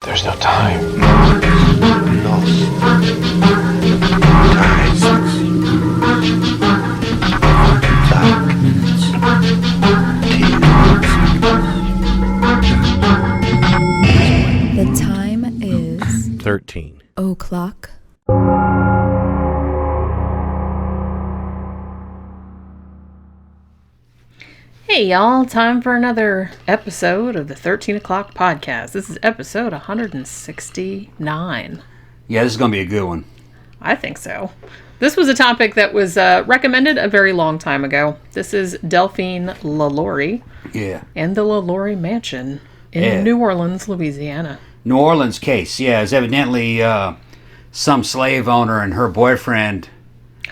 There's no time. The time is 13 o'clock. Hey y'all, time for another episode of the 13 o'clock podcast. This is episode 169. Yeah, this is going to be a good one. I think so. This was a topic that was recommended a very long time ago. This is Delphine LaLaurie. Yeah. And the LaLaurie Mansion in New Orleans, Louisiana. New Orleans case, yeah. It's evidently some slave owner and her boyfriend...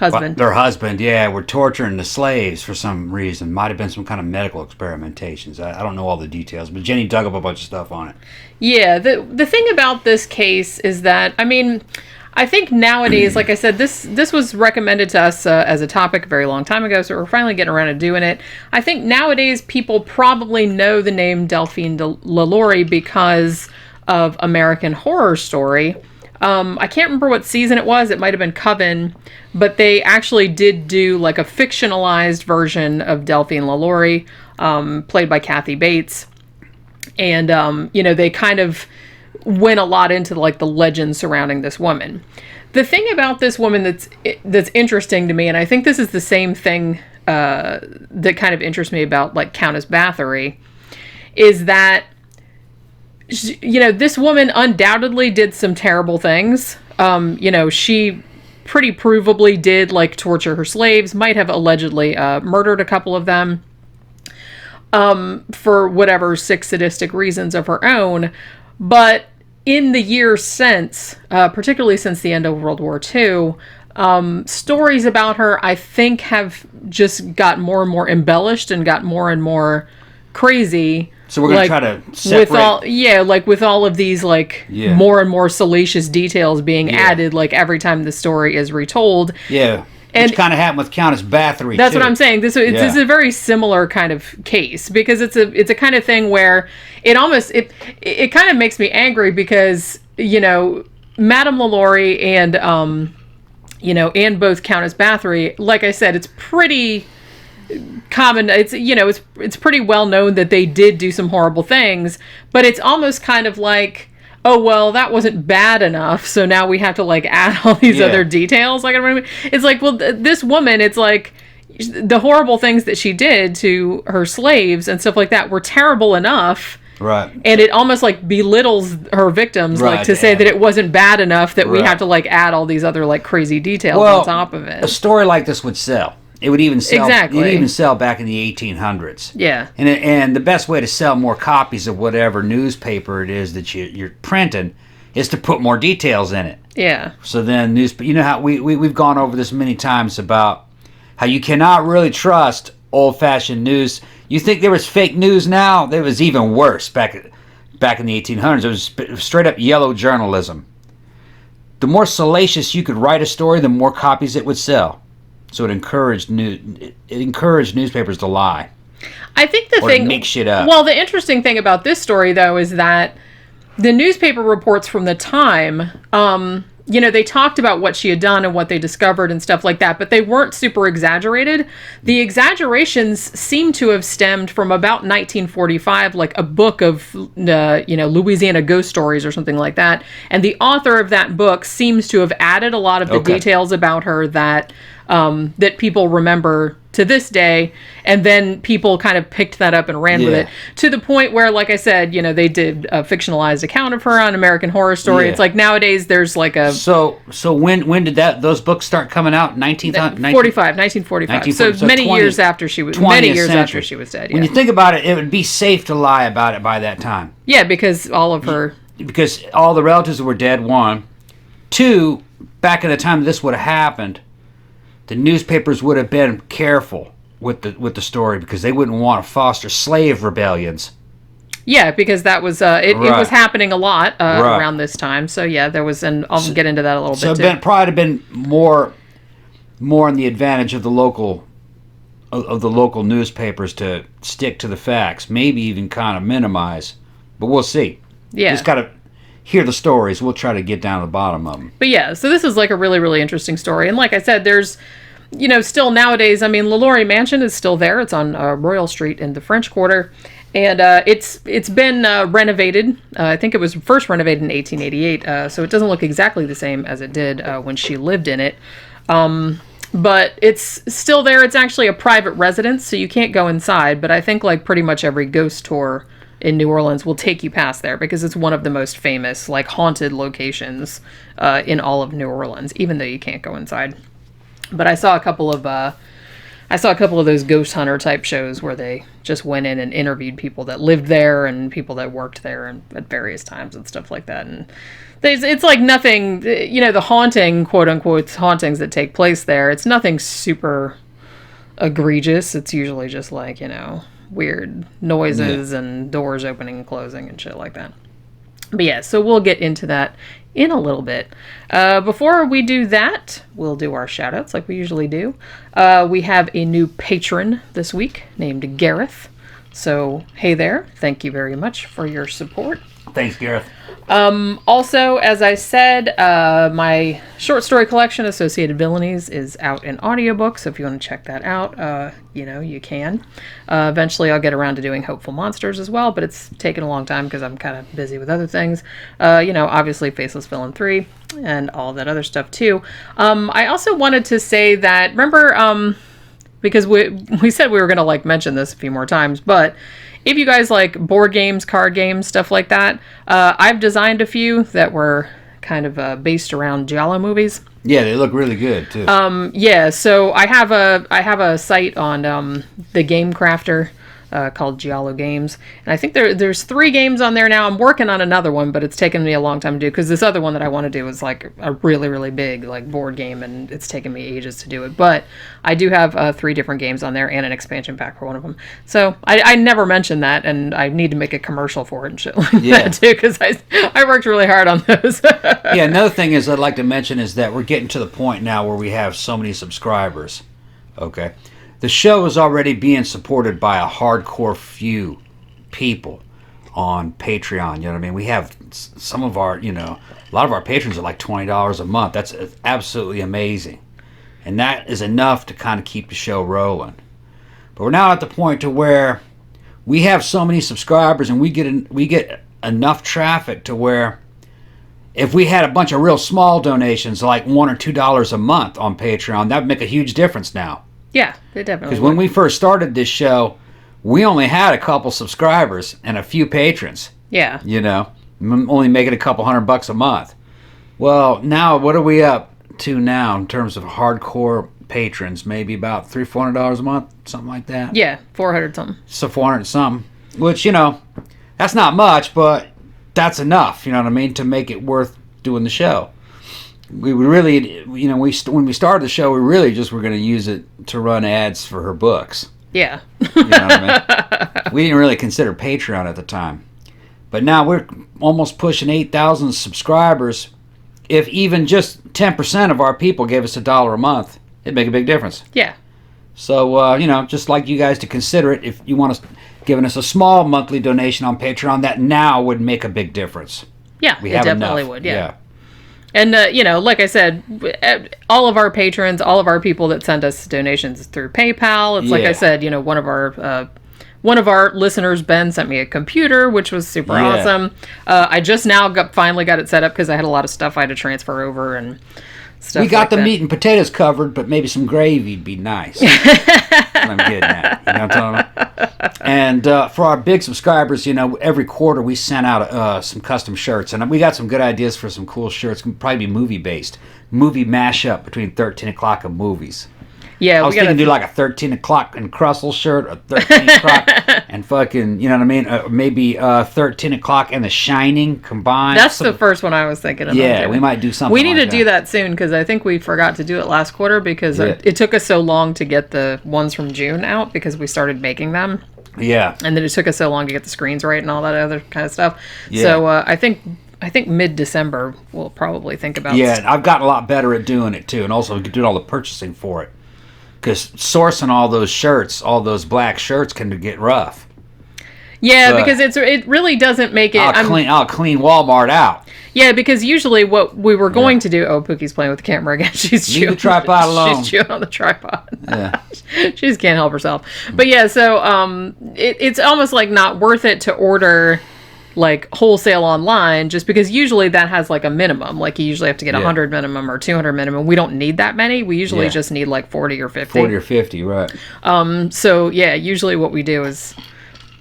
Their husband, were torturing the slaves for some reason. Might have been some kind of medical experimentations. I don't know all the details, but Jenny dug up a bunch of stuff on it. Yeah, the thing about this case is that, I mean, I think nowadays, like I said, this was recommended to us as a topic a very long time ago, so we're finally getting around to doing it. I think nowadays people probably know the name Delphine LaLaurie because of American Horror Story. I can't remember what season it was. It might have been Coven, but they actually did do like a fictionalized version of Delphine LaLaurie, played by Kathy Bates. And, they kind of went a lot into like the legend surrounding this woman. The thing about this woman that's interesting to me, and I think this is the same thing that kind of interests me about like Countess Bathory, is that this woman undoubtedly did some terrible things. She pretty provably did like torture her slaves, might have allegedly murdered a couple of them for whatever sick sadistic reasons of her own. But in the years since, particularly since the end of World War II, stories about her, I think, have just got more and more embellished and got more and more crazy. So we're going to try to separate... with all of these, more and more salacious details being added, every time the story is retold. Yeah, which kind of happened with Countess Bathory, That's what I'm saying. This is a very similar kind of case, because it's a kind of thing where it almost... It kind of makes me angry because, Madame LaLaurie and, and both Countess Bathory, like I said, it's pretty... common. It's pretty well known that they did do some horrible things, but it's almost kind of like, oh well, that wasn't bad enough, so now we have to add all these other details. It's like, well, this woman, it's like the horrible things that she did to her slaves and stuff like that were terrible enough. Right. And it almost belittles her victims, to say that it wasn't bad enough that we have to add all these other crazy details on top of it. A story like this would sell. It would even sell. Exactly. It would even sell back in the 1800s. Yeah. And the best way to sell more copies of whatever newspaper it is that you're printing is to put more details in it. Yeah. So then how we've gone over this many times about how you cannot really trust old-fashioned news. You think there was fake news now? There was even worse back in the 1800s. It was straight up yellow journalism. The more salacious you could write a story, the more copies it would sell. So it encouraged newspapers to lie. I think to make shit up. Well, the interesting thing about this story, though, is that the newspaper reports from the time, they talked about what she had done and what they discovered and stuff like that, but they weren't super exaggerated. The exaggerations seem to have stemmed from about 1945, like a book of, Louisiana ghost stories or something like that. And the author of that book seems to have added a lot of the details about her that people remember to this day, and then people kind of picked that up and ran with it, to the point where, like I said, they did a fictionalized account of her on American Horror Story. It's like nowadays there's like a... So when did those books start coming out? 1945. So many years after she was dead. Yeah. When you think about it, it would be safe to lie about it by that time. Yeah, because all the relatives were dead, one. Two, back at the time this would have happened, the newspapers would have been careful with the story because they wouldn't want to foster slave rebellions. Yeah, because that was it was happening a lot around this time. So yeah, there was, and I'll get into that a little bit. So it probably have been more on the advantage of the local newspapers to stick to the facts, maybe even kind of minimize, but we'll see. Yeah, hear the stories. We'll try to get down to the bottom of them. But yeah, so this is like a really, really interesting story. And like I said, there's, still nowadays, I mean, LaLaurie Mansion is still there. It's on Royal Street in the French Quarter. And it's been renovated. I think it was first renovated in 1888, so it doesn't look exactly the same as it did when she lived in it. But it's still there. It's actually a private residence, so you can't go inside. But I think like pretty much every ghost tour in New Orleans will take you past there because it's one of the most famous, like, haunted locations in all of New Orleans, even though you can't go inside. But I saw a couple of those ghost hunter type shows where they just went in and interviewed people that lived there and people that worked there and at various times and stuff like that. And it's like nothing, the haunting, quote unquote, hauntings that take place there. It's nothing super egregious. It's usually just like, weird noises and doors opening and closing and shit like that. But yeah, so we'll get into that in a little bit. Before we do that, we'll do our shout outs like we usually do. We have a new patron this week named Gareth. So, hey there. Thank you very much for your support. Thanks, Gareth. Also, as I said, my short story collection, Associated Villainies, is out in audiobook, so if you want to check that out, you can. Eventually, I'll get around to doing Hopeful Monsters as well, but it's taken a long time because I'm kind of busy with other things. Obviously, Faceless Villain 3 and all that other stuff, too. I also wanted to say that, remember, because we said we were going to, mention this a few more times, but if you guys like board games, card games, stuff like that, I've designed a few that were kind of based around giallo movies. Yeah, they look really good too. So I have a site on the Game Crafter called Giallo Games, and I think there's 3 games on there now. I'm working on another one, but it's taken me a long time to do because this other one that I want to do is like a really, really big board game, and it's taken me ages to do it. But I do have 3 different games on there and an expansion pack for one of them. So I never mentioned that, and I need to make a commercial for it and shit like that too because I worked really hard on those. Yeah, another thing is I'd like to mention is that we're getting to the point now where we have so many subscribers. Okay. The show is already being supported by a hardcore few people on Patreon. You know what I mean? We have some of our, a lot of our patrons are like $20 a month. That's absolutely amazing. And that is enough to kind of keep the show rolling. But we're now at the point to where we have so many subscribers and we get enough traffic to where if we had a bunch of real small donations, like $1 or $2 a month on Patreon, that would make a huge difference now. Yeah, they definitely Because when we first started this show, we only had a couple subscribers and a few patrons. Yeah. Only making a couple $100 a month. Well, now, what are we up to now in terms of hardcore patrons? Maybe about $300-$400 a month, something like that? Yeah, 400 something. So 400 something, which, that's not much, but that's enough, you know what I mean, to make it worth doing the show. We really, when we started the show, we really just were going to use it to run ads for her books. Yeah. You know what I mean? We didn't really consider Patreon at the time. But now we're almost pushing 8,000 subscribers. If even just 10% of our people gave us $1 a month, it'd make a big difference. Yeah. So, just like you guys to consider it, if you want to giving us a small monthly donation on Patreon, that now would make a big difference. Yeah, it definitely would, yeah. And, like I said, all of our patrons, all of our people that send us donations through PayPal. It's like I said, one of our listeners, Ben, sent me a computer, which was super awesome. I just now finally got it set up because I had a lot of stuff I had to transfer over and stuff. We got the meat and potatoes covered, but maybe some gravy'd be nice. That's what I'm getting at. You know what I'm talking about? And for our big subscribers, every quarter we sent out some custom shirts. And we got some good ideas for some cool shirts. It probably be movie-based. Movie mashup between 13 o'clock and movies. Yeah, I was thinking do like a 13 o'clock and Crustle shirt, a 13 o'clock and fucking, you know what I mean? Maybe 13 o'clock and The Shining combined. That's the first one I was thinking of. Yeah, we might do something We need to do that soon because I think we forgot to do it last quarter because it took us so long to get the ones from June out because we started making them. Yeah. And then it took us so long to get the screens right and all that other kind of stuff. Yeah. So I think mid-December we'll probably think about. Yeah, I've gotten a lot better at doing it too, and also doing all the purchasing for it. Because sourcing all those shirts, all those black shirts, can get rough. Yeah, because it really doesn't make it. I'll clean Walmart out. Yeah, because usually what we were going to do. Oh, Pookie's playing with the camera again. She's Leave the tripod alone. She's chewing on the tripod. Yeah. She just can't help herself. But yeah, so it's almost like not worth it to order like wholesale online, just because usually that has like a minimum. Like you usually have to get 100 minimum or 200 minimum. We don't need that many. We usually just need like 40 or 50. 40 or 50, right. So yeah, usually what we do is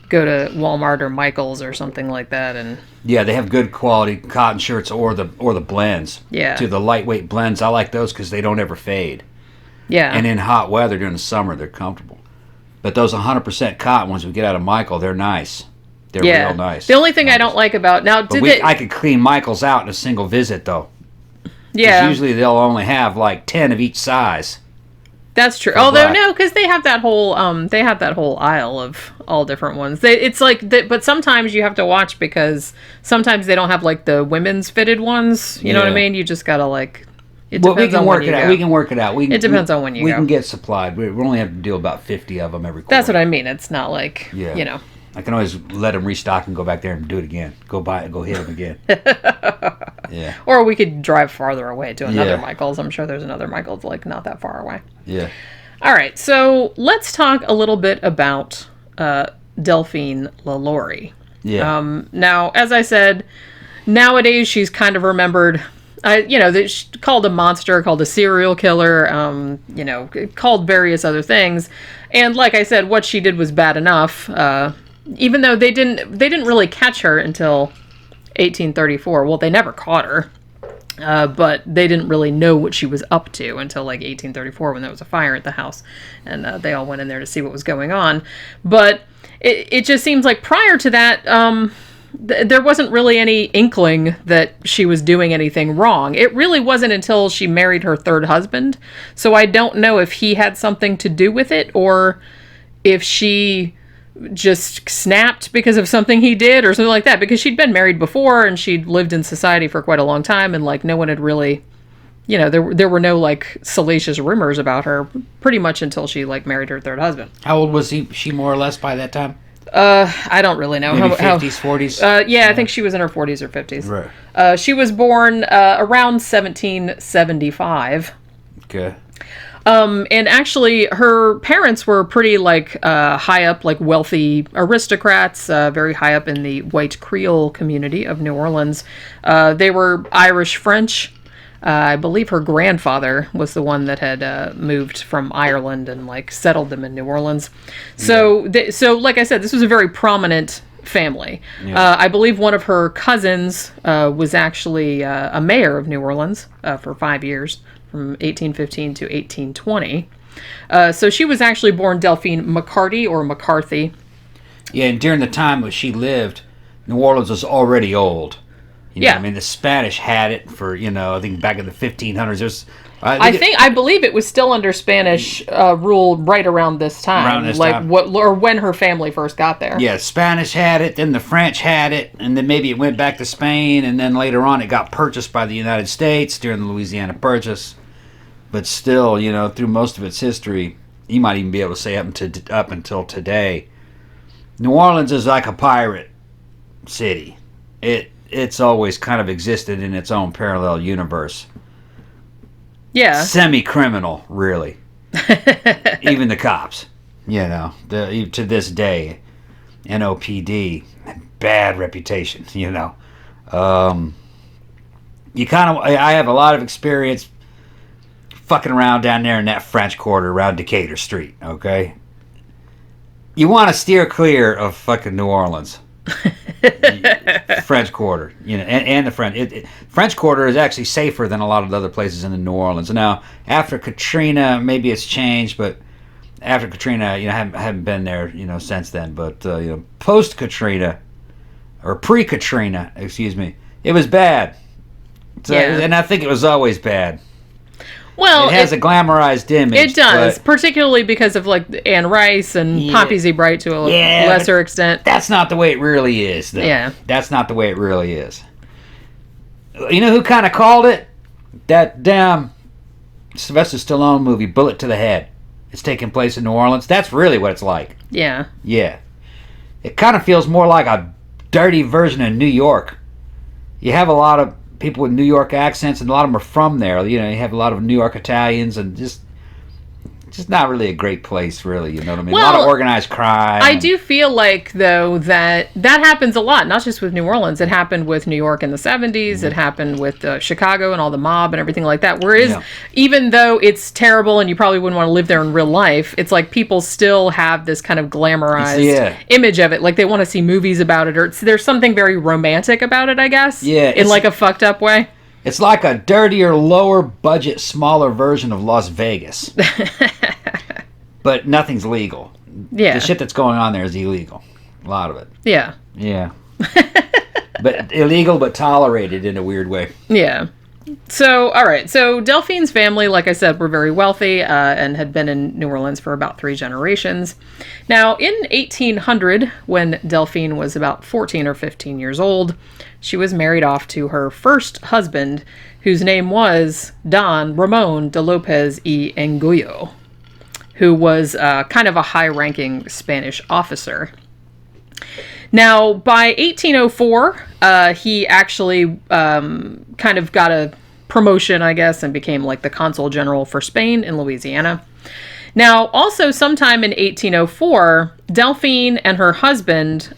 go to Walmart or Michael's or something like that, and yeah, they have good quality cotton shirts or the blends. Yeah. To the lightweight blends, I like those because they don't ever fade. Yeah. And in hot weather during the summer, they're comfortable. But those 100% cotton ones we get out of Michael, they're nice. They're real nice. The only thing I don't like about now, I could clean Michael's out in a single visit though. Yeah. Usually they'll only have like 10 of each size. That's true. Although no, because they have that whole aisle of all different ones. It's like, but sometimes you have to watch because sometimes they don't have like the women's fitted ones. You know what I mean? You just gotta like. It depends we can on work when it you out. go. We can work it out. It depends on when you go. We can get supplied. We only have to do about 50 of them every quarter. That's what I mean. It's not like you know. I can always let them restock and go back there and do it again. Go hit them again. Yeah. Or we could drive farther away to another Michael's. I'm sure there's another Michael's like not that far away. Yeah. All right. So let's talk a little bit about Delphine LaLaurie. Yeah. Now, as I said, nowadays she's kind of remembered. She's called a monster, called a serial killer, called various other things. And like I said, what she did was bad enough. Even though they didn't really catch her until 1834. Well, they never caught her. But they didn't really know what she was up to until like 1834 when there was a fire at the house. And they all went in there to see what was going on. But it just seems like prior to that, there wasn't really any inkling that she was doing anything wrong. It really wasn't until she married her third husband. So I don't know if he had something to do with it or if she just snapped because of something he did or something like that, because she'd been married before and she'd lived in society for quite a long time, and like no one had really, there were no like salacious rumors about her pretty much until she like married her third husband. How old was she more or less by that time? I don't really know. Maybe 50s, 40s? Yeah, I think she was in her 40s or 50s. Right. She was born around 1775. Okay. And actually, her parents were pretty, like, high up, like, wealthy aristocrats, very high up in the white Creole community of New Orleans. They were Irish-French. I believe her grandfather was the one that had moved from Ireland and, like, settled them in New Orleans. So, so like I said, this was a very prominent family. Yeah. I believe one of her cousins was actually a mayor of New Orleans for 5 years, from 1815 to 1820. So she was actually born Delphine McCarty or McCarthy. Yeah, and during the time that she lived, New Orleans was already old. I mean, the Spanish had it for, I think back in the 1500s. I believe it was still under Spanish rule right around this time. Or when her family first got there. Yeah, Spanish had it, then the French had it, and then maybe it went back to Spain, and then later on it got purchased by the United States during the Louisiana Purchase. But still, through most of its history, you might even be able to say up until today, New Orleans is like a pirate city. It's always kind of existed in its own parallel universe. Yeah. Semi-criminal, really. Even the cops, to this day, NOPD, bad reputation, I have a lot of experience fucking around down there in that French Quarter around Decatur Street, okay? You want to steer clear of fucking New Orleans. French Quarter, and the French Quarter is actually safer than a lot of the other places in the New Orleans. Now, after Katrina, maybe it's changed, but after Katrina, I haven't been there, since then. But post Katrina, or pre Katrina, excuse me, it was bad. So, and I think it was always bad. Well, it has a glamorized image. It does, particularly because of like Anne Rice and Poppy Z. Bright to a lesser extent. That's not the way it really is, though. Yeah. That's not the way it really is. You know who kind of called it? That damn Sylvester Stallone movie, Bullet to the Head. It's taking place in New Orleans. That's really what it's like. Yeah. Yeah. it kind of feels more like a dirty version of New York. You have a lot of people with New York accents, and a lot of them are from there. You know, you have a lot of New York Italians, and just not really a great place, really. You know what I mean? Well, a lot of organized crime. I do feel like, though, that happens a lot, not just with New Orleans. It happened with New York in the 70s. It happened with Chicago and all the mob and everything like that. Whereas, even though it's terrible and you probably wouldn't want to live there in real life, it's like people still have this kind of glamorized image of it. Like, they want to see movies about it, or there's something very romantic about it, I guess. Yeah. In like a fucked up way. It's like a dirtier, lower budget, smaller version of Las Vegas. But nothing's legal. Yeah. The shit that's going on there is illegal. A lot of it. Yeah. Yeah. But illegal, but tolerated in a weird way. Yeah. So, all right. So, Delphine's family, like I said, were very wealthy and had been in New Orleans for about 3 generations. Now, in 1800, when Delphine was about 14 or 15 years old, she was married off to her first husband, whose name was Don Ramon de Lopez y Engullo, who was kind of a high-ranking Spanish officer. Now, by 1804, he actually kind of got a promotion, I guess, and became like the consul general for Spain in Louisiana. Now, also sometime in 1804, Delphine and her husband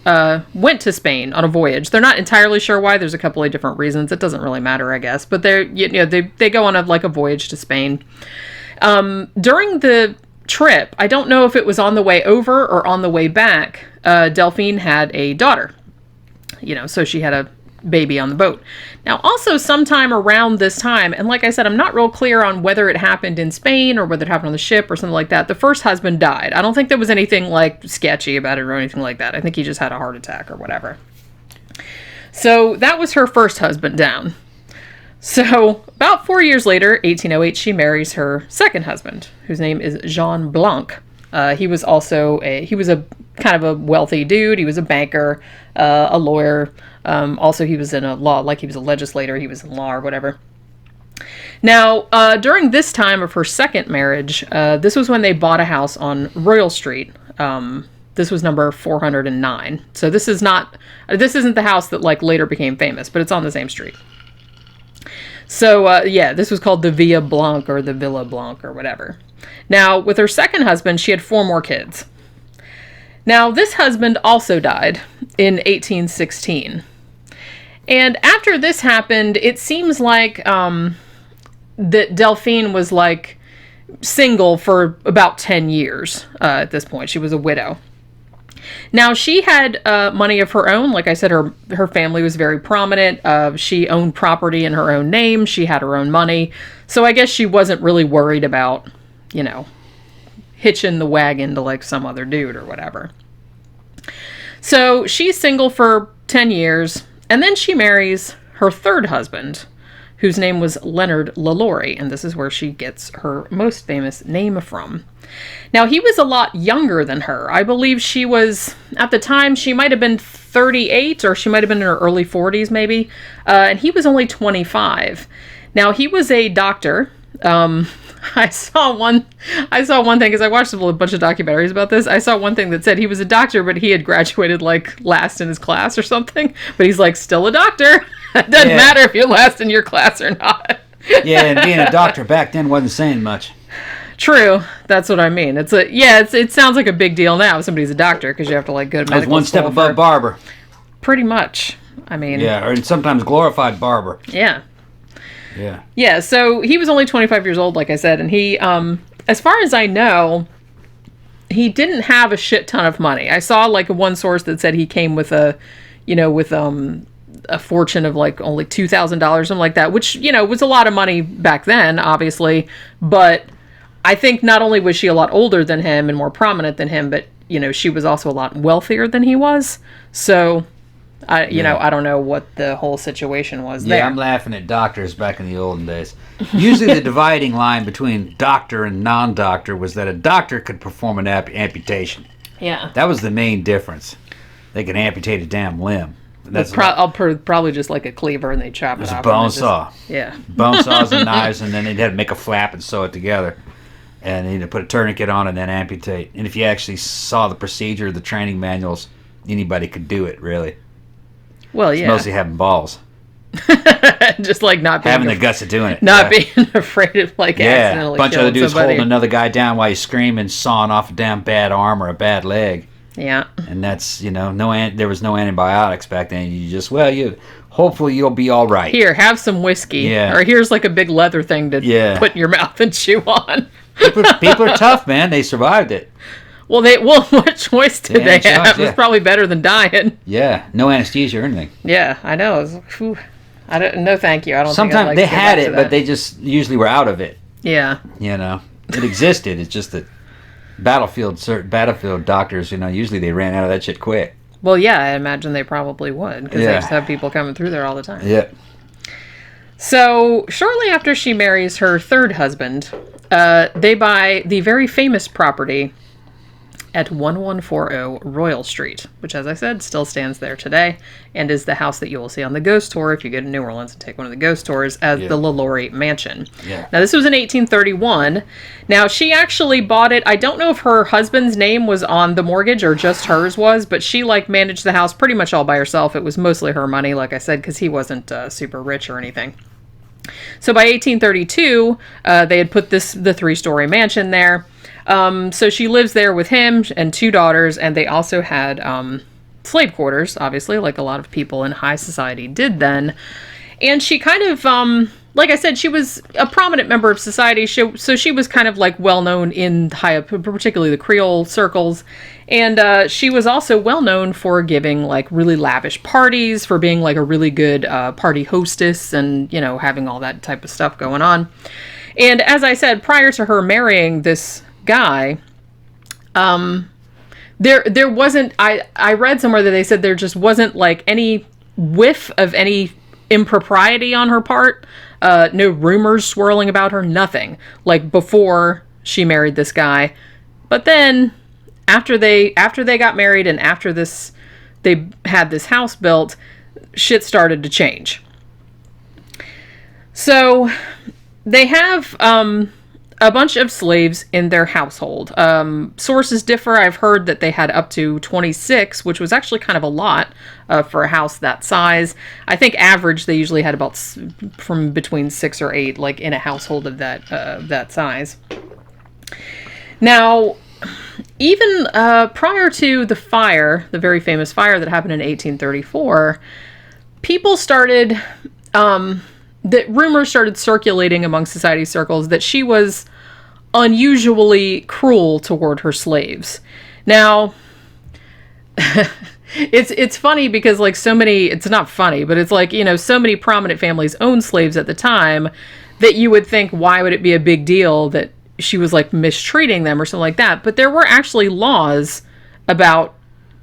went to Spain on a voyage. They're not entirely sure why. There's a couple of different reasons. It doesn't really matter, I guess. But they go on a voyage to Spain. During the trip, I don't know if it was on the way over or on the way back, Delphine had a daughter. So she had a baby on the boat. Now, also sometime around this time, and like I said, I'm not real clear on whether it happened in Spain or whether it happened on the ship or something like that. The first husband died. I don't think there was anything like sketchy about it or anything like that. I think he just had a heart attack or whatever. So that was her first husband down. So about 4 years later, 1808, she marries her second husband, whose name is Jean Blanc. He was a kind of a wealthy dude. He was a banker, a lawyer. Also, he was in a law, like he was a legislator. He was in law or whatever. Now, during this time of her second marriage, this was when they bought a house on Royal Street. This was number 409. So this isn't the house that like later became famous, but it's on the same street. So, this was called the Villa Blanc or the Villa Blanc or whatever. Now, with her second husband, she had 4 more kids. Now, this husband also died in 1816. And after this happened, it seems like that Delphine was like single for about 10 years at this point. She was a widow. Now, she had money of her own. Like I said, her family was very prominent. She owned property in her own name. She had her own money. So I guess she wasn't really worried about, hitching the wagon to like some other dude or whatever. So she's single for 10 years. And then she marries her third husband, whose name was Leonard LaLaurie. And this is where she gets her most famous name from. Now, he was a lot younger than her. I believe she was, at the time, she might have been 38, or she might have been in her early 40s, maybe. And he was only 25. Now, he was a doctor. I saw one thing, because I watched a bunch of documentaries about this. I saw one thing that said he was a doctor, but he had graduated, like, last in his class or something. But he's, like, still a doctor. It doesn't matter if you're last in your class or not. Yeah, and being a doctor back then wasn't saying much. True, that's what I mean. It sounds like a big deal now if somebody's a doctor, because you have to like go to medical school. One step above barber. Pretty much. I mean. Yeah, or sometimes glorified barber. Yeah. Yeah. Yeah. So he was only 25 years old, like I said, and he, as far as I know, he didn't have a shit ton of money. I saw like one source that said he came with a fortune of like only $2,000, something like that, which was a lot of money back then, obviously, but. I think not only was she a lot older than him and more prominent than him, but, she was also a lot wealthier than he was. So, I don't know what the whole situation was there. Yeah, I'm laughing at doctors back in the olden days. Usually the dividing line between doctor and non-doctor was that a doctor could perform an amputation. Yeah. That was the main difference. They could amputate a damn limb. That's probably just like a cleaver, and they chop it off. It was a bone saw. Yeah. Bone saws and knives, and then they'd have to make a flap and sew it together. And you put a tourniquet on and then amputate. And if you actually saw the procedure, the training manuals, anybody could do it, really. Well, It's yeah. mostly having balls. Just like not being Having the guts of doing it. not being afraid of like Yeah, accidentally a bunch of killing other dudes somebody. holding another guy down while he's screaming, sawing off a damn bad arm or a bad leg. Yeah. And that's, there was no antibiotics back then. You just, hopefully you'll be all right. Here, have some whiskey. Yeah. Or here's like a big leather thing to put in your mouth and chew on. People are tough, man. They survived it. Well, what choice did they choice, have? It yeah. was probably better than dying. Yeah, no anesthesia or anything. Yeah, I know. It was, whew. I don't. No, thank you. I don't. Sometimes think I'd like they to go had back to it, but that. they just usually were out of it. Yeah. It existed. It's just that battlefield doctors, usually they ran out of that shit quick. Well, yeah, I imagine they probably would because they Yeah. just have people coming through there all the time. Yeah. So, shortly after she marries her third husband, they buy the very famous property at 1140 Royal Street, which, as I said, still stands there today and is the house that you will see on the ghost tour if you go to New Orleans and take one of the ghost tours as the LaLaurie Mansion. Yeah. Now, this was in 1831. Now, she actually bought it. I don't know if her husband's name was on the mortgage or just hers was, but she, managed the house pretty much all by herself. It was mostly her money, like I said, because he wasn't super rich or anything. So by 1832, they had put the 3-story mansion there. So she lives there with him and 2 daughters, and they also had slave quarters, obviously, like a lot of people in high society did then. And she kind of, like I said, she was a prominent member of society, so she was kind of well known in high up, particularly the Creole circles. And she was also well known for giving really lavish parties, for being a really good party hostess, and having all that type of stuff going on. And as I said, prior to her marrying this guy, there wasn't, I read somewhere that they said there just wasn't any whiff of any impropriety on her part, no rumors swirling about her, nothing before she married this guy. But then after they got married and after they had this house built, shit started to change. So they have a bunch of slaves in their household. Sources differ. I've heard that they had up to 26, which was actually kind of a lot for a house that size. I think average they usually had about from between 6 or 8, in a household of that size. Now, even prior to the fire, the very famous fire that happened in 1834, people started. The rumors started circulating among society circles that she was unusually cruel toward her slaves. Now, it's funny because so many, it's not funny, but it's so many prominent families owned slaves at the time that you would think, why would it be a big deal that she was mistreating them or something like that? But there were actually laws about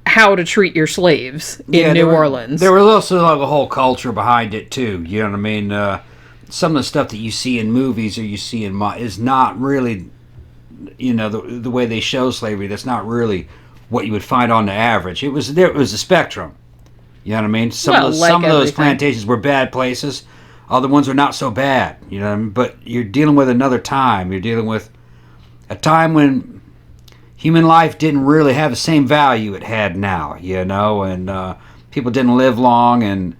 how to treat your slaves in New Orleans. There was also a whole culture behind it too. You know what I mean? Some of the stuff that you see in movies or you see in is not really, the way they show slavery. That's not really what you would find on the average. It was a spectrum. You know what I mean? Some of those plantations were bad places. Other ones are not so bad. You know what I mean? But you're dealing with another time. You're dealing with a time when human life didn't really have the same value it had now, and people didn't live long, and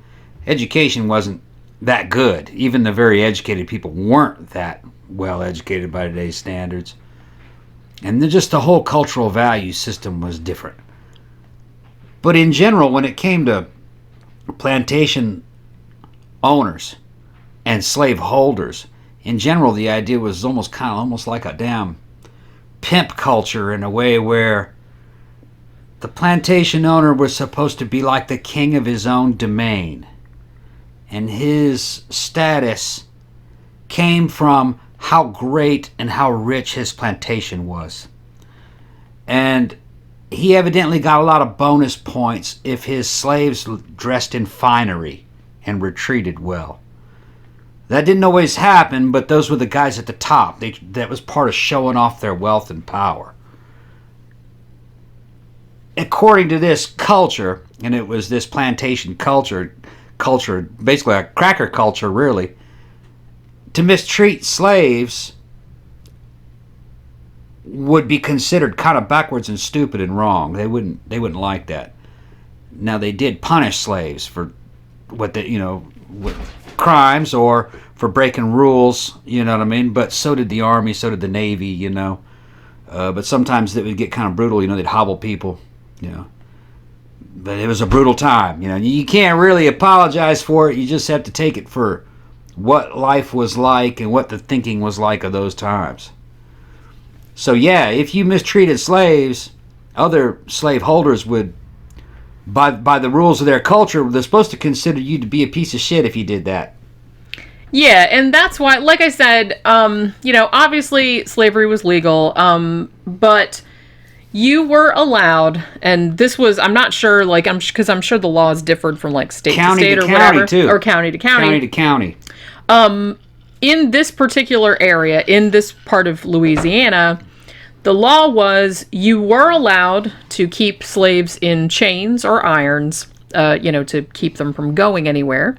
education wasn't that good. Even the very educated people weren't that well educated by today's standards. And just the whole cultural value system was different. But in general, when it came to plantation owners and slave holders, in general, the idea was almost like a damn pimp culture, in a way where the plantation owner was supposed to be like the king of his own domain, and his status came from how great and how rich his plantation was. And he evidently got a lot of bonus points if his slaves dressed in finery and were treated well. That didn't always happen, but those were the guys at the top. That was part of showing off their wealth and power. According to this culture, and it was this plantation culture, basically a cracker culture, really, to mistreat slaves would be considered kind of backwards and stupid and wrong. They wouldn't like that. Now they did punish slaves for what they, what crimes or for breaking rules, you know what I mean? But so did the Army, so did the Navy, But sometimes it would get kind of brutal, they'd hobble people, But it was a brutal time, You can't really apologize for it. You just have to take it for what life was like and what the thinking was like of those times. So yeah, if you mistreated slaves, other slave holders would, by the rules of their culture, they're supposed to consider you to be a piece of shit if you did that. Yeah, and that's why, like I said, obviously slavery was legal, but you were allowed, and this was, I'm not sure, because I'm sure the laws differed from state county to state to or county whatever, too. or county to county. County to county. In this particular area, in this part of Louisiana, the law was you were allowed to keep slaves in chains or irons, to keep them from going anywhere.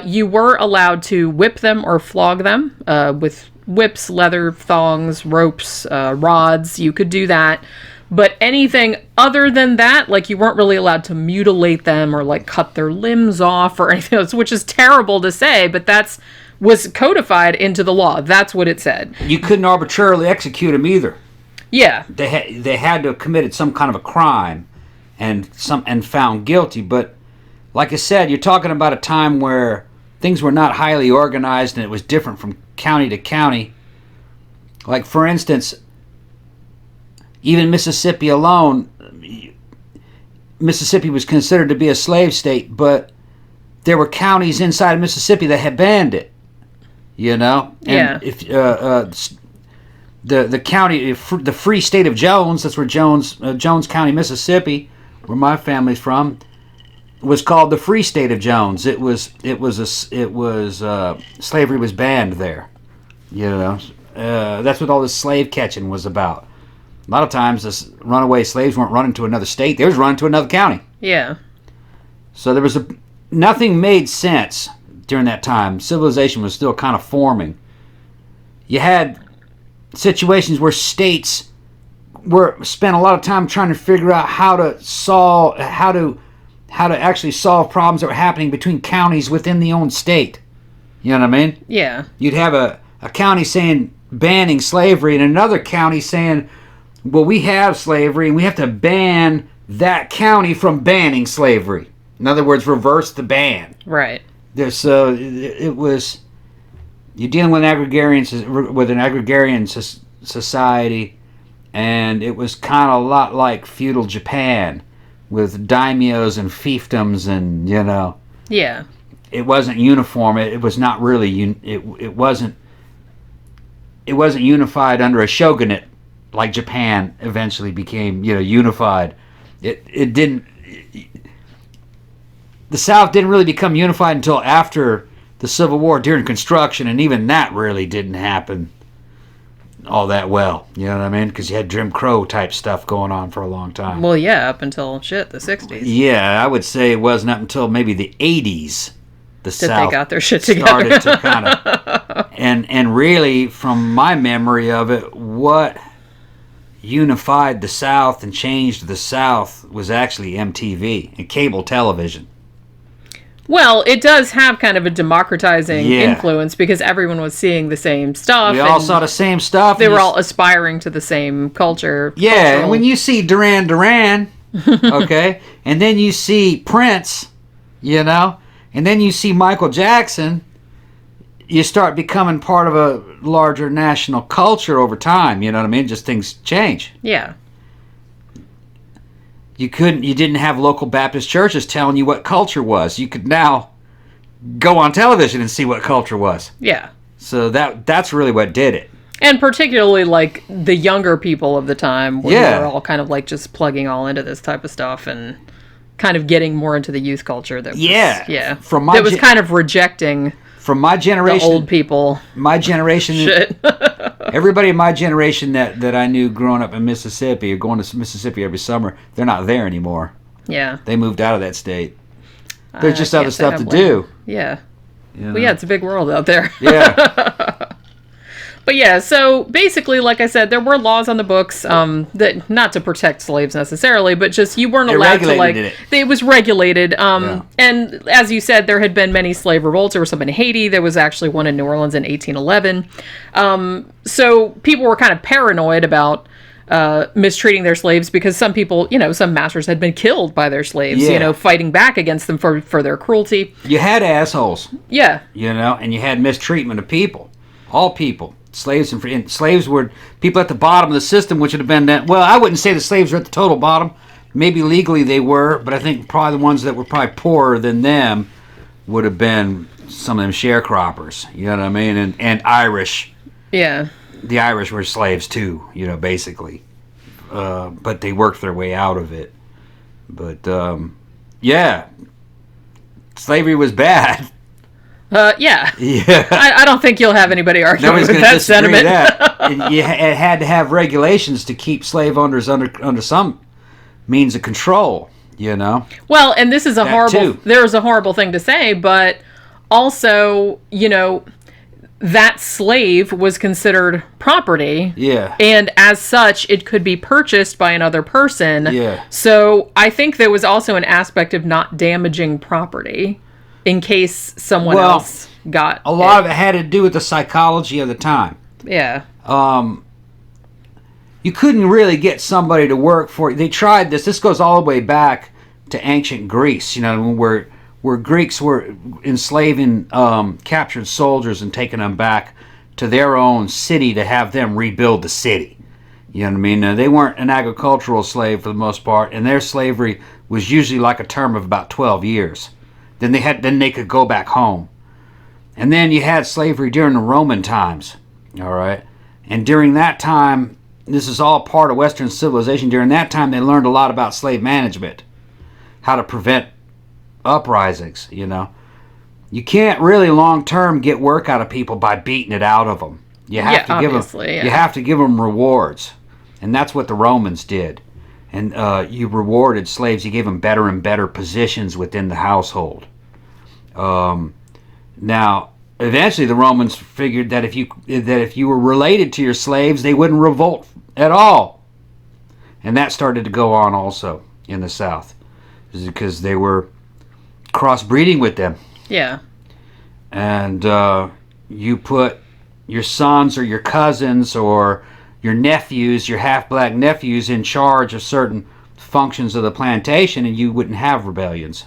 You were allowed to whip them or flog them with whips, leather thongs, ropes, rods. You could do that. But anything other than that, you weren't really allowed to mutilate them or cut their limbs off or anything else, which is terrible to say, but was codified into the law. That's what it said. You couldn't arbitrarily execute them either. Yeah. They had to have committed some kind of a crime and found guilty. But like I said, you're talking about a time where things were not highly organized and it was different from county to county. Like, for instance, even Mississippi alone, Mississippi was considered to be a slave state, but there were counties inside of Mississippi that had banned it. And if the county, the free state of Jones, that's where Jones County, Mississippi, where my family's from, was called the Free State of Jones. Slavery was banned there. That's what all this slave catching was about. A lot of times, this runaway slaves weren't running to another state; they was running to another county. Yeah. So there was nothing made sense during that time. Civilization was still kind of forming. You had situations where states spent a lot of time trying to figure out how to actually solve problems that were happening between counties within the own state. You know what I mean? Yeah. You'd have a county saying banning slavery and another county saying, well, we have slavery and we have to ban that county from banning slavery. In other words, reverse the ban. Right. You're dealing with an agrarian society, and it was kind of a lot like feudal Japan with daimyos and fiefdoms, and Yeah. it wasn't uniform. It was not really it wasn't unified under a shogunate like Japan eventually became unified. It didn't. The South didn't really become unified until after the Civil War during construction, and even that really didn't happen all that well. You know what I mean? Because you had Jim Crow type stuff going on for a long time. Well, yeah, up until the 60s. Yeah, I would say it wasn't up until maybe the 80s the South they got their shit together. started to kind of and really, from my memory of it, what unified the South and changed the South was actually MTV and cable television. Well, it does have kind of a democratizing influence because everyone was seeing the same stuff. We all saw the same stuff. They were all aspiring to the same culture. Yeah, and when you see Duran Duran, okay, and then you see Prince, and then you see Michael Jackson, you start becoming part of a larger national culture over time. You know what I mean? Just things change. Yeah. You didn't have local Baptist churches telling you what culture was. You could now go on television and see what culture was. Yeah. So that's really what did it. And particularly the younger people of the time where they were all kind of just plugging all into this type of stuff and kind of getting more into the youth culture that was kind of rejecting from my generation, the old people. My generation shit. Everybody in my generation that I knew growing up in Mississippi or going to Mississippi every summer, they're not there anymore. Yeah. They moved out of that state. There's just other stuff to do. Yeah. Well, yeah, it's a big world out there. Yeah. But yeah, so basically, like I said, there were laws on the books that not to protect slaves necessarily, but just you weren't allowed to it was regulated. And as you said, there had been many slave revolts. There was some in Haiti. There was actually one in New Orleans in 1811. So people were kind of paranoid about mistreating their slaves because some people, some masters had been killed by their slaves, fighting back against them for their cruelty. You had assholes. Yeah. And you had mistreatment of people. All people. Slaves were people at the bottom of the system, which would have been that. Well, I wouldn't say the slaves were at the total bottom. Maybe legally they were, but I think probably the ones that were probably poorer than them would have been some of them sharecroppers. You know what I mean? And Irish. Yeah. The Irish were slaves too, basically. But they worked their way out of it. But, yeah. Slavery was bad. Yeah. I don't think you'll have anybody arguing with that sentiment. That. It had to have regulations to keep slave owners under some means of control, Well, and this is there's a horrible thing to say, but also, that slave was considered property. Yeah. And as such, it could be purchased by another person. Yeah. So I think there was also an aspect of not damaging property in case someone else got a lot of it had to do with the psychology of the time. Yeah. You couldn't really get somebody to work for you. They tried this. This goes all the way back to ancient Greece, where Greeks were enslaving captured soldiers and taking them back to their own city to have them rebuild the city. You know what I mean? They weren't an agricultural slave for the most part, and their slavery was usually like a term of about 12 years. Then they could go back home. And then you had slavery during the Roman times, all right? And during that time, this is all part of Western civilization. During that time, they learned a lot about slave management, how to prevent uprisings, You can't really long-term get work out of people by beating it out of them. You have to give them rewards. And that's what the Romans did. And you rewarded slaves. You gave them better and better positions within the household. Now, eventually the Romans figured that if you were related to your slaves, they wouldn't revolt at all. And that started to go on also in the South, because they were crossbreeding with them. Yeah. And you put your sons or your cousins or your nephews, your half-black nephews, in charge of certain functions of the plantation, and you wouldn't have rebellions.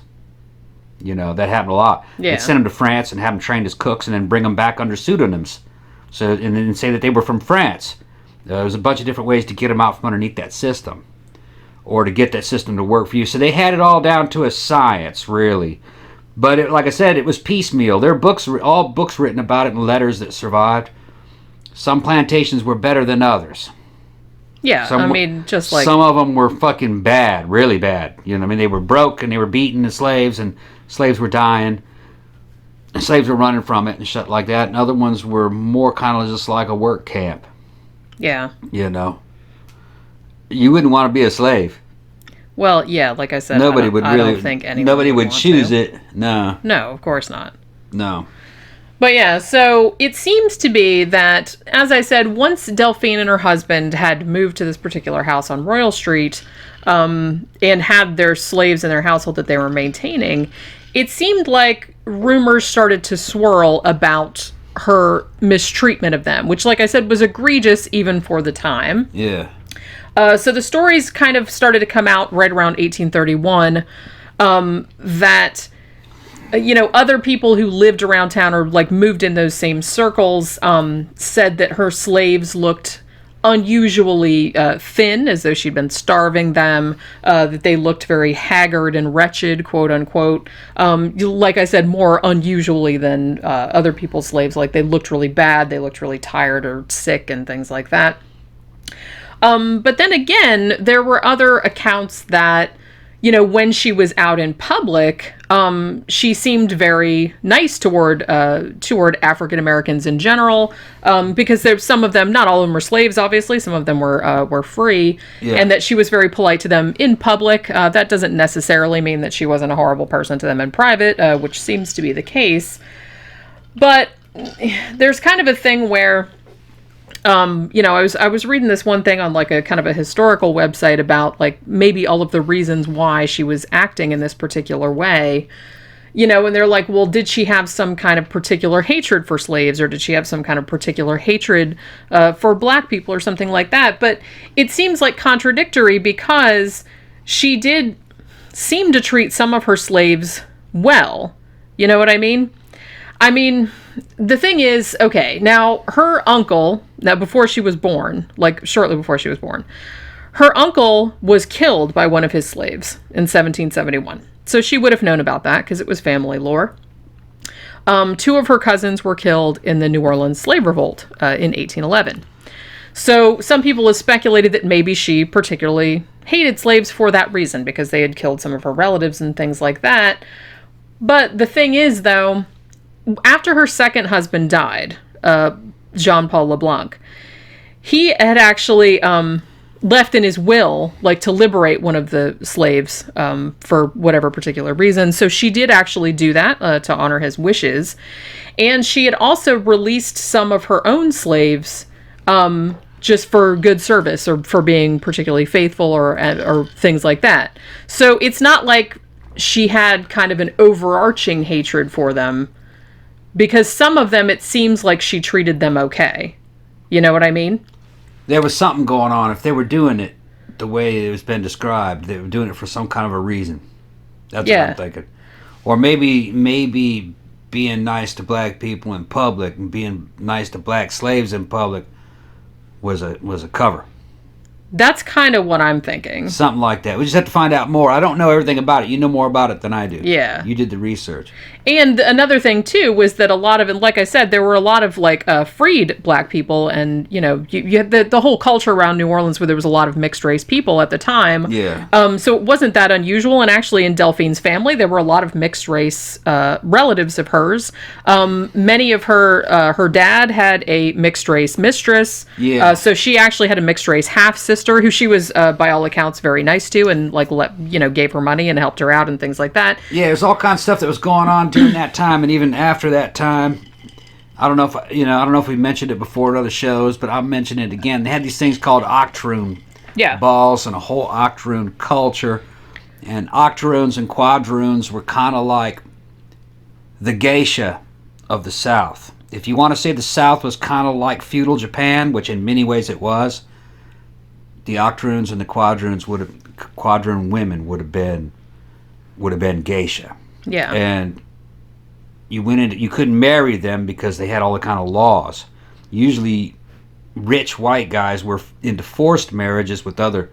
That happened a lot. Yeah. They'd send them to France and have them trained as cooks and then bring them back under pseudonyms. And then say that they were from France. There was a bunch of different ways to get them out from underneath that system, or to get that system to work for you. So they had it all down to a science, really. But like I said, it was piecemeal. There are all books written about it and letters that survived. Some plantations were better than others. Yeah, just like... Some of them were fucking bad, really bad. They were broke and they were beating the slaves, and slaves were dying. And slaves were running from it and shit like that. And other ones were more kind of just like a work camp. Yeah. You wouldn't want to be a slave. Well, yeah, like I said, nobody I don't think anyone nobody would choose to. it. No. No, of course not. No. But yeah, so it seems to be that, as I said, once Delphine and her husband had moved to this particular house on Royal Street, and had their slaves in their household that they were maintaining, it seemed like rumors started to swirl about her mistreatment of them, which, like I said, was egregious even for the time. Yeah. So the stories kind of started to come out right around 1831, that... other people who lived around town or moved in those same circles said that her slaves looked unusually thin, as though she'd been starving them, that they looked very haggard and wretched, quote unquote. Like I said, more unusually than other people's slaves. They looked really bad, they looked really tired or sick and things like that. But then again, there were other accounts that, when she was out in public, she seemed very nice toward African Americans in general, because there's some of them, not all of them were slaves, obviously, some of them were free, and that she was very polite to them in public. That doesn't necessarily mean that she wasn't a horrible person to them in private, which seems to be the case. But there's kind of a thing where I was reading this one thing on like a kind of a historical website about like maybe all of the reasons why she was acting in this particular way. And they're like, well, did she have some kind of particular hatred for slaves, or did she have some kind of particular hatred for black people or something like that? But it seems like contradictory, because she did seem to treat some of her slaves well. You know what I mean? I mean, the thing is, okay, now her uncle, now before she was born, like shortly before she was born, her uncle was killed by one of his slaves in 1771. So she would have known about that because it was family lore. 2 of her cousins were killed in the New Orleans slave revolt in 1811. So some people have speculated that maybe she particularly hated slaves for that reason, because they had killed some of her relatives and things like that. But the thing is, though, after her second husband died, Jean-Paul LeBlanc, he had actually left in his will, like, to liberate one of the slaves for whatever particular reason. So she did actually do that to honor his wishes. And she had also released some of her own slaves just for good service, or for being particularly faithful, or things like that. So it's not like she had kind of an overarching hatred for them, because some of them, it seems like she treated them okay. You know what I mean? There was something going on. If they were doing it the way it was been described, they were doing it for some kind of a reason. That's what I'm thinking. Or maybe being nice to black people in public and being nice to black slaves in public was a cover. That's kind of what I'm thinking. Something like that. We just have to find out more. I don't know everything about it. You know more about it than I do. Yeah. You did the research. And another thing, too, was that a lot of, and like I said, there were a lot of, like, freed black people, and, you had the whole culture around New Orleans where there was a lot of mixed-race people at the time. Yeah. So it wasn't that unusual, and actually in Delphine's family, there were a lot of mixed-race relatives of hers. Many of her dad had a mixed-race mistress. Yeah. So she actually had a mixed-race half-sister who she was, by all accounts, very nice to, and, like, gave her money and helped her out and things like that. Yeah, there's all kinds of stuff that was going on during that time, and even after that time. I don't know if we mentioned it before in other shows, but I'll mention it again. They had these things called octoroon balls, and a whole octoroon culture. And octoroons and quadroons were kind of like the geisha of the South. If you want to say the South was kind of like feudal Japan, which in many ways it was, the octoroons and the quadroon women would have been geisha. Yeah. And you couldn't marry them because they had all the kind of laws. Usually rich white guys were into forced marriages with other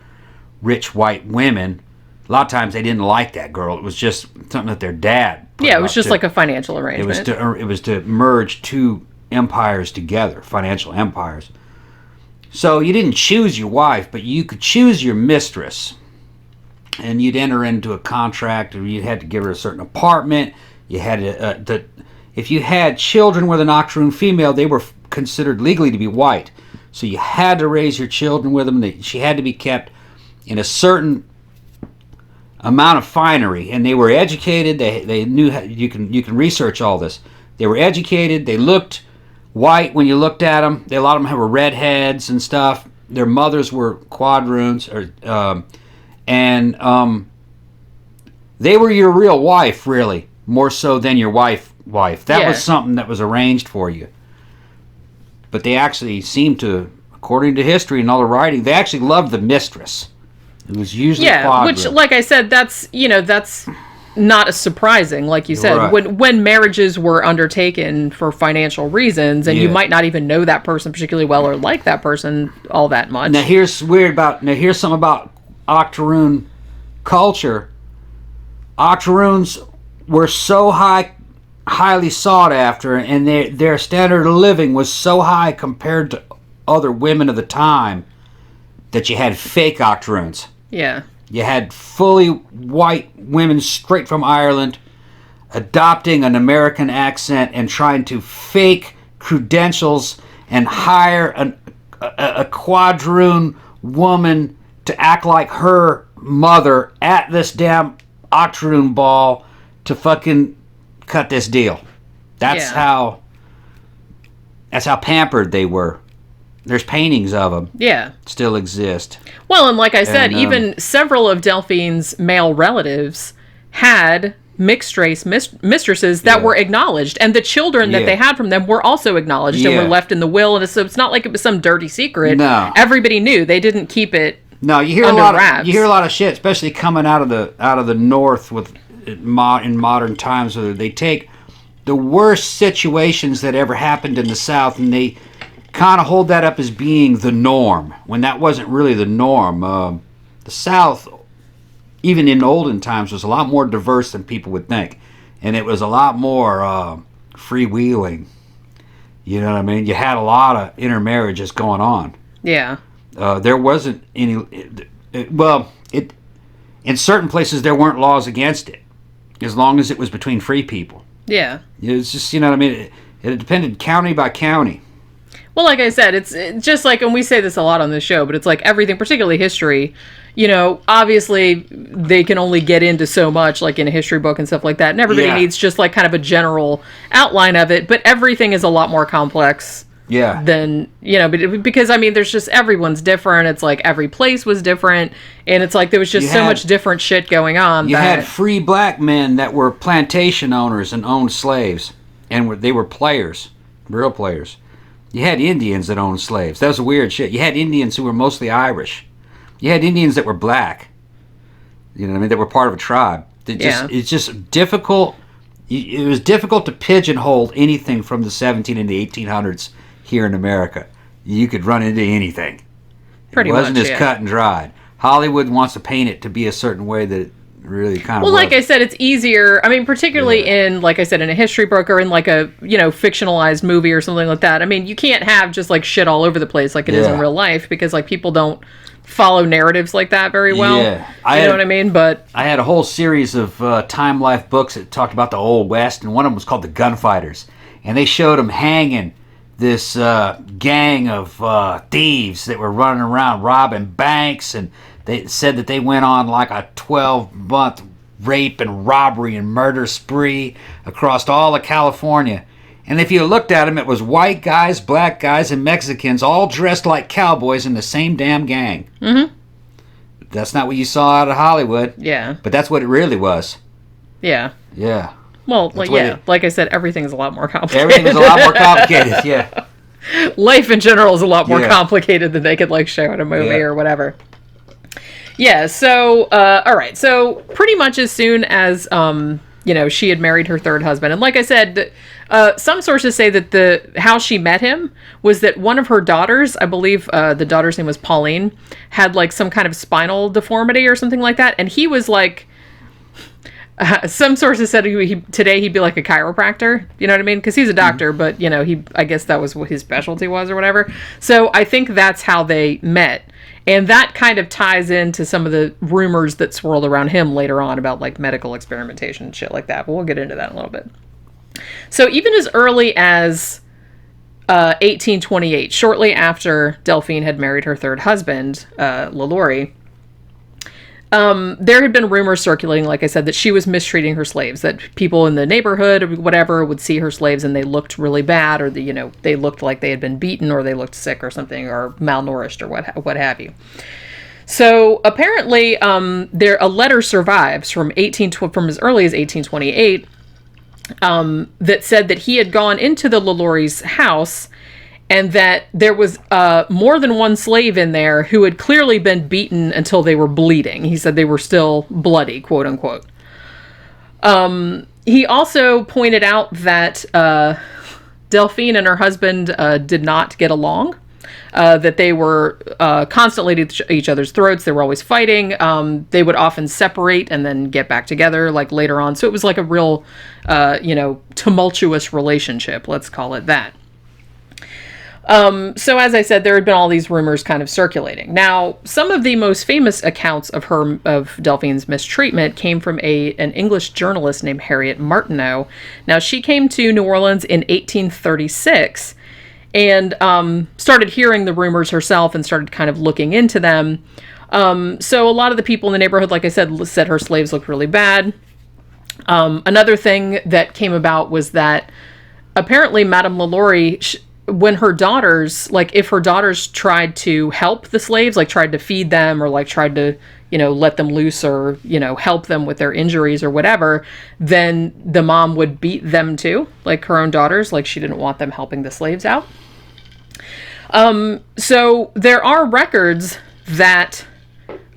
rich white women. A lot of times they didn't like that girl. It was just something that their dad put it was up just to. like a financial arrangement. It was to merge 2 empires together, financial empires. So you didn't choose your wife, but you could choose your mistress. And you'd enter into a contract, or you had to give her a certain apartment. You had if you had children with an octoroon female, they were considered legally to be white. So you had to raise your children with them. She had to be kept in a certain amount of finery, and they were educated. They knew how, you can research all this. They were educated. They looked white when you looked at them. A lot of them were redheads and stuff. Their mothers were quadroons, and they were your real wife, really, more so than your wife. That was something that was arranged for you. But they actually seemed to, according to history and all the writing, they actually loved the mistress. It was usually quadroon. Which, like I said, that's not as surprising, like you said, right. when marriages were undertaken for financial reasons, and you might not even know that person particularly well or like that person all that much. Now here's something about octoroon culture. Octoroons were so highly sought after, and their standard of living was so high compared to other women of the time that you had fake octoroons. Yeah. You had fully white women straight from Ireland adopting an American accent and trying to fake credentials and hire a quadroon woman to act like her mother at this damn octoroon ball to fucking cut this deal. That's how pampered they were. there's paintings of them. Yeah. Still exist. Well, and like I said, even several of Delphine's male relatives had mixed race mistresses that were acknowledged, and the children that they had from them were also acknowledged and were left in the will. And so it's not like it was some dirty secret. No, everybody knew. They didn't keep it. No, you hear a lot of shit, especially coming out of the north in modern times, where they take the worst situations that ever happened in the South and they kind of hold that up as being the norm, when that wasn't really the norm. The South, even in olden times, was a lot more diverse than people would think, and it was a lot more freewheeling. You know what I mean? You had a lot of intermarriages going on. Yeah. There wasn't any. In certain places there weren't laws against it, as long as it was between free people. Yeah. It's just, you know what I mean? It depended county by county. Well, like I said, it's just like, and we say this a lot on this show, but it's like everything, particularly history, you know, obviously they can only get into so much, like in a history book and stuff like that, and everybody needs just like kind of a general outline of it, but everything is a lot more complex than, you know, because, I mean, there's just, everyone's different, it's like every place was different, and it's like there was just so much different shit going on. You had free black men that were plantation owners and owned slaves, and they were players, real players. You had Indians that owned slaves. That was weird shit. You had Indians who were mostly Irish. You had Indians that were black. You know what I mean? That were part of a tribe. It's just difficult. It was difficult to pigeonhole anything from the 17 and the 1800s here in America. You could run into anything. It wasn't as cut and dried. Hollywood wants to paint it to be a certain way that it really kind of like I said, it's easier. I mean, particularly in, like I said, in a history book or in like a, you know, fictionalized movie or something like that. I mean, you can't have just like shit all over the place like it is in real life, because like people don't follow narratives like that very well. Yeah. You know what I mean? But I had a whole series of Time Life books that talked about the Old West, and one of them was called The Gunfighters. And they showed them hanging this gang of thieves that were running around robbing banks, and they said that they went on like a 12-month rape and robbery and murder spree across all of California. And if you looked at them, it was white guys, black guys, and Mexicans all dressed like cowboys in the same damn gang. Mm-hmm. That's not what you saw out of Hollywood. Yeah. But that's what it really was. Yeah. Yeah. Well, like I said, everything's a lot more complicated. Everything is a lot more complicated, yeah. Life in general is a lot more complicated than they could like show in a movie or whatever. Yeah, so, all right. So, pretty much as soon as, you know, she had married her third husband. And like I said, some sources say that how she met him was that one of her daughters, I believe the daughter's name was Pauline, had like some kind of spinal deformity or something like that. And he was like, some sources said today he'd be like a chiropractor, you know what I mean? Because he's a doctor, but, you know, I guess that was what his specialty was or whatever. So I think that's how they met. And that kind of ties into some of the rumors that swirled around him later on about like medical experimentation and shit like that. But we'll get into that in a little bit. So even as early as 1828, shortly after Delphine had married her third husband, LaLaurie, there had been rumors circulating, like I said, that she was mistreating her slaves, that people in the neighborhood or whatever would see her slaves and they looked really bad, or they looked like they had been beaten, or they looked sick or something, or malnourished, or what have you. So apparently, a letter survives from as early as 1828 that said that he had gone into the LaLaurie's house, and that there was more than one slave in there who had clearly been beaten until they were bleeding. He said they were still bloody, quote unquote. He also pointed out that Delphine and her husband did not get along, that they were constantly at each other's throats. They were always fighting. They would often separate and then get back together like later on. So it was like a real, tumultuous relationship. Let's call it that. So as I said, there had been all these rumors kind of circulating. Now, some of the most famous accounts of Delphine's mistreatment came from an English journalist named Harriet Martineau. Now, she came to New Orleans in 1836 and started hearing the rumors herself and started kind of looking into them. So a lot of the people in the neighborhood, like I said her slaves looked really bad. Another thing that came about was that apparently Madame LaLaurie when her daughters, like if her daughters tried to help the slaves, like tried to feed them or like tried to, let them loose or, help them with their injuries or whatever, then the mom would beat them too, like her own daughters, like she didn't want them helping the slaves out. So there are records that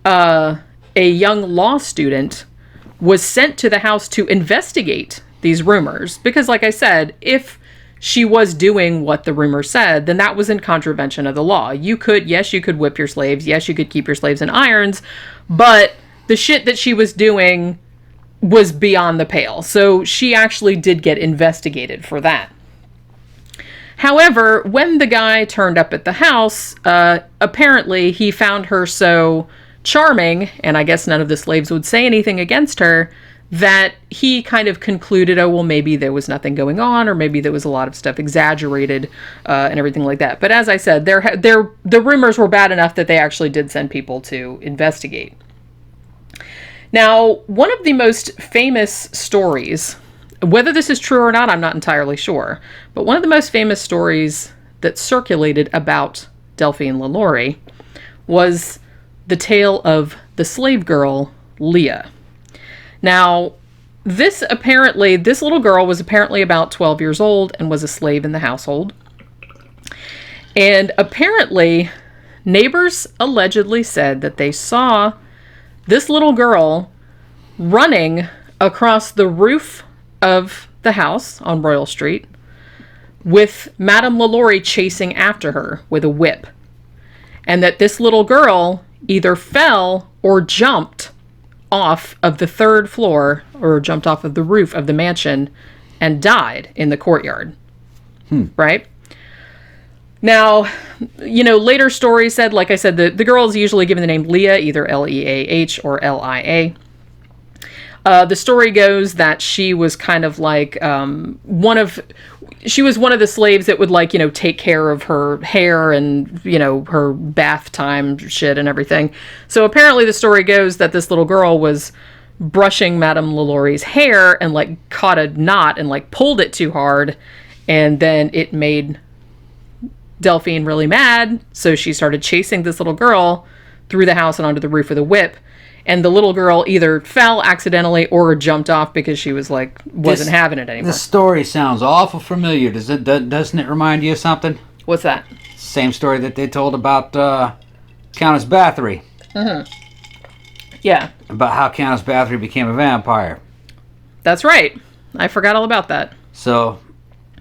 a young law student was sent to the house to investigate these rumors. Because like I said, if she was doing what the rumor said, then that was in contravention of the law. You could whip your slaves. Yes, you could keep your slaves in irons. But the shit that she was doing was beyond the pale. So she actually did get investigated for that. However, when the guy turned up at the house, apparently he found her so charming, and I guess none of the slaves would say anything against her, that he kind of concluded, oh, well, maybe there was nothing going on, or maybe there was a lot of stuff exaggerated, and everything like that. But as I said, the rumors were bad enough that they actually did send people to investigate. Now, one of the most famous stories, whether this is true or not, I'm not entirely sure, but one of the most famous stories that circulated about Delphine LaLaurie was the tale of the slave girl, Leah. Now, this little girl was apparently about 12 years old and was a slave in the household. And apparently, neighbors allegedly said that they saw this little girl running across the roof of the house on Royal Street with Madame LaLaurie chasing after her with a whip. And that this little girl either fell or jumped off of the third floor or jumped off of the roof of the mansion and died in the courtyard. Right? Now, later stories said, like I said, the girl is usually given the name Leah, either Leah or Lia. The story goes that she was kind of like she was one of the slaves that would take care of her hair and, her bath time shit and everything. So apparently the story goes that this little girl was brushing Madame LaLaurie's hair and caught a knot and pulled it too hard. And then it made Delphine really mad. So she started chasing this little girl through the house and onto the roof with a whip. And the little girl either fell accidentally or jumped off because she was wasn't having it anymore. This story sounds awful familiar. Doesn't it remind you of something? What's that? Same story that they told about Countess Bathory. Mm-hmm. Yeah. About how Countess Bathory became a vampire. That's right. I forgot all about that. So,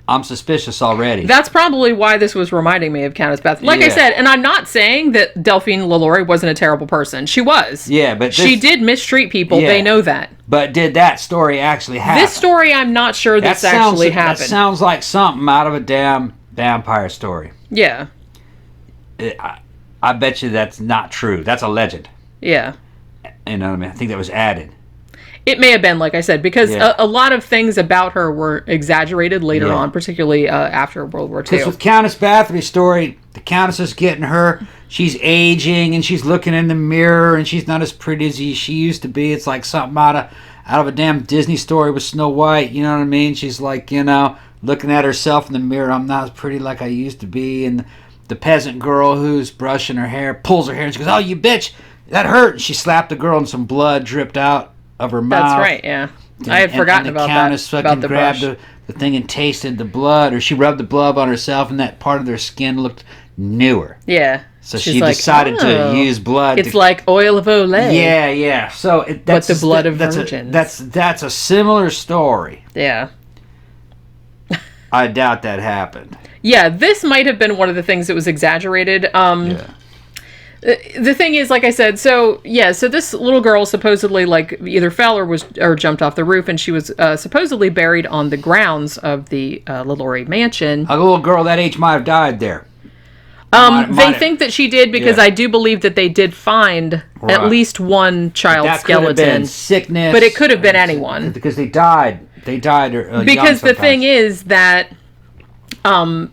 I'm suspicious already. That's probably why this was reminding me of Countess Bathory. Like I said, and I'm not saying that Delphine LaLaurie wasn't a terrible person. She was. Yeah, but she did mistreat people. Yeah. They know that. But did that story actually happen? This story, I'm not sure this actually happened. That sounds like something out of a damn vampire story. Yeah. I bet you that's not true. That's a legend. Yeah. You know what I mean? I think that was added. It may have been, like I said, because a lot of things about her were exaggerated later on, particularly after World War II. Because with Countess Bathory's story, the Countess is getting her. She's aging, and she's looking in the mirror, and she's not as pretty as she used to be. It's like something out of a damn Disney story with Snow White. You know what I mean? She's looking at herself in the mirror. I'm not as pretty like I used to be. And the peasant girl who's brushing her hair pulls her hair, and she goes, "Oh, you bitch, that hurt!" And she slapped the girl, and some blood dripped out of her mouth. That's right, yeah. I had forgotten about that. The Countess fucking grabbed the thing and tasted the blood, or she rubbed the blood on herself, and that part of their skin looked newer. Yeah. So she decided to use blood. It's like oil of Olay. Yeah, yeah. So that's the blood of virgins. That's a similar story. Yeah. I doubt that happened. Yeah, this might have been one of the things that was exaggerated. Yeah. The thing is, like I said, so this little girl supposedly either fell or jumped off the roof, and she was supposedly buried on the grounds of the LaLaurie mansion. A little girl that age might have died there. They think that she did because I do believe that they did find at least one child skeleton. Could have been sickness, but it could have been anyone because they died. They died. Because the thing is that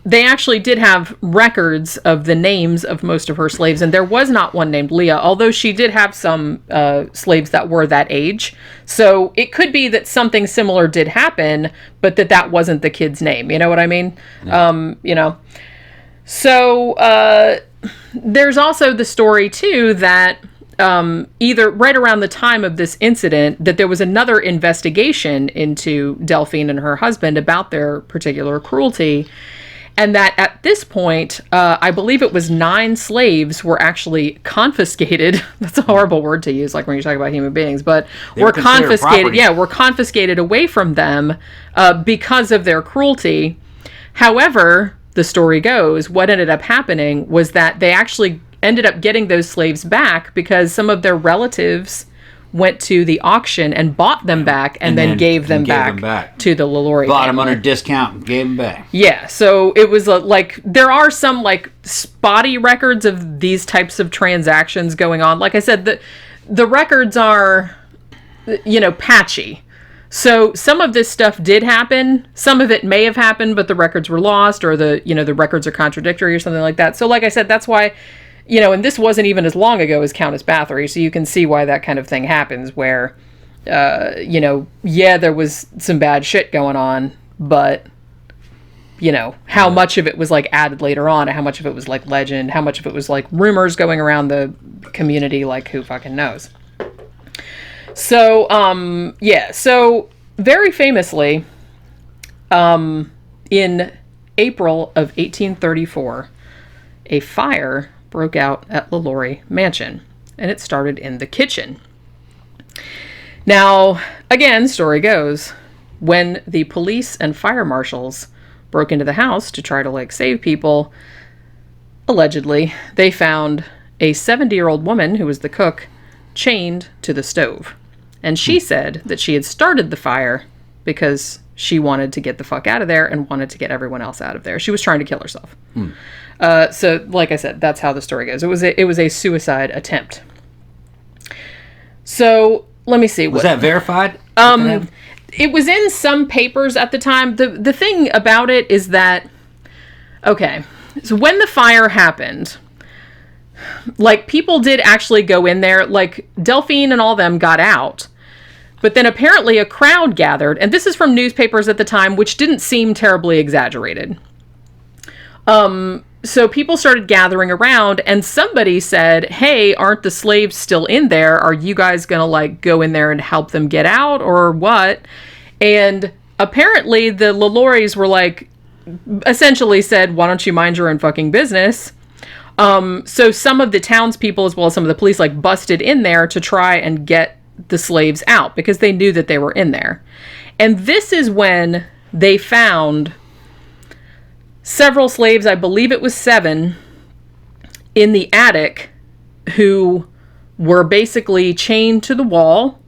they actually did have records of the names of most of her slaves, and there was not one named Leah, although she did have some slaves that were that age. So it could be that something similar did happen, but that wasn't the kid's name. You know what I mean? Yeah. So there's also the story, too, that either right around the time of this incident, that there was another investigation into Delphine and her husband about their particular cruelty, and that at this point, I believe it was 9 slaves were actually confiscated. That's a horrible word to use, like when you talk about human beings, but were confiscated. Property. Yeah, were confiscated away from them because of their cruelty. However, the story goes, what ended up happening was that they actually ended up getting those slaves back because some of their relatives went to the auction and bought them back and then gave them back to the LaLaurie Bought family. them under discount and gave them back. Yeah, so it was like, there are some like spotty records of these types of transactions going on. Like I said, the records are, patchy. So some of this stuff did happen. Some of it may have happened, but the records were lost, or the records are contradictory or something like that. So like I said, that's why, and this wasn't even as long ago as Countess Bathory, so you can see why that kind of thing happens where, there was some bad shit going on, but, how much of it was, like, added later on, and how much of it was, like, legend, how much of it was, like, rumors going around the community, like, who fucking knows. So, so very famously, in April of 1834, a fire broke out at LaLaurie Mansion, and it started in the kitchen. Now, again, story goes, when the police and fire marshals broke into the house to try to, save people, allegedly, they found a 70-year-old woman who was the cook chained to the stove. And she said that she had started the fire because she wanted to get the fuck out of there and wanted to get everyone else out of there. She was trying to kill herself. So, like I said, that's how the story goes. It was a suicide attempt. So, let me see. Was that verified? It was in some papers at the time. The thing about it is that, okay, so when the fire happened, people did actually go in there. Delphine and all them got out. But then apparently a crowd gathered, and this is from newspapers at the time, which didn't seem terribly exaggerated. So people started gathering around, and somebody said, hey, aren't the slaves still in there? Are you guys going to, go in there and help them get out, or what? And apparently the LaLauries were, essentially said, why don't you mind your own fucking business? So some of the townspeople, as well as some of the police, busted in there to try and get the slaves out because they knew that they were in there. And this is when they found several slaves, I believe it was 7, in the attic who were basically chained to the wall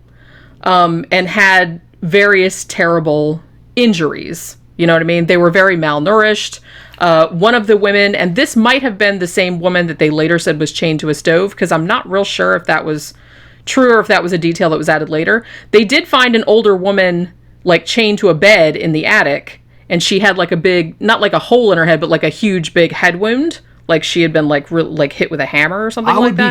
and had various terrible injuries. You know what I mean? They were very malnourished. One of the women, and this might have been the same woman that they later said was chained to a stove, because I'm not real sure if that was true or if that was a detail that was added later. They did find an older woman, chained to a bed in the attic, and she had, a big, not a hole in her head, but, a huge, big head wound. She had been, hit with a hammer or something like that.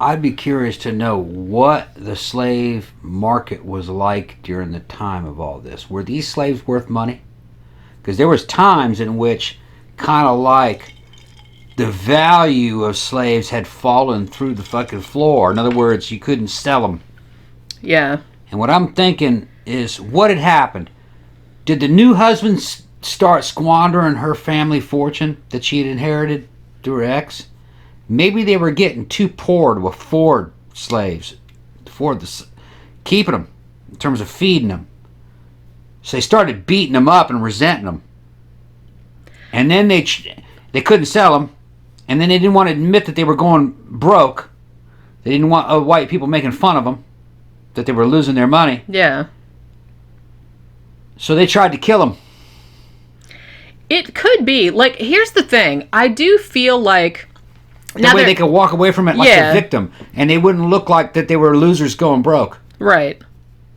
I'd be curious to know what the slave market was like during the time of all this. Were these slaves worth money? Because there was times in which the value of slaves had fallen through the fucking floor. In other words, you couldn't sell them. Yeah. And what I'm thinking is, what had happened? Did the new husband start squandering her family fortune that she had inherited through her ex? Maybe they were getting too poor to afford slaves, keeping them in terms of feeding them. So they started beating them up and resenting them. And then they couldn't sell them. And then they didn't want to admit that they were going broke. They didn't want white people making fun of them, that they were losing their money. Yeah. So they tried to kill them. It could be. Here's the thing. I do feel like... That way they could walk away from it like a victim, and they wouldn't look like that they were losers going broke. Right.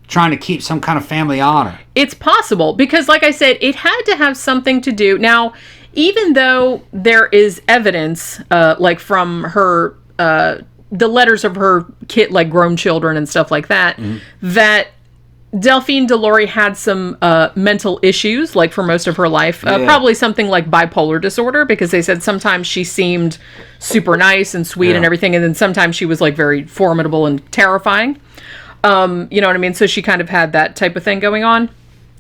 trying to keep some kind of family honor. It's possible because, like I said, it had to have something to do. Now, even though there is evidence, like from her, the letters of her kid, like grown children and stuff like that, that Delphine LaLaurie had some mental issues, like for most of her life. Probably something like bipolar disorder, because they said sometimes she seemed super nice and sweet and everything, and then sometimes she was like very formidable and terrifying. You know what I mean? So she kind of had that type of thing going on.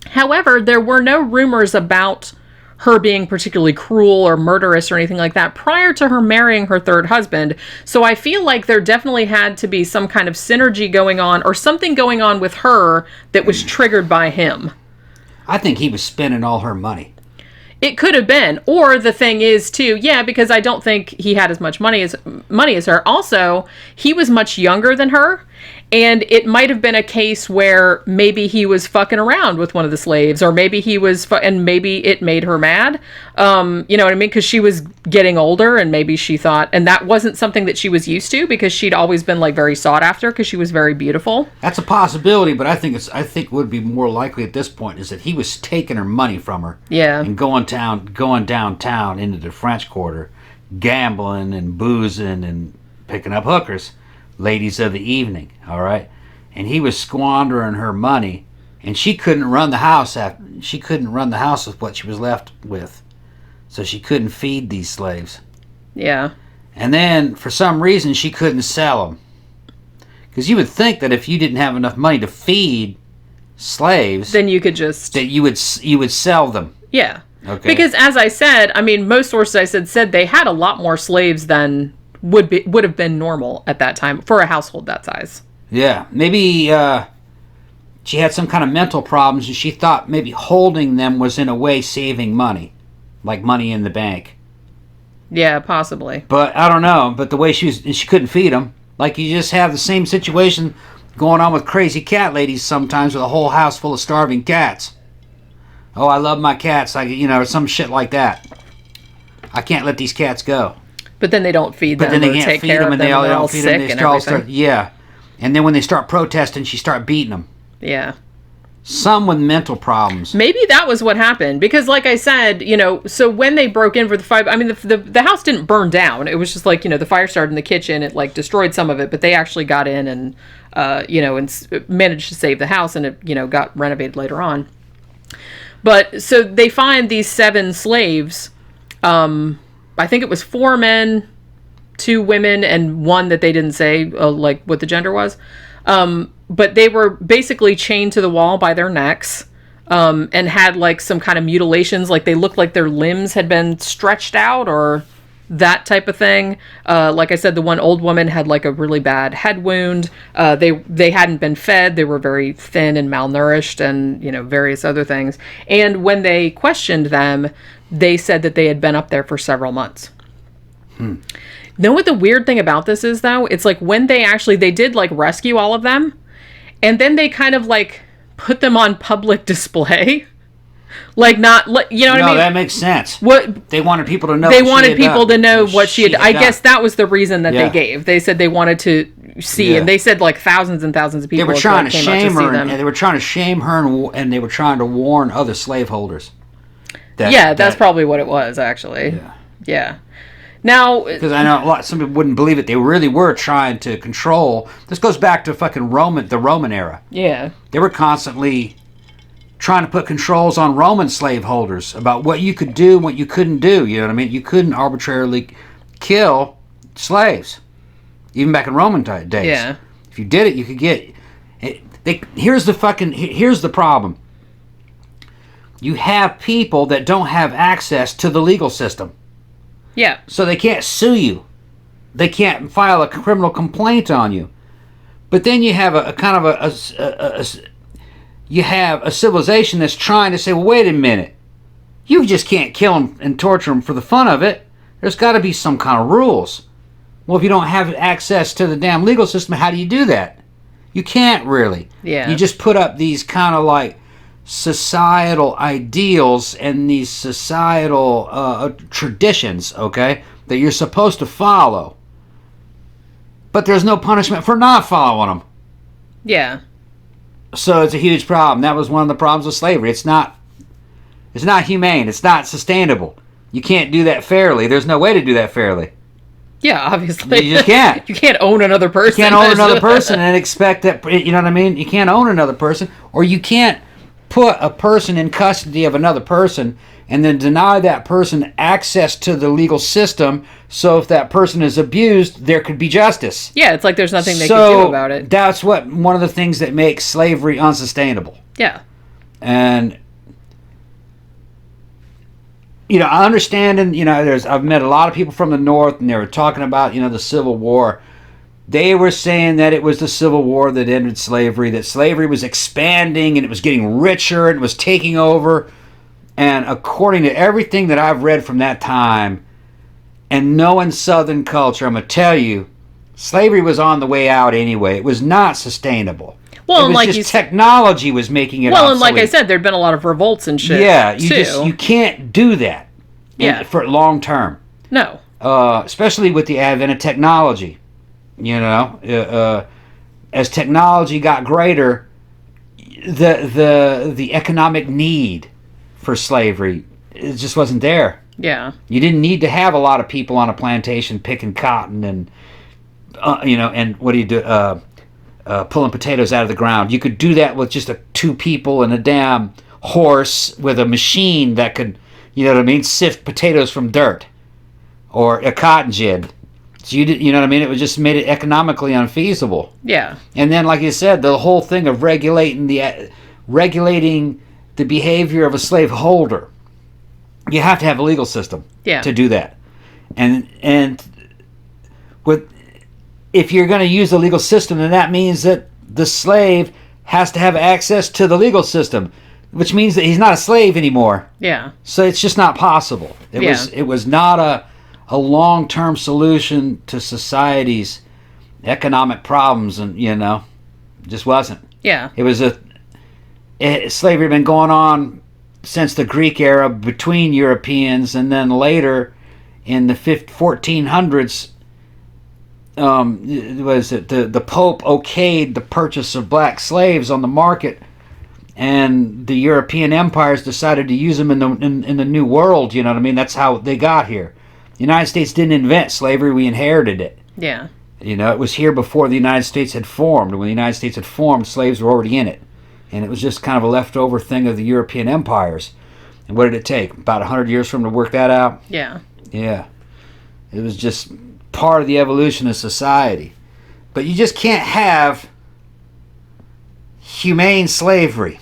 However, there were no rumors about her being particularly cruel or murderous or anything like that prior to her marrying her third husband. So I feel like there definitely had to be some kind of synergy going on, or something going on with her that was triggered by him. I think he was spending all her money. It could have been. Or the thing is, too, because I don't think he had as much money as her. Also, he was much younger than her. And it might have been a case where maybe he was fucking around with one of the slaves, or maybe he was, and maybe it made her mad. You know what I mean? Because she was getting older, and maybe she thought, and that wasn't something that she was used to, because she'd always been like very sought after because she was very beautiful. That's a possibility, but I think would be more likely at this point is that he was taking her money from her. Yeah. And going downtown into the French Quarter, gambling and boozing and picking up hookers. Ladies of the evening, all right? And he was squandering her money, and she couldn't run the house with what she was left with. So she couldn't feed these slaves. Yeah. And then, for some reason, she couldn't sell them. Because you would think that if you didn't have enough money to feed slaves... then you could just... that you would sell them. Yeah. Okay. Because, as I said, I mean, most sources I said they had a lot more slaves than would have been normal at that time for a household that size. Yeah. Maybe she had some kind of mental problems, and she thought maybe holding them was in a way saving money. Like money in the bank. Yeah, possibly. But I don't know. But the way she couldn't feed them. Like you just have the same situation going on with crazy cat ladies sometimes, with a whole house full of starving cats. Oh, I love my cats. Or some shit like that. I can't let these cats go. But then they don't feed them. But then they or can't take feed care them, of and them, they and they're all feed sick them. and everything. Yeah. And then when they start protesting, she start beating them. Yeah. Some with mental problems. Maybe that was what happened, because like I said, so when they broke in for the fire, I mean, the house didn't burn down. It was just like, the fire started in the kitchen. It like destroyed some of it, but they actually got in and, and managed to save the house, and it, got renovated later on. But so they find these 7 slaves. I think it was 4 men, 2 women, and 1 that they didn't say like what the gender was. But they were basically chained to the wall by their necks, and had like some kind of mutilations, like they looked like their limbs had been stretched out or that type of thing. Like I said, the one old woman had like a really bad head wound. They hadn't been fed. They were very thin and malnourished, and various other things. And when they questioned them, they said that they had been up there for several months. Know what the weird thing about this is, though? It's like when they did like rescue all of them, and then they kind of like put them on public display. Like not, you know what I mean? No, that makes sense. What they wanted people to know. They wanted people to know what she had. I done. guess that was the reason that they gave. They said they wanted to see, and they said like thousands and thousands of people. They were trying to shame her, and they were trying to shame her, and they were trying to warn other slaveholders. That's probably what it was, actually. Yeah. Now, because I know some people wouldn't believe it. They really were trying to control. This goes back to fucking the Roman era. Yeah. They were constantly trying to put controls on Roman slaveholders about what you could do and what you couldn't do. You know what I mean? You couldn't arbitrarily kill slaves, even back in Roman days. Yeah. If you did it, you could get. Here's the problem. You have people that don't have access to the legal system. Yeah. So they can't sue you. They can't file a criminal complaint on you. But then you have you have a civilization that's trying to say, well, wait a minute. You just can't kill them and torture them for the fun of it. There's got to be some kind of rules. Well, if you don't have access to the damn legal system, how do you do that? You can't really. Yeah. You just put up these kind of like societal ideals and these societal traditions, okay, that you're supposed to follow. But there's no punishment for not following them. Yeah. So it's a huge problem. That was one of the problems with slavery. It's not humane. It's not sustainable. You can't do that fairly. There's no way to do that fairly. Yeah, obviously. You just can't. You can't own another person. You can't own another person and expect that, you know what I mean? You can't own another person, or you can't put a person in custody of another person and then deny that person access to the legal system, so if that person is abused, there could be justice. Yeah, it's like there's nothing they can do about it. That's one of the things that makes slavery unsustainable. Yeah. And I understand, and I've met a lot of people from the North, and they were talking about the Civil War. They were saying that it was the Civil War that ended slavery, that slavery was expanding and it was getting richer and it was taking over. And according to everything that I've read from that time and knowing Southern culture, I'm going to tell you, slavery was on the way out anyway. It was not sustainable. Well, it was just technology was making it obsolete. And like I said, there'd been a lot of revolts and shit. Yeah, you can't do that. For long term. No. Especially with the advent of technology. As technology got greater, the economic need for slavery, it just wasn't there. Yeah. You didn't need to have a lot of people on a plantation picking cotton and and what do you do? Pulling potatoes out of the ground. You could do that with just two people and a damn horse with a machine that could, sift potatoes from dirt, or a cotton gin. So it just made it economically unfeasible. Yeah. And then, like you said, the whole thing of regulating the behavior of a slaveholder. You have to have a legal system to do that. And if you're going to use the legal system, then that means that the slave has to have access to the legal system, which means that he's not a slave anymore. Yeah. So it's just not possible. It was not a long-term solution to society's economic problems, and it just wasn't. Yeah. It was slavery had been going on since the Greek era between Europeans, and then later in the 1400s, the Pope okayed the purchase of black slaves on the market, and the European empires decided to use them in the New World. That's how they got here. The United States didn't invent slavery; we inherited it. Yeah. It was here before the United States had formed. When the United States had formed, slaves were already in it. And it was just kind of a leftover thing of the European empires. And what did it take? About 100 years for them to work that out? Yeah. Yeah. It was just part of the evolution of society. But you just can't have humane slavery.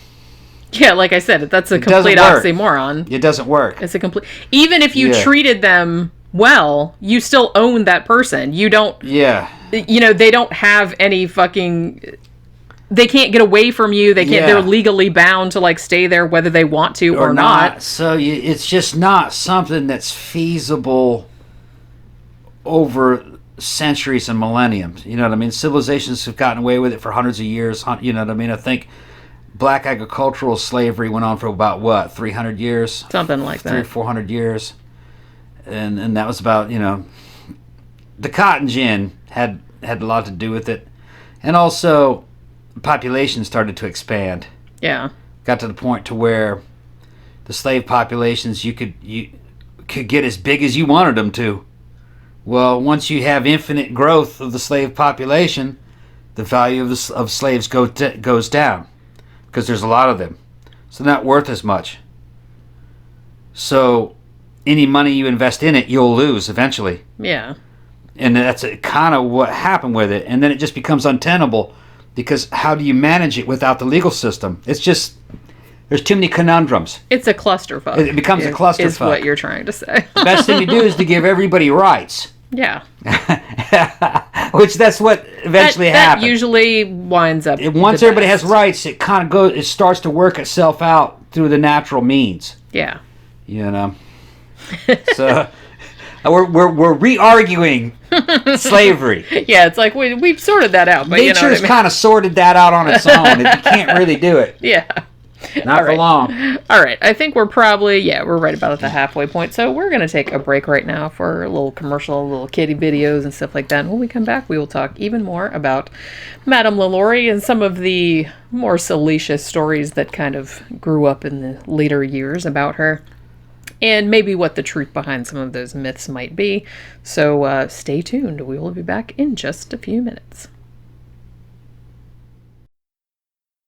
Yeah, like I said, that's a complete oxymoron. It doesn't work. It's a complete... Even if you treated them well, you still own that person. You don't... Yeah. They don't have any fucking... They can't get away from you. They can't. Yeah. They're legally bound to stay there whether they want to or not. So it's just not something that's feasible over centuries and millenniums. You know what I mean? Civilizations have gotten away with it for hundreds of years. You know what I mean? I think black agricultural slavery went on for about 300 years, something like that, 300 or 400 years, and that was about the cotton gin had a lot to do with it, and also. Population started to expand. Yeah. Got to the point to where the slave populations you could get as big as you wanted them to. Well, once you have infinite growth of the slave population, the value of slaves goes down because there's a lot of them. So they're not worth as much. So any money you invest in it, you'll lose eventually. Yeah. And that's kind of what happened with it. And then it just becomes untenable. Because how do you manage it without the legal system? It's just, there's too many conundrums. It's a clusterfuck. It becomes a clusterfuck. Is what you're trying to say. The best thing to do is to give everybody rights. Yeah. Which that's what eventually happens. That usually winds up. Once everybody has rights, it kind of goes. It starts to work itself out through the natural means. Yeah. So we're re-arguing slavery. Yeah, it's like we've sorted that out. But Nature's kind of sorted that out on its own. You can't really do it. Yeah. Not for long. All right. I think we're probably, we're right about at the halfway point. So we're going to take a break right now for a little commercial, little kitty videos and stuff like that. And when we come back, we will talk even more about Madame LaLaurie and some of the more salacious stories that kind of grew up in the later years about her. And maybe what the truth behind some of those myths might be. So stay tuned. We will be back in just a few minutes.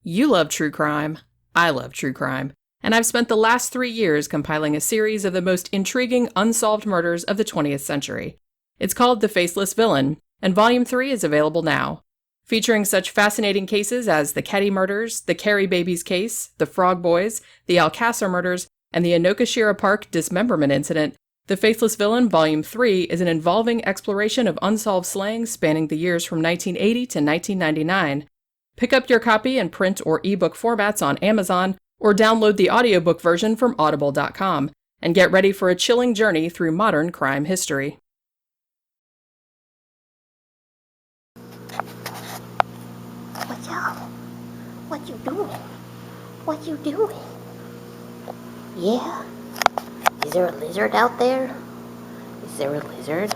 You love true crime. I love true crime. And I've spent the last 3 years compiling a series of the most intriguing unsolved murders of the 20th century. It's called The Faceless Villain, and Volume 3 is available now. Featuring such fascinating cases as the Ketty murders, the Carey babies case, the Frog Boys, the Alcasar murders, and the Inokashira Park dismemberment incident, The Faceless Villain Volume 3 is an involving exploration of unsolved slayings spanning the years from 1980 to 1999. Pick up your copy in print or ebook formats on Amazon, or download the audiobook version from audible.com, and get ready for a chilling journey through modern crime history. What's up? What you doing? What you doing? Yeah? Is there a lizard out there? Is there a lizard?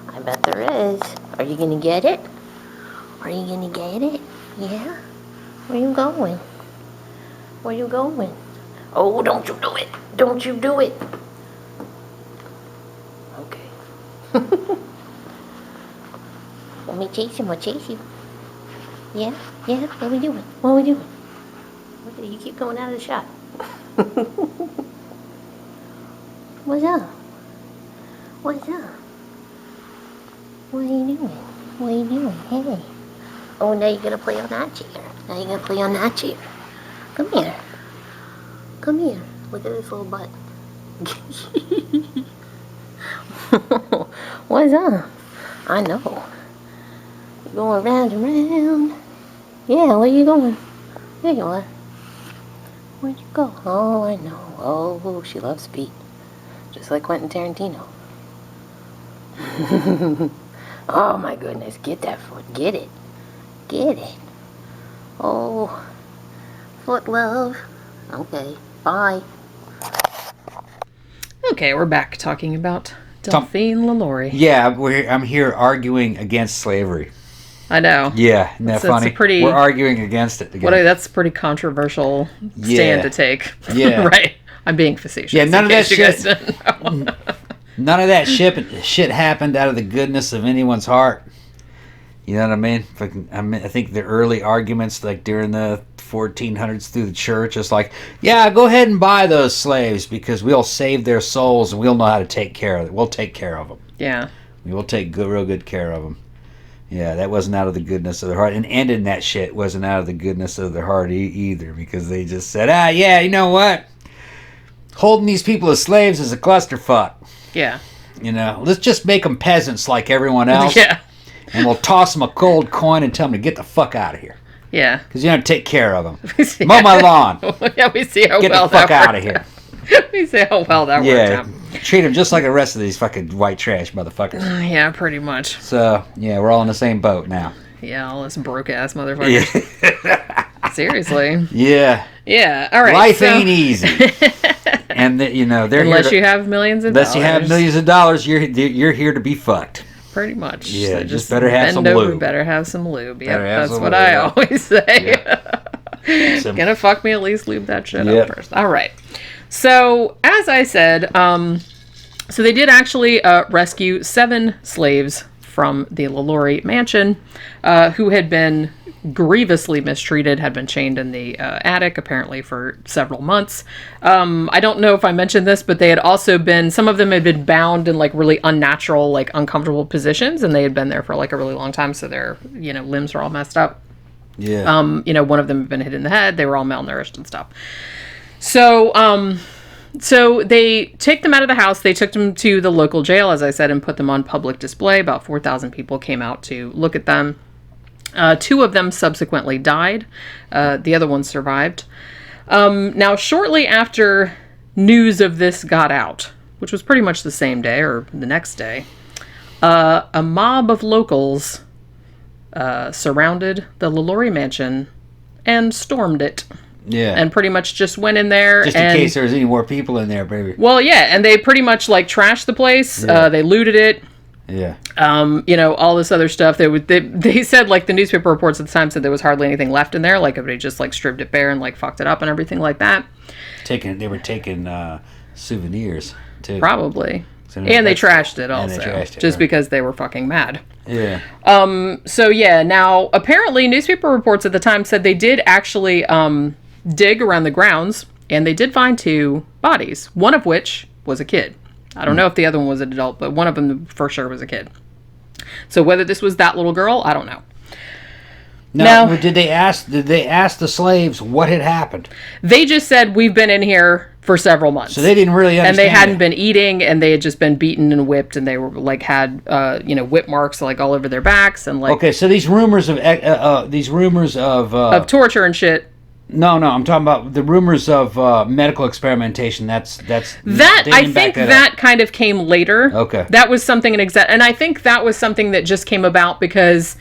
I bet there is. Are you gonna get it? Are you gonna get it? Yeah? Where you going? Where you going? Oh, don't you do it! Don't you do it! Okay. Want me to chase him? I'll chase you. Yeah? Yeah? What are we doing? What are we doing? Look at you, keep going out of the shot. What's up? What's up? What are you doing? What are you doing? Hey. Oh, now you're gonna play on that chair. Now you're gonna play on that chair. Come here. Come here. Look at this little butt. What's up? I know. You're going round and round. Yeah, where you going? There you are. Where'd you go? Oh, I know. Oh, she loves speed. Just like Quentin Tarantino. Oh my goodness, get that foot. Get it. Get it. Oh, foot love. Okay, bye. Okay, we're back talking about Delphine LaLaurie. Yeah, I'm here arguing against slavery. I know. Yeah, isn't that funny? We're arguing against it again. That's a pretty controversial stand to take. Yeah. Right. I'm being facetious. Yeah, none of that shit. Know. None of that shit happened out of the goodness of anyone's heart. You know what I mean? I think the early arguments, like during the 1400s through the church, it's like, yeah, go ahead and buy those slaves because we'll save their souls and we'll know how to take care of it. We'll take care of them. Yeah. We will take real good care of them. Yeah, that wasn't out of the goodness of their heart. And ending that shit wasn't out of the goodness of their heart either, because they just said, yeah, you know what? Holding these people as slaves is a clusterfuck. Yeah. You know, let's just make them peasants like everyone else. Yeah. And we'll toss them a gold coin and tell them to get the fuck out of here. Yeah. Because you don't take care of them. Mow my lawn. Yeah, we see how get well the fuck that out of here. We see how well that worked out. Treat them just like the rest of these fucking white trash motherfuckers. Yeah, pretty much. So, yeah, we're all in the same boat now. Yeah, all this broke-ass motherfuckers. Yeah. Seriously. Yeah. Yeah, all right. Life ain't easy. And, they're unless you have millions of dollars. Unless you have millions of dollars, you're here to be fucked. Pretty much. Yeah, so just better have some lube. Better have some lube. Yep, that's what I always say. Yeah. Gonna fuck me, at least lube that shit up first. All right. So, as I said, so they did actually rescue 7 slaves from the LaLaurie mansion who had been grievously mistreated, had been chained in the attic apparently for several months. I don't know if I mentioned this, but they had also been, some of them had been bound in like really unnatural, like uncomfortable positions, and they had been there for like a really long time, so their, limbs were all messed up. Yeah. One of them had been hit in the head. They were all malnourished and stuff. So, so they take them out of the house. They took them to the local jail, as I said, and put them on public display. About 4,000 people came out to look at them. 2 of them subsequently died. The other one survived. Now, shortly after news of this got out, which was pretty much the same day or the next day, a mob of locals surrounded the LaLaurie mansion and stormed it, Yeah. And pretty much just went in there. Just in case there's any more people in there, baby. Well, yeah, and they pretty much like trashed the place. Yeah. They looted it. Yeah. All this other stuff. They said, like, the newspaper reports at the time said there was hardly anything left in there. Like, everybody just like stripped it bare and like fucked it up and everything like that. They were taking souvenirs too. Probably. And they trashed it also, just right. because they were fucking mad. Yeah. So yeah, now apparently newspaper reports at the time said they did actually dig around the grounds and they did find 2 bodies, one of which was a kid. I don't know if the other one was an adult, but one of them for sure was a kid. So whether this was that little girl, I don't know. Now, did they ask the slaves what had happened? They just said, we've been in here for several months. So they didn't really understand. And they hadn't been eating, and they had just been beaten and whipped, and they were like had whip marks like all over their backs and like. Okay, so these rumors of torture and shit. No, I'm talking about the rumors of medical experimentation. That's that. I think that kind of came later. Okay, that was something and I think that was something that just came about because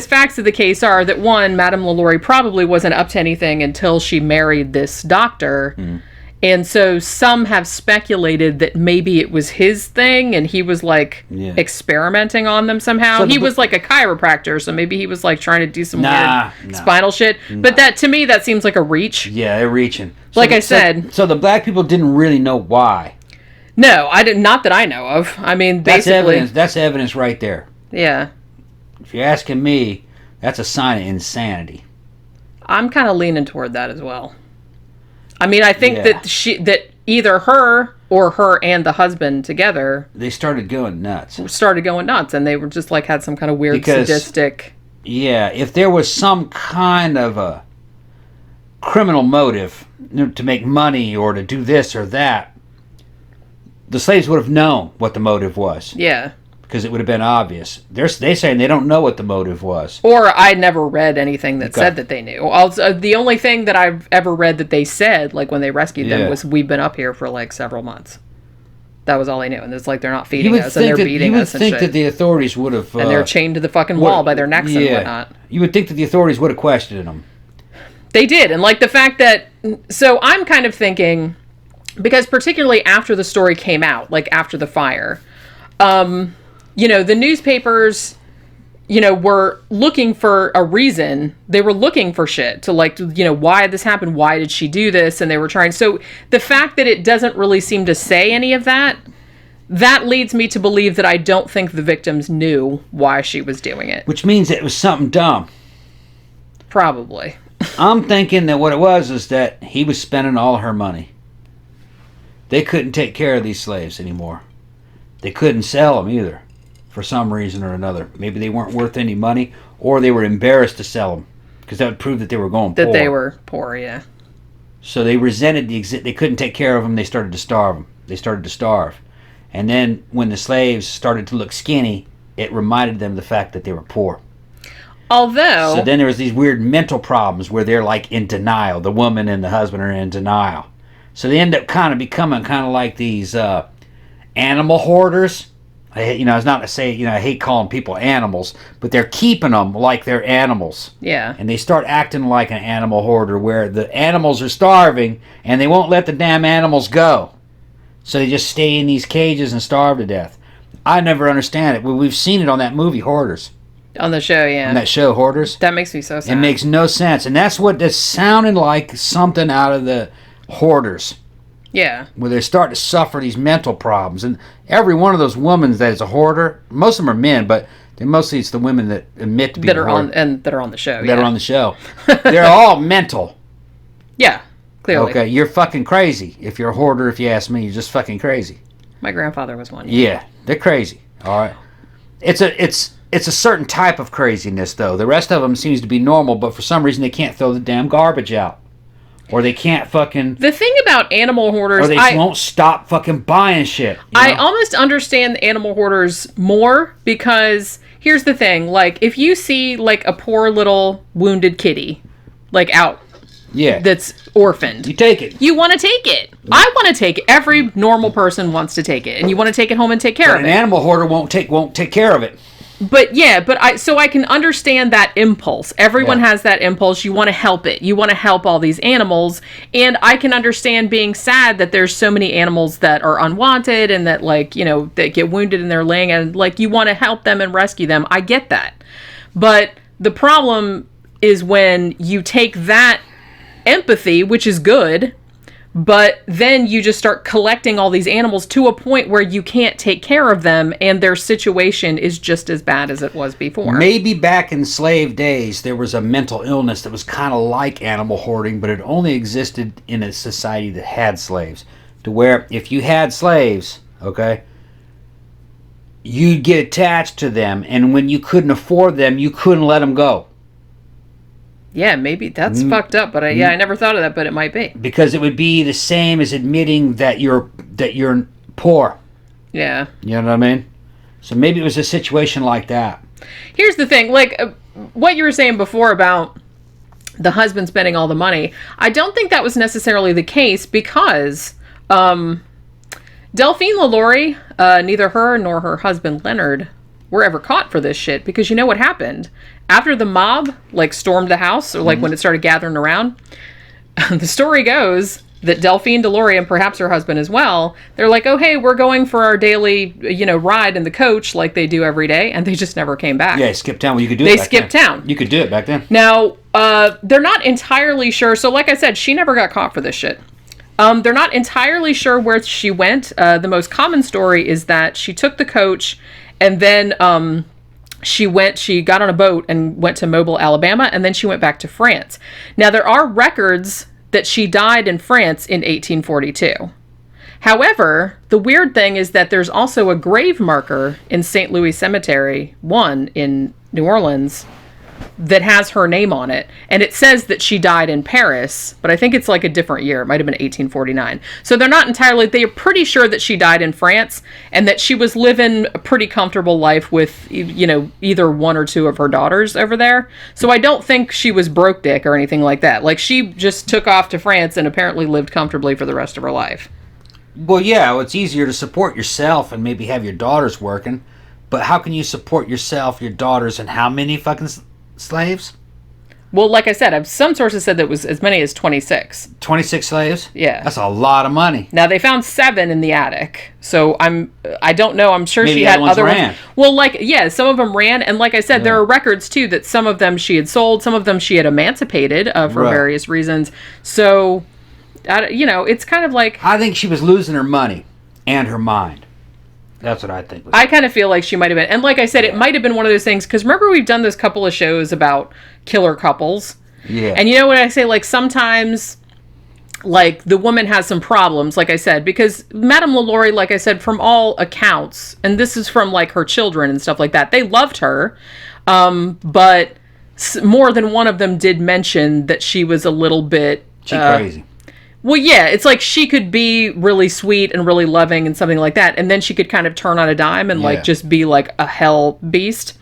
facts of the case are that one, Madame LaLaurie probably wasn't up to anything until she married this doctor. Mm. And so some have speculated that maybe it was his thing and he was like experimenting on them somehow. He was like a chiropractor, so maybe he was like trying to do some weird spinal shit. But that, to me, that seems like a reach. Yeah, they're reaching. Like I said. So the black people didn't really know why. No, I didn't. Not that I know of. I mean, basically. That's evidence right there. Yeah. If you're asking me, that's a sign of insanity. I'm kind of leaning toward that as well. I mean, I think that either her or her and the husband together, they started going nuts, and they were just like had some kind of weird sadistic. Yeah, if there was some kind of a criminal motive to make money or to do this or that, the slaves would have known what the motive was. Yeah. Because it would have been obvious. They're saying they don't know what the motive was. Or I never read anything that said that they knew. Also, the only thing that I've ever read that they said, like when they rescued them, was we've been up here for like several months. That was all I knew. And it's like they're not feeding us and they're beating us and shit. You would think that the authorities would have... and they're chained to the fucking wall by their necks and whatnot. You would think that the authorities would have questioned them. They did. And like the fact that... So I'm kind of thinking... Because particularly after the story came out, like after the fire... the newspapers, were looking for a reason. They were looking for shit to like, why did this happen? Why did she do this? And they were trying. So the fact that it doesn't really seem to say any of that, that leads me to believe that I don't think the victims knew why she was doing it. Which means it was something dumb. Probably. I'm thinking that what it was is that he was spending all her money. They couldn't take care of these slaves anymore. They couldn't sell them either. For some reason or another. Maybe they weren't worth any money, or they were embarrassed to sell them, because that would prove that they were going poor. That they were poor, yeah. So they resented they couldn't take care of them, they started to starve them. They started to starve. And then when the slaves started to look skinny, it reminded them of the fact that they were poor. Although... So then there was these weird mental problems where they're like in denial. The woman and the husband are in denial. So they end up kind of becoming kind of like these animal hoarders. It's not to say, I hate calling people animals, but they're keeping them like they're animals. Yeah. And they start acting like an animal hoarder where the animals are starving and they won't let the damn animals go. So they just stay in these cages and starve to death. I never understand it. We've seen it on that movie, Hoarders. On the show, yeah. On that show, Hoarders. That makes me so sad. It makes no sense. And that's what it sounded like, something out of the Hoarders. Yeah. Where they start to suffer these mental problems. And every one of those women that is a hoarder, most of them are men, but mostly it's the women that admit to be that are on the show. That are on the show. They're all mental. Yeah, clearly. Okay, you're fucking crazy. If you're a hoarder, if you ask me, you're just fucking crazy. My grandfather was one. Yeah, they're crazy. All right. It's a certain type of craziness, though. The rest of them seems to be normal, but for some reason they can't throw the damn garbage out. Or they can't fucking... The thing about animal hoarders... Or they won't stop fucking buying shit. I almost understand the animal hoarders more because here's the thing. Like, if you see, like, a poor little wounded kitty, like, out... Yeah. That's orphaned. You take it. You want to take it. I want to take it. Every normal person wants to take it. And you want to take it home and take care of it. An animal hoarder won't take care of it. But I can understand that impulse. Everyone has that impulse. You want to help it. You want to help all these animals. And I can understand being sad that there's so many animals that are unwanted and that, like, you know, that get wounded in their laying, and like you want to help them and rescue them. I get that. But the problem is when you take that empathy, which is good, but then you just start collecting all these animals to a point where you can't take care of them and their situation is just as bad as it was before. Maybe back in slave days, there was a mental illness that was kind of like animal hoarding, but it only existed in a society that had slaves. To where if you had slaves, okay, you'd get attached to them, and when you couldn't afford them, you couldn't let them go. Yeah, maybe that's fucked up, but I never thought of that, but it might be. Because it would be the same as admitting that you're poor. Yeah. You know what I mean? So maybe it was a situation like that. Here's the thing, like what you were saying before about the husband spending all the money, I don't think that was necessarily the case because Delphine LaLaurie, neither her nor her husband Leonard were ever caught for this shit, because you know what happened? After the mob, like, stormed the house, or, like, when it started gathering around, the story goes that Delphine LaLaurie, and perhaps her husband as well, they're like, oh, hey, we're going for our daily, you know, ride in the coach like they do every day, and they just never came back. Yeah, skip town. Well, you could do it They back skipped then. town. You could do it back then. Now, they're not entirely sure. So, like I said, she never got caught for this shit. They're not entirely sure where she went. The most common story is that she took the coach and then she got on a boat and went to Mobile, Alabama, and then she went back to France. Now, there are records that she died in France in 1842. However, the weird thing is that there's also a grave marker in St. Louis Cemetery 1 in New Orleans that has her name on it, and it says that she died in Paris, but I think it's like a different year. It might have been 1849. So they're pretty sure that she died in France and that she was living a pretty comfortable life with, you know, either one or two of her daughters over there. So I don't think she was broke dick or anything like that. Like, she just took off to France and apparently lived comfortably for the rest of her life. Well, yeah, well, it's easier to support yourself and maybe have your daughters working, but how can you support yourself, your daughters, and how many fucking slaves? Well, like I said, some sources said that it was as many as 26. 26 slaves? Yeah. That's a lot of money. Now, they found 7 in the attic. So I don't know. I'm sure Maybe she had other ran. ones. Well, like, yeah, some of them ran. And like I said, there are records, too, that some of them she had sold. Some of them she had emancipated for various reasons. So, you know, it's kind of like... I think she was losing her money and her mind. That's what I think. I kind of feel like she might have been. And like I said, it might have been one of those things. Because remember, we've done this couple of shows about killer couples. Yeah. And you know what I say? Like, sometimes, like, the woman has some problems, like I said. Because Madame LaLaurie, like I said, from all accounts, and this is from, like, her children and stuff like that, they loved her. But more than one of them did mention that she was a little bit... She's crazy. Well, yeah, it's like she could be really sweet and really loving and something like that, and then she could kind of turn on a dime and like just be like a hell beast.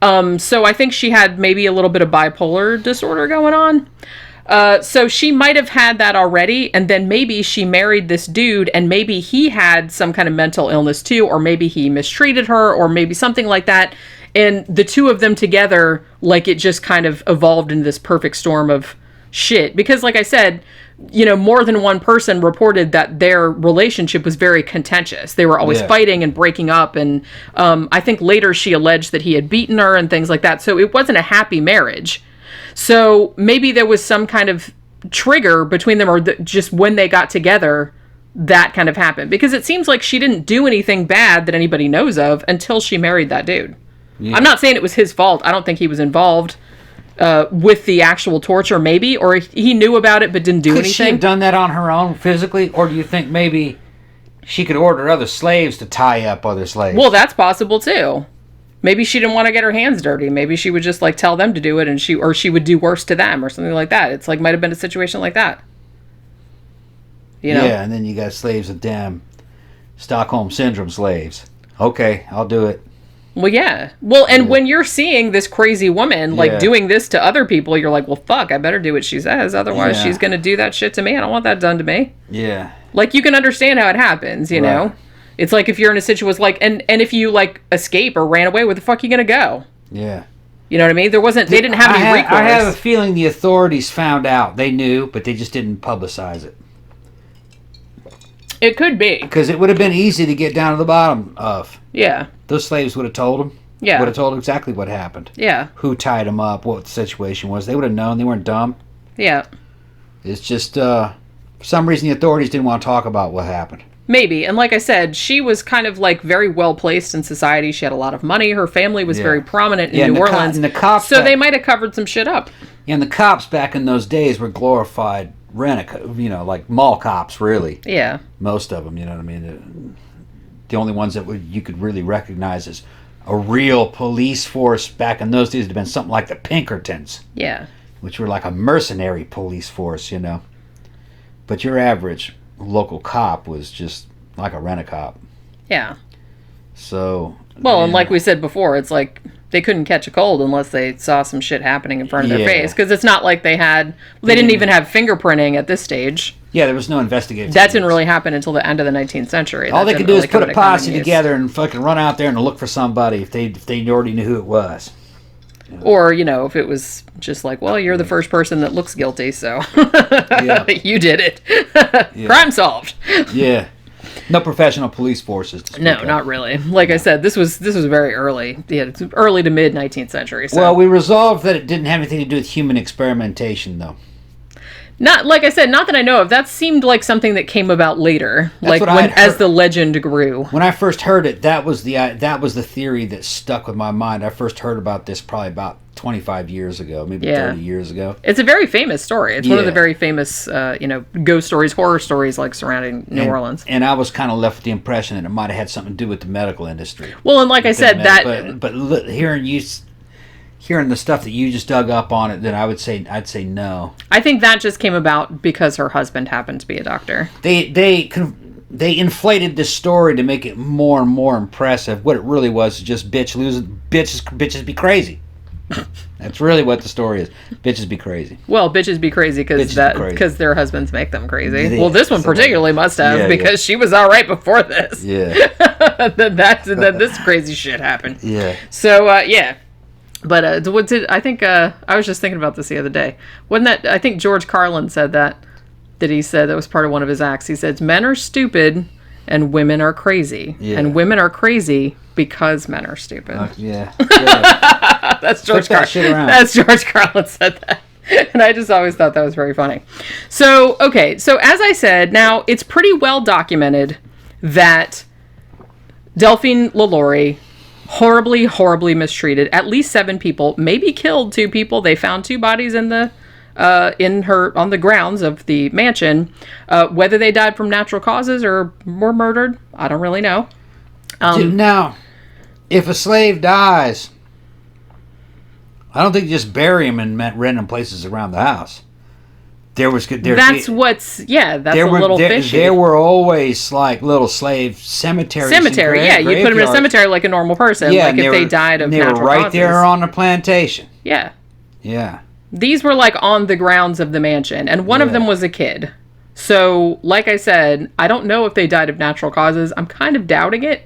So I think she had maybe a little bit of bipolar disorder going on. So she might have had that already, and then maybe she married this dude, and maybe he had some kind of mental illness too, or maybe he mistreated her, or maybe something like that. And the two of them together, like, it just kind of evolved into this perfect storm of shit. Because, like I said, you know, more than one person reported that their relationship was very contentious. They were always fighting and breaking up. And I think later she alleged that he had beaten her and things like that. So it wasn't a happy marriage. So maybe there was some kind of trigger between them, or just when they got together, that kind of happened. Because it seems like she didn't do anything bad that anybody knows of until she married that dude. Yeah. I'm not saying it was his fault. I don't think he was involved with the actual torture, maybe, or he knew about it but didn't do anything. Could she have done that on her own physically, or do you think maybe she could order other slaves to tie up other slaves? Well, that's possible too. Maybe she didn't want to get her hands dirty. Maybe she would just like tell them to do it, and she would do worse to them or something like that. It's like might have been a situation like that. You know? Yeah, and then you got slaves of damn Stockholm Syndrome slaves. Okay, I'll do it. Well, yeah. Well, and when you're seeing this crazy woman, like, doing this to other people, you're like, well, fuck, I better do what she says. Otherwise, she's going to do that shit to me. I don't want that done to me. Yeah. Like, you can understand how it happens, you know? It's like if you're in a situation like, and if you like escape or ran away, where the fuck are you gonna go? Yeah. You know what I mean? They didn't have any recourse. I have a feeling the authorities found out. They knew, but they just didn't publicize it. It could be. Because it would have been easy to get down to the bottom of. Yeah. Those slaves would have told them. Yeah. Would have told exactly what happened. Yeah. Who tied them up, what the situation was. They would have known. They weren't dumb. Yeah. It's just, for some reason, the authorities didn't want to talk about what happened. Maybe. And like I said, she was kind of like very well placed in society. She had a lot of money. Her family was very prominent in New Orleans. And the cops so they might have covered some shit up. Yeah, and the cops back in those days were glorified like mall cops, really. Yeah. Most of them, you know what I mean? The only ones that you could really recognize as a real police force back in those days would have been something like the Pinkertons. Yeah. Which were like a mercenary police force, But your average local cop was just like a rent-a-cop. Yeah. So... Well, and like we said before, it's like they couldn't catch a cold unless they saw some shit happening in front of their face. Because it's not like they didn't even have fingerprinting at this stage. Yeah, there was no investigation. That didn't really happen until the end of the 19th century. All they could do is put a posse together and fucking run out there and look for somebody if they already knew who it was. Or, if it was just like, well, you're the first person that looks guilty, so you did it. Crime solved. Yeah. No professional police forces. No, not really. Like I said, this was very early. Yeah, it's early to mid 19th century. So. Well, we resolved that it didn't have anything to do with human experimentation, though. Not like I said, not that I know of. That seemed like something that came about later, as the legend grew. When I first heard it, that was the theory that stuck with my mind. I first heard about this probably about 25 years ago, maybe 30 years ago. It's a very famous story. It's one of the very famous, ghost stories, horror stories like surrounding New Orleans. And I was kind of left with the impression that it might have had something to do with the medical industry. Well, and like I said, but hearing the stuff that you just dug up on it, then I'd say no. I think that just came about because her husband happened to be a doctor. They inflated this story to make it more and more impressive. What it really was just bitches be crazy. That's really what the story is. Bitches be crazy. Well, bitches be crazy because their husbands make them crazy. Yeah, well, this one particularly must have because she was all right before this. Yeah. that this crazy shit happened. Yeah. So yeah. But I think I was just thinking about this the other day. Wasn't that I think George Carlin said that he said that was part of one of his acts. He said men are stupid and women are crazy. Yeah. And women are crazy because men are stupid. Yeah. That's George Carlin. That's George Carlin said that. And I just always thought that was very funny. So, okay. So as I said, now it's pretty well documented that Delphine LaLaurie horribly, horribly mistreated at least 7 people, maybe killed 2 people. They found 2 bodies on the grounds of the mansion. Whether they died from natural causes or were murdered, I don't really know. Now, if a slave dies, I don't think you just bury him in random places around the house. That's a little fishy. There were always like little slave cemeteries. You put them in a cemetery like a normal person. Yeah, like if they died of natural causes. They were right there on the plantation. Yeah. Yeah. These were like on the grounds of the mansion, and one of them was a kid. So, like I said, I don't know if they died of natural causes. I'm kind of doubting it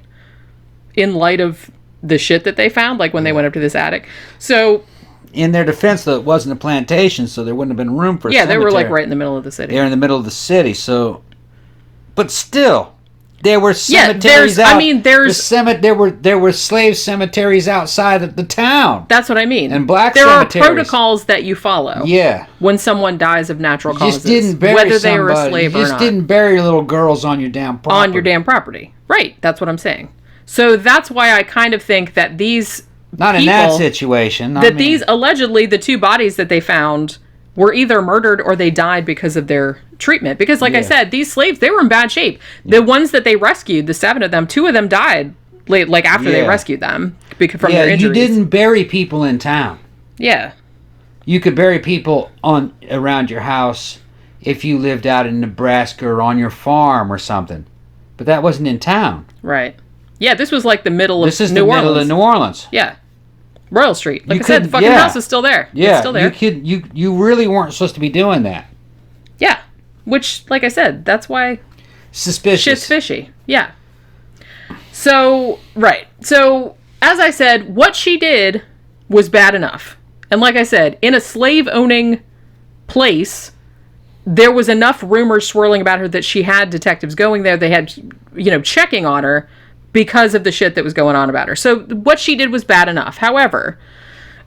in light of the shit that they found, like when they went up to this attic. So, in their defense, though, it wasn't a plantation, so there wouldn't have been room for a cemetery. They were like right in the middle of the city. They're in the middle of the city, so... But still, there were cemeteries there were slave cemeteries outside of the town. That's what I mean. And black cemeteries. There are protocols that you follow. Yeah. When someone dies of natural causes. You just didn't bury whether they were a slave or not. You just didn't bury little girls on your damn property. On your damn property. Right. That's what I'm saying. So that's why I kind of think that these... Not in that situation. These, allegedly, the 2 bodies that they found were either murdered or they died because of their treatment. Because, like I said, these slaves, they were in bad shape. The ones that they rescued, the 7 of them, 2 of them died after they rescued them from their injuries. You didn't bury people in town. Yeah. You could bury people around your house if you lived out in Nebraska or on your farm or something. But that wasn't in town. Right. Yeah, this was like the middle of New Orleans. This is the middle of New Orleans. Yeah. Royal Street. Like I said, the fucking house is still there. Yeah. It's still there. You really weren't supposed to be doing that. Yeah. Which, like I said, that's why suspicious. Shit's fishy. Yeah. So, right. So, as I said, what she did was bad enough. And like I said, in a slave-owning place, there was enough rumors swirling about her that she had detectives going there. They had, checking on her because of the shit that was going on about her. So what she did was bad enough. However,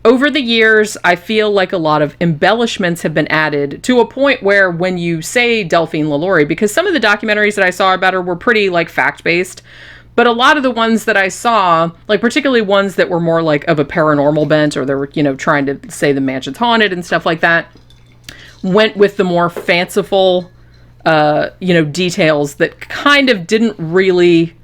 over the years, I feel like a lot of embellishments have been added to a point where when you say Delphine LaLaurie, because some of the documentaries that I saw about her were pretty, fact-based, but a lot of the ones that I saw, particularly ones that were more, of a paranormal bent, or they were, trying to say the mansion's haunted and stuff like that, went with the more fanciful, details that kind of didn't really,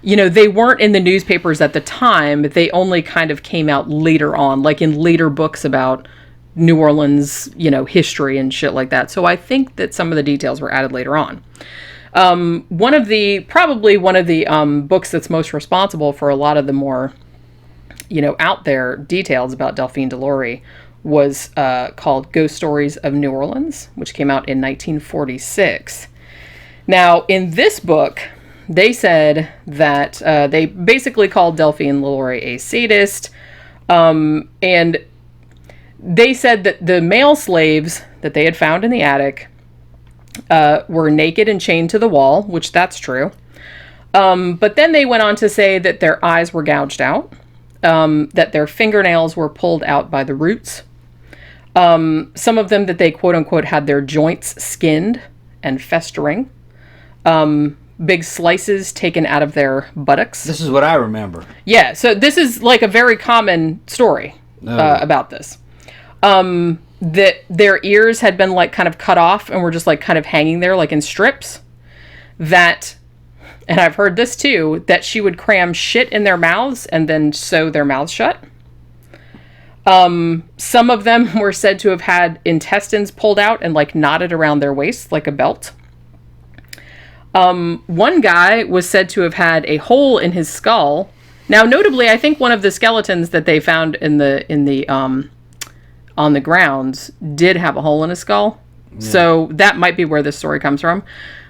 they weren't in the newspapers at the time. They only kind of came out later on, like in later books about New Orleans, history and shit like that. So I think that some of the details were added later on. One of the books that's most responsible for a lot of the more, out there details about Delphine LaLaurie was called Ghost Stories of New Orleans, which came out in 1946. Now, in this book, they said that they basically called Delphine LaLaurie a sadist, and they said that the male slaves that they had found in the attic were naked and chained to the wall, which that's true. But then they went on to say that their eyes were gouged out, that their fingernails were pulled out by the roots. Some of them that they quote unquote had their joints skinned and festering. Big slices taken out of their buttocks. This is what I remember. Yeah, so this is a very common story about this. That their ears had been kind of cut off and were just kind of hanging there in strips. That, and I've heard this too, that she would cram shit in their mouths and then sew their mouths shut. Some of them were said to have had intestines pulled out and knotted around their waist like a belt. One guy was said to have had a hole in his skull. Now, notably, I think one of the skeletons that they found on the grounds did have a hole in his skull. Yeah. So that might be where this story comes from.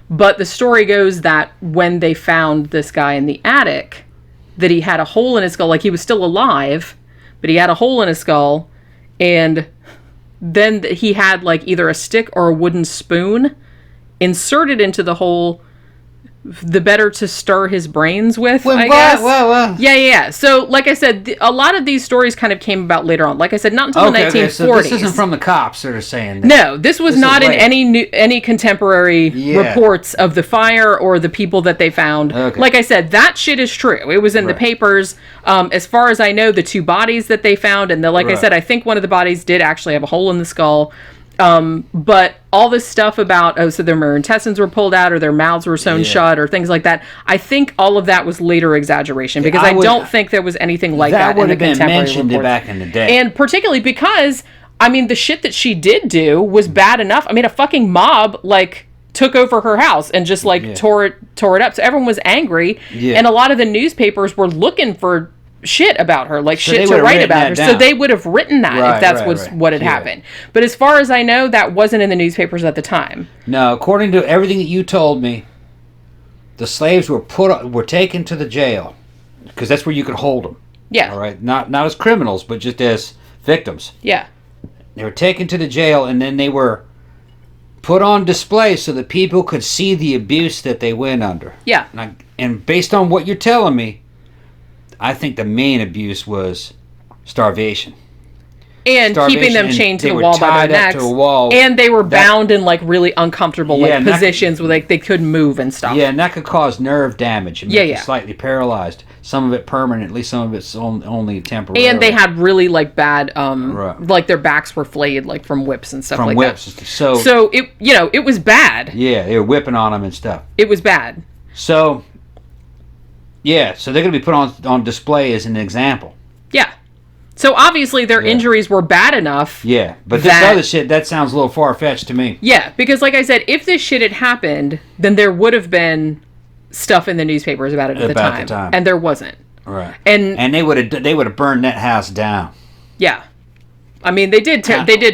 But the story goes that when they found this guy in the attic, that he had a hole in his skull, he was still alive, but he had a hole in his skull, and then he had either a stick or a wooden spoon inserted into the hole, the better to stir his brains with, I guess. Whoa. Yeah. So, like I said, a lot of these stories kind of came about later on. Like I said, not until the 1940s. Okay, so this isn't from the cops that are saying this. No, this was not in any contemporary reports of the fire or the people that they found. Okay. Like I said, that shit is true. It was in the papers. As far as I know, the two bodies that they found, and I said, I think one of the bodies did actually have a hole in the skull. But all this stuff about, so their intestines were pulled out or their mouths were sewn shut or things like that, I think all of that was later exaggeration because I don't think there was anything like that in the contemporary reports. That would have been mentioned back in the day. And particularly because, the shit that she did do was bad enough. A fucking mob, took over her house and just, tore it up. So everyone was angry. Yeah. And a lot of the newspapers were looking for shit about her, shit to write about her. So they would have written that if that's what had happened. But as far as I know, that wasn't in the newspapers at the time. No, according to everything that you told me, the slaves were taken to the jail because that's where you could hold them. Yeah. All right, not as criminals, but just as victims. Yeah. They were taken to the jail and then they were put on display so that people could see the abuse that they went under. Yeah. And based on what you're telling me, I think the main abuse was starvation. And keeping them chained to the wall by their necks. And they were bound in really uncomfortable positions where they couldn't move and stuff. Yeah, and that could cause nerve damage and make you slightly paralyzed. Some of it permanently, some of it's only temporary. And they had really bad, their backs were flayed from whips and stuff like that. From whips. So it was bad. Yeah, they were whipping on them and stuff. It was bad. So... yeah, so they're going to be put on display as an example. Yeah. So obviously their injuries were bad enough. Yeah, but this other shit, that sounds a little far-fetched to me. Yeah, because like I said, if this shit had happened, then there would have been stuff in the newspapers about it at the time. And there wasn't. Right. And they would have burned that house down. Yeah. They did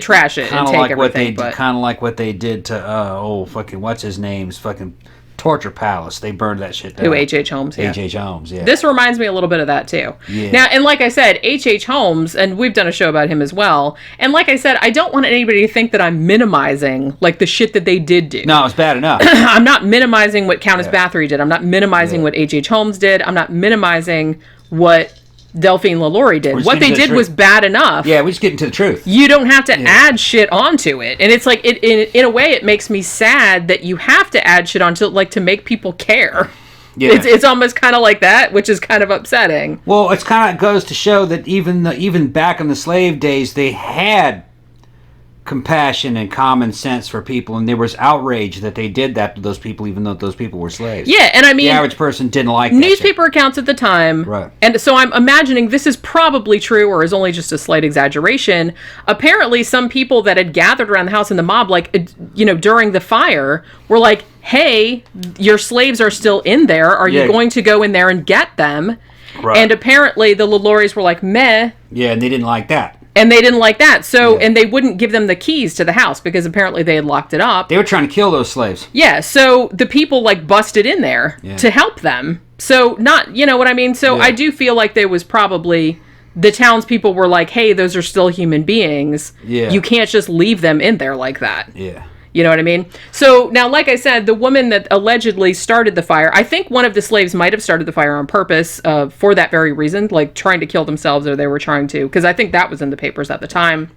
trash it and take everything. Kind of like what they did to, fucking, what's his name's fucking torture palace. They burned that shit down. Who, H.H. Holmes, yeah. H.H. Holmes, yeah. This reminds me a little bit of that, too. Yeah. Now, and like I said, H.H. Holmes, and we've done a show about him as well, and like I said, I don't want anybody to think that I'm minimizing, like, the shit that they did do. No, it's bad enough. I'm not minimizing what Countess Bathory did. I'm not minimizing what H.H. Holmes did. I'm not minimizing what Delphine LaLaurie did. What they did was bad enough. Yeah, we're just getting to the truth. You don't have to add shit onto it. And it's like, in a way, it makes me sad that you have to add shit onto it, like, to make people care. Yeah. It's almost kind of like that, which is kind of upsetting. Well, it's kind of goes to show that even back in the slave days, they had compassion and common sense for people, and there was outrage that they did that to those people, even though those people were slaves. Yeah, and I mean, the average person didn't like that newspaper accounts at the time, right? And so I'm imagining this is probably true, or is only just a slight exaggeration. Apparently, some people that had gathered around the house in the mob, like, you know, during the fire, were like, "Hey, your slaves are still in there. Are you going to go in there and get them?" Right. And apparently, the LaLauries were like, "Meh." Yeah, and they didn't like that. And they didn't like that. So, and they wouldn't give them the keys to the house because apparently they had locked it up. They were trying to kill those slaves. Yeah. So the people like busted in there to help them. So not, you know what I mean? So I do feel like there was probably, the townspeople were like, hey, those are still human beings. Yeah. You can't just leave them in there like that. Yeah. You know what I mean? So now, like I said, the woman that allegedly started the fire, I think one of the slaves might have started the fire on purpose for that very reason, like trying to kill themselves, or they were trying to, because I think that was in the papers at the time.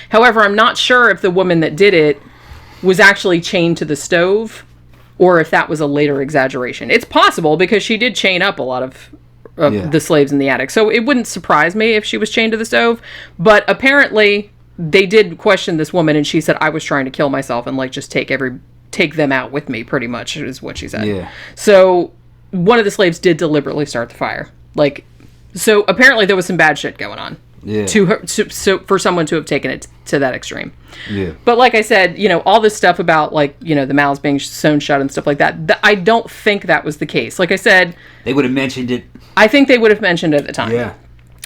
However, I'm not sure if the woman that did it was actually chained to the stove, or if that was a later exaggeration. It's possible, because she did chain up a lot of the slaves in the attic. So it wouldn't surprise me if she was chained to the stove. But apparently they did question this woman, and she said, I was trying to kill myself and like just take them out with me, pretty much, is what she said. Yeah. So one of the slaves did deliberately start the fire. Like, so apparently there was some bad shit going on. Yeah. So for someone to have taken it to that extreme. Yeah. But like I said, you know, all this stuff about, like, you know, the mouths being sewn shut and stuff like that, I don't think that was the case. Like I said, they would have mentioned it. I think they would have mentioned it at the time. Yeah.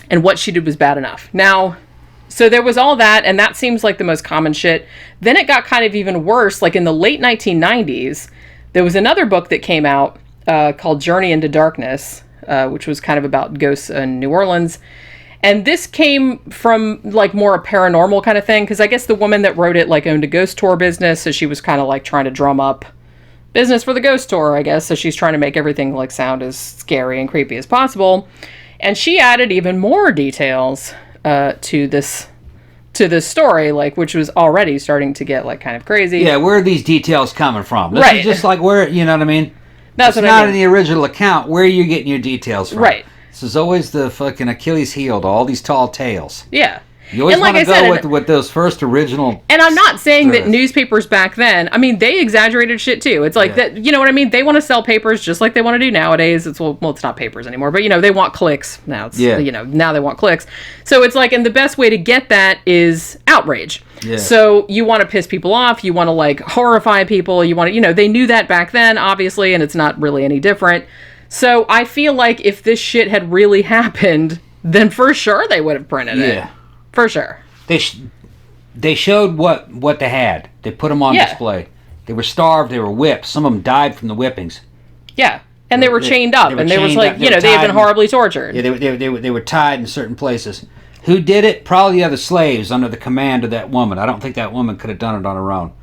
And what she did was bad enough. Now, so there was all that, and that seems like the most common shit. Then it got kind of even worse. Like in the late 1990s, there was another book that came out called Journey into Darkness, which was kind of about ghosts in New Orleans. And this came from like more a paranormal kind of thing, because I guess the woman that wrote it like owned a ghost tour business, so she was kind of like trying to drum up business for the ghost tour, I guess. So she's trying to make everything like sound as scary and creepy as possible. And she added even more details to this story, like, which was already starting to get like kind of crazy. Yeah, where are these details coming from? This is just like where, you know what I mean? That's what I mean. It's not in the original account. Where are you getting your details from? Right. This is always the fucking Achilles heel to all these tall tales. Yeah. You always want to go with those first original. And I'm not saying that newspapers back then, I mean, they exaggerated shit too. It's like that, you know what I mean? They want to sell papers just like they want to do nowadays. It's well, it's not papers anymore, but you know, they want clicks now. It's, you know, now they want clicks. So it's like, and the best way to get that is outrage. Yeah. So you want to piss people off. You want to like horrify people. You want to, you know, they knew that back then, obviously, and it's not really any different. So I feel like if this shit had really happened, then for sure they would have printed it. Yeah. For sure. They showed what they had. They put them on display. They were starved. They were whipped. Some of them died from the whippings. Yeah. And they were chained up. And they was like, you know, they had been horribly tortured. Yeah, they were tied in certain places. Who did it? Probably the other slaves under the command of that woman. I don't think that woman could have done it on her own.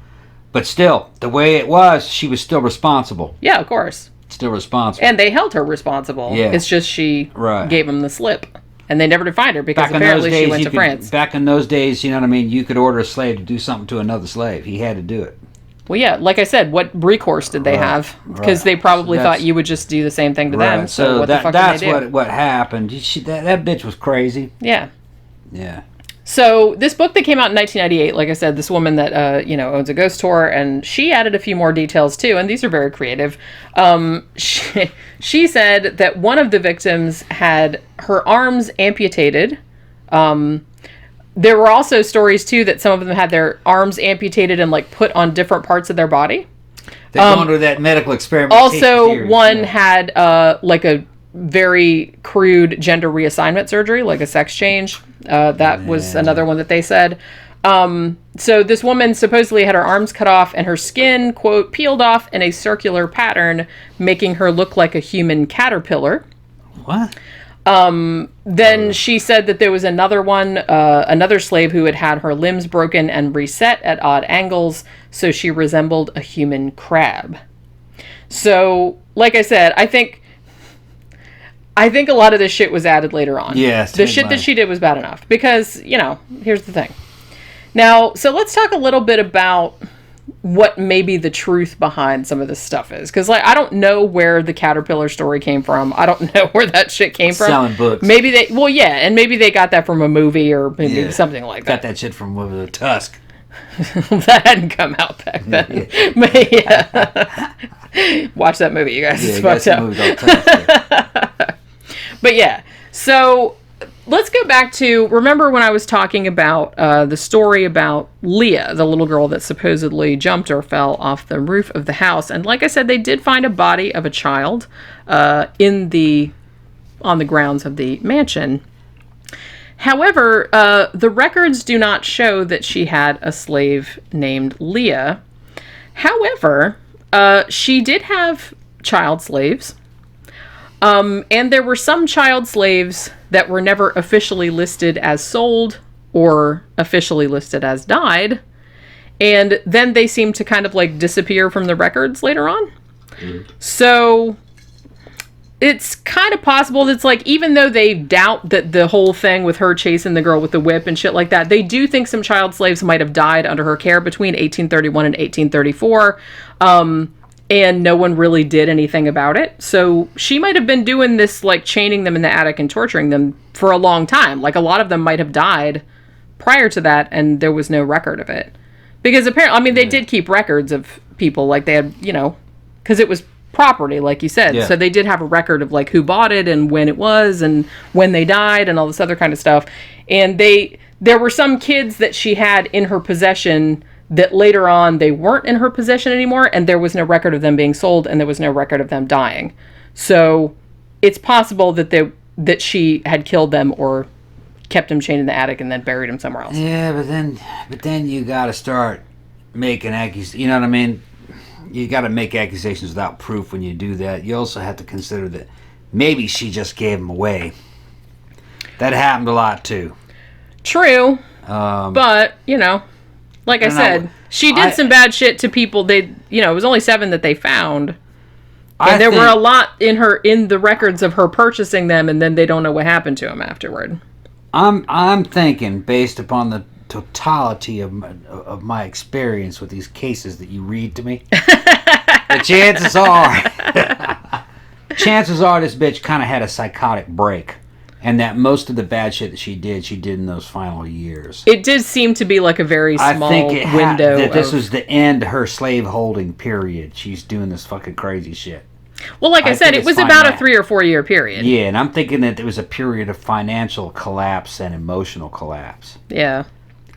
But still, the way it was, she was still responsible. Yeah, of course. Still responsible. And they held her responsible. Yeah. It's just she gave them the slip. And they never did find her because apparently she went to France. Back in those days, you know what I mean, you could order a slave to do something to another slave. He had to do it. Well, yeah, like I said, what recourse did they have? Because they probably thought you would just do the same thing to them. So what the fuck that's did they do? what happened. That bitch was crazy. Yeah. Yeah. So this book that came out in 1998, like I said, this woman that you know, owns a ghost tour, and she added a few more details too, and these are very creative. She said that one of the victims had her arms amputated. There were also stories too that some of them had their arms amputated and like put on different parts of their body. They're going to that medical experiment. Also, one had like a very crude gender reassignment surgery, like a sex change. That was another one that they said. So this woman supposedly had her arms cut off and her skin, quote, peeled off in a circular pattern, making her look like a human caterpillar. What? Then she said that there was another slave who had her limbs broken and reset at odd angles, so she resembled a human crab. So, like I said, I think a lot of this shit was added later on. Yes. The shit that she did was bad enough. Because, here's the thing. Now, so let's talk a little bit about what maybe the truth behind some of this stuff is. Because, I don't know where the caterpillar story came from. I don't know where that shit came from. Selling books. Maybe and maybe they got that from a movie or maybe something like that. Got that shit from the Tusk. That hadn't come out back then. But yeah. Watch that movie, you guys. It's fucked up. But yeah, so let's go back to, remember when I was talking about the story about Leah, the little girl that supposedly jumped or fell off the roof of the house. And like I said, they did find a body of a child on the grounds of the mansion. However, the records do not show that she had a slave named Leah. However, she did have child slaves. And there were some child slaves that were never officially listed as sold or officially listed as died. And then they seem to kind of disappear from the records later on. Mm. So it's kind of possible that even though they doubt that the whole thing with her chasing the girl with the whip and shit like that, they do think some child slaves might have died under her care between 1831 and 1834. And no one really did anything about it. So she might have been doing this, chaining them in the attic and torturing them for a long time. A lot of them might have died prior to that, and there was no record of it. Because apparently, they did keep records of people. They had, because it was property, like you said. Yeah. So they did have a record of, who bought it and when it was and when they died and all this other kind of stuff. And there were some kids that she had in her possession that later on they weren't in her possession anymore, and there was no record of them being sold, and there was no record of them dying. So it's possible that she had killed them or kept them chained in the attic and then buried them somewhere else. Yeah, but then you got to start making accusations. You know what I mean? You got to make accusations without proof when you do that. You also have to consider that maybe she just gave them away. That happened a lot too. True, but like I said, she did some bad shit to people. It was only 7 that they found. And there were a lot in the records of her purchasing them, and then they don't know what happened to them afterward. I'm thinking, based upon the totality of my experience with these cases that you read to me, the chances are this bitch kind of had a psychotic break. And that most of the bad shit that she did in those final years. It did seem to be a very small window. That this was the end of her slave holding period. She's doing this fucking crazy shit. Well, like I said, it was about a 3 or 4 year period. Yeah, and I'm thinking that it was a period of financial collapse and emotional collapse. Yeah.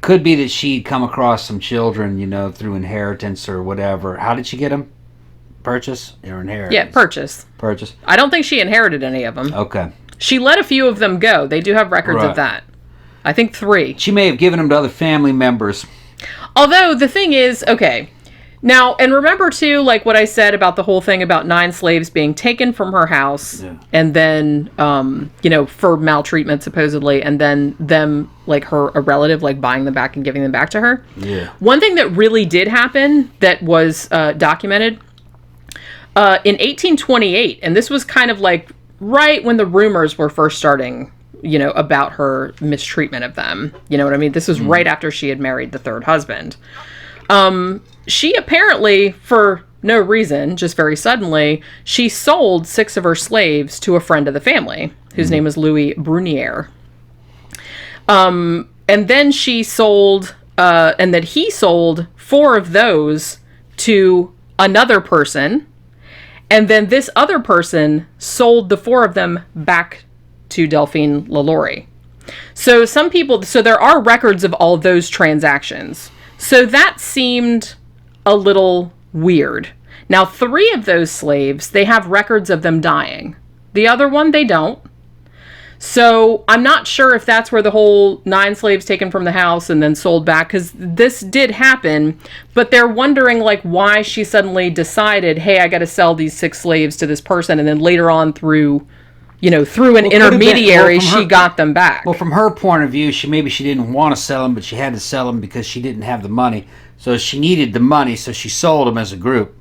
Could be that she'd come across some children, through inheritance or whatever. How did she get them? Purchase or inheritance? Yeah, purchase. Purchase. I don't think she inherited any of them. Okay. She let a few of them go. They do have records of that. I think 3. She may have given them to other family members. Although, the thing is, okay. Now, and remember, too, what I said about the whole thing about 9 slaves being taken from her house. Yeah. And then, for maltreatment, supposedly. And then them, a relative, buying them back and giving them back to her. Yeah. One thing that really did happen that was documented in 1828, and this was kind of right when the rumors were first starting, about her mistreatment of them. You know what I mean? This was right after she had married the 3rd husband. She apparently, for no reason, just very suddenly, she sold 6 of her slaves to a friend of the family, whose name was Louis Brunier. And then she sold, and then he sold 4 of those to another person. And then this other person sold the 4 of them back to Delphine LaLaurie. So there are records of all those transactions. So that seemed a little weird. Now, 3 of those slaves, they have records of them dying. The other one, they don't. So I'm not sure if that's where the whole 9 slaves taken from the house and then sold back, because this did happen, but they're wondering like why she suddenly decided, hey, I got to sell these 6 slaves to this person, and then later on through an intermediary, she got them back. Well, from her point of view, maybe she didn't want to sell them, but she had to sell them because she didn't have the money. So she needed the money, so she sold them as a group.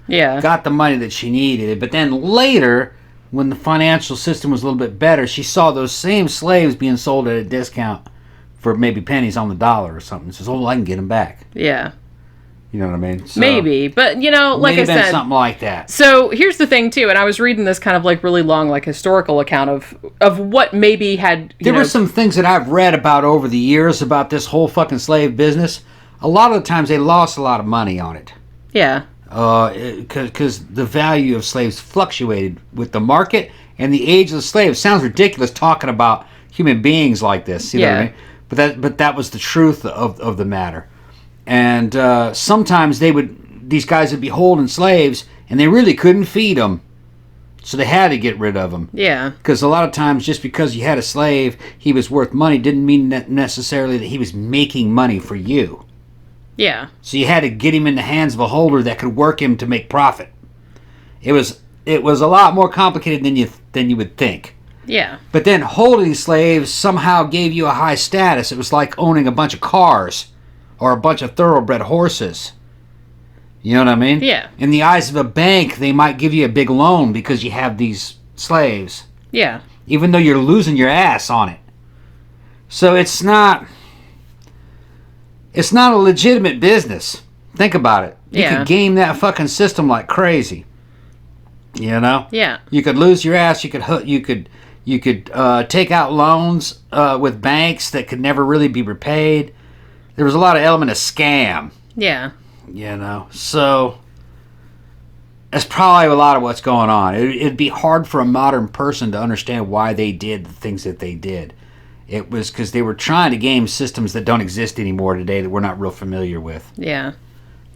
Yeah. Got the money that she needed. But then later, when the financial system was a little bit better, she saw those same slaves being sold at a discount for maybe pennies on the dollar or something. She says, oh, I can get them back. Yeah. You know what I mean? So, maybe. But, like I said, something like that. So here's the thing, too, and I was reading this kind of like really long, like historical account of what maybe had... There were some things that I've read about over the years about this whole fucking slave business. A lot of the times they lost a lot of money on it. Yeah. Because the value of slaves fluctuated with the market and the age of the slaves. Sounds ridiculous talking about human beings like this. You know what I mean? But that was the truth of the matter. And sometimes these guys would be holding slaves, and they really couldn't feed them, so they had to get rid of them. Yeah. Because a lot of times, just because you had a slave, he was worth money, didn't mean necessarily that he was making money for you. Yeah. So you had to get him in the hands of a holder that could work him to make profit. It was a lot more complicated than you would think. Yeah. But then holding slaves somehow gave you a high status. It was like owning a bunch of cars. Or a bunch of thoroughbred horses. You know what I mean? Yeah. In the eyes of a bank, they might give you a big loan because you have these slaves. Yeah. Even though you're losing your ass on it. So it's not a legitimate business. Think about it. You could game that fucking system like crazy. You know? Yeah. You could lose your ass. You could take out loans with banks that could never really be repaid. There was a lot of element of scam. Yeah. So that's probably a lot of what's going on. It'd be hard for a modern person to understand why they did the things that they did. It was because they were trying to game systems that don't exist anymore today that we're not real familiar with. Yeah.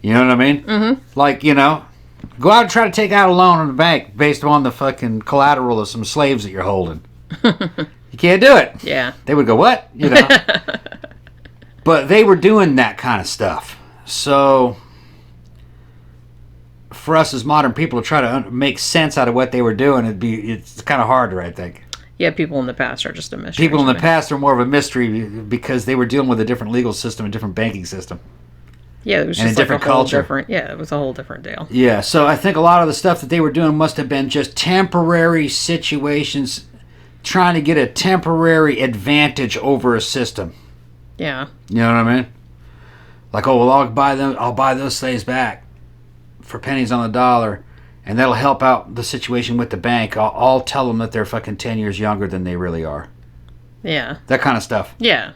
You know what I mean? Mm-hmm. Like, go out and try to take out a loan on the bank based on the fucking collateral of some slaves that you're holding. You can't do it. Yeah. They would go, what? But they were doing that kind of stuff. So, for us as modern people to try to make sense out of what they were doing, it's kind of harder, I think. Yeah, people in the past are just a mystery. People in the past are more of a mystery because they were dealing with a different legal system, a different banking system. Yeah, it was just like a whole different. Yeah, it was a whole different deal. Yeah, so I think a lot of the stuff that they were doing must have been just temporary situations, trying to get a temporary advantage over a system. Yeah. You know what I mean? Like, oh, well, I'll buy those slaves back for pennies on the dollar, and that'll help out the situation with the bank. I'll tell them that they're fucking 10 years younger than they really are. Yeah. That kind of stuff. Yeah.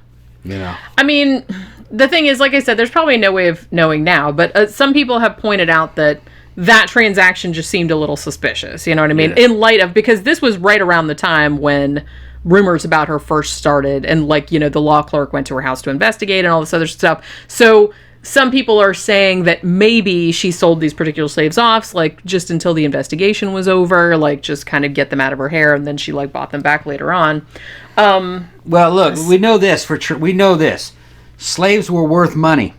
I mean, the thing is, like I said, there's probably no way of knowing now, but some people have pointed out that transaction just seemed a little suspicious. You know what I mean? Yeah. In light of, because this was right around the time when rumors about her first started, and the law clerk went to her house to investigate and all this other stuff. So some people are saying that maybe she sold these particular slaves off, like, just until the investigation was over, like, just kind of get them out of her hair, and then she, like, bought them back later on. Well, look, we know this. We know this. Slaves were worth money.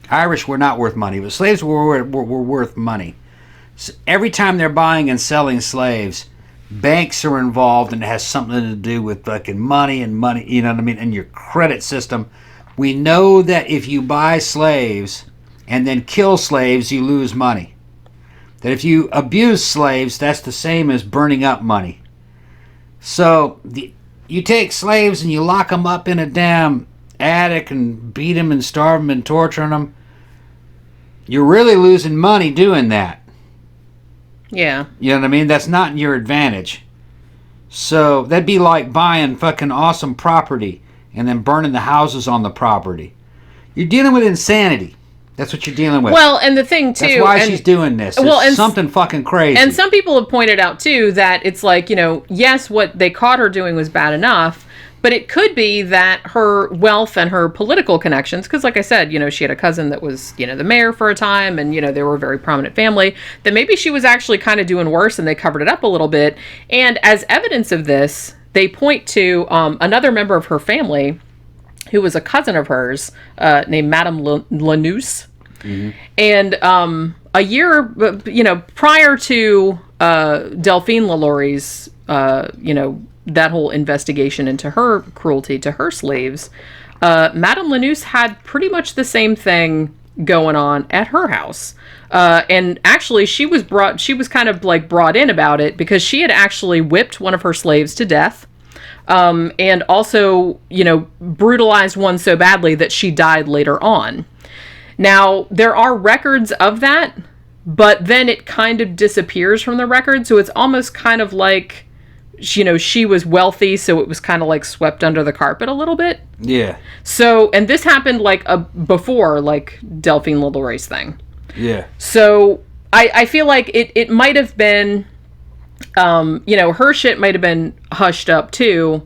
Irish were not worth money, but slaves were worth money. So every time they're buying and selling slaves, banks are involved, and it has something to do with fucking money, you know what I mean, and your credit system. We know that if you buy slaves and then kill slaves, you lose money. That if you abuse slaves, that's the same as burning up money. So you take slaves and you lock them up in a damn attic and beat them and starve them and torture them. You're really losing money doing that. Yeah. You know what I mean? That's not in your advantage. So that'd be like buying fucking awesome property and then burning the houses on the property. You're dealing with insanity. That's what you're dealing with. Well, and the thing, too... That's why she's doing this. It's something fucking crazy. And some people have pointed out, too, that it's like, yes, what they caught her doing was bad enough, but it could be that her wealth and her political connections, because like I said, she had a cousin that was, the mayor for a time, and, they were a very prominent family, that maybe she was actually kind of doing worse and they covered it up a little bit. And as evidence of this, they point to another member of her family who was a cousin of hers named Madame Lanous. And a year, prior to Delphine LaLaurie's, that whole investigation into her cruelty to her slaves, Madame Lanous had pretty much the same thing going on at her house. And actually, she was kind of like brought in about it because she had actually whipped one of her slaves to death. And also, brutalized one so badly that she died later on. Now, there are records of that, but then it kind of disappears from the record. So it's almost kind of like, she was wealthy, so it was kind of like swept under the carpet a little bit. Yeah. So, and this happened like before, like Delphine LaLaurie's thing. Yeah. So I feel like it might have been, her shit might have been hushed up too.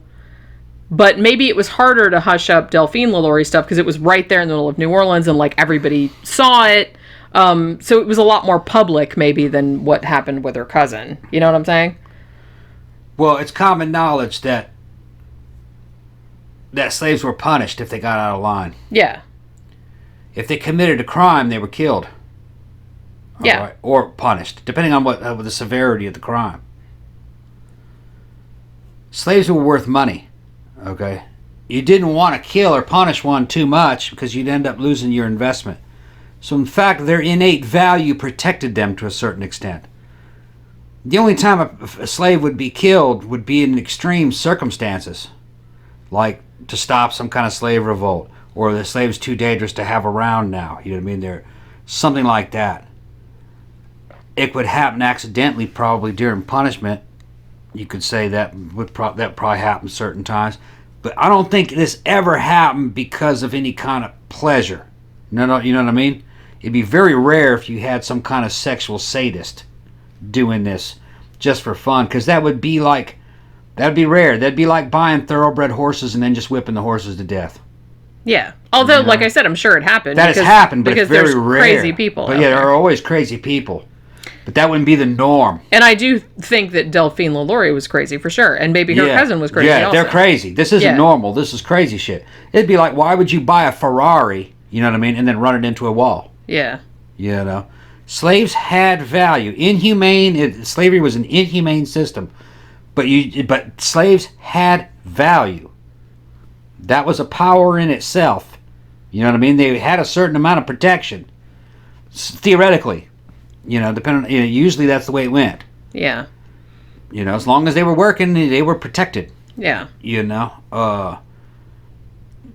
But maybe it was harder to hush up Delphine LaLaurie stuff because it was right there in the middle of New Orleans and like everybody saw it. So it was a lot more public maybe than what happened with her cousin. You know what I'm saying? Well, it's common knowledge that slaves were punished if they got out of line. Yeah. If they committed a crime, they were killed. Yeah. Right? Or punished, depending on what the severity of the crime. Slaves were worth money. Okay, you didn't want to kill or punish one too much because you'd end up losing your investment. So in fact, their innate value protected them to a certain extent. The only time a slave would be killed would be in extreme circumstances, like to stop some kind of slave revolt, or the slave's too dangerous to have around now. You know what I mean? They're something like that. It would happen accidentally, probably during punishment. You could say that that probably happened certain times, but I don't think this ever happened because of any kind of pleasure. No, you know what I mean? It'd be very rare if you had some kind of sexual sadist doing this just for fun, because that'd be rare. That'd be like buying thoroughbred horses and then just whipping the horses to death. Yeah. Although, like I said, I'm sure it happened. That has happened, but it's very rare. Crazy people. But yeah, there are always crazy people. But that wouldn't be the norm. And I do think that Delphine LaLaurie was crazy for sure. And maybe her cousin was crazy also. Yeah, they're crazy. This isn't normal. This is crazy shit. It'd be like, why would you buy a Ferrari, you know what I mean, and then run it into a wall? Yeah. You know? Slaves had value. Slavery was an inhumane system. But slaves had value. That was a power in itself. You know what I mean? They had a certain amount of protection. Theoretically. Usually that's the way it went. Yeah. As long as they were working, they were protected. Yeah.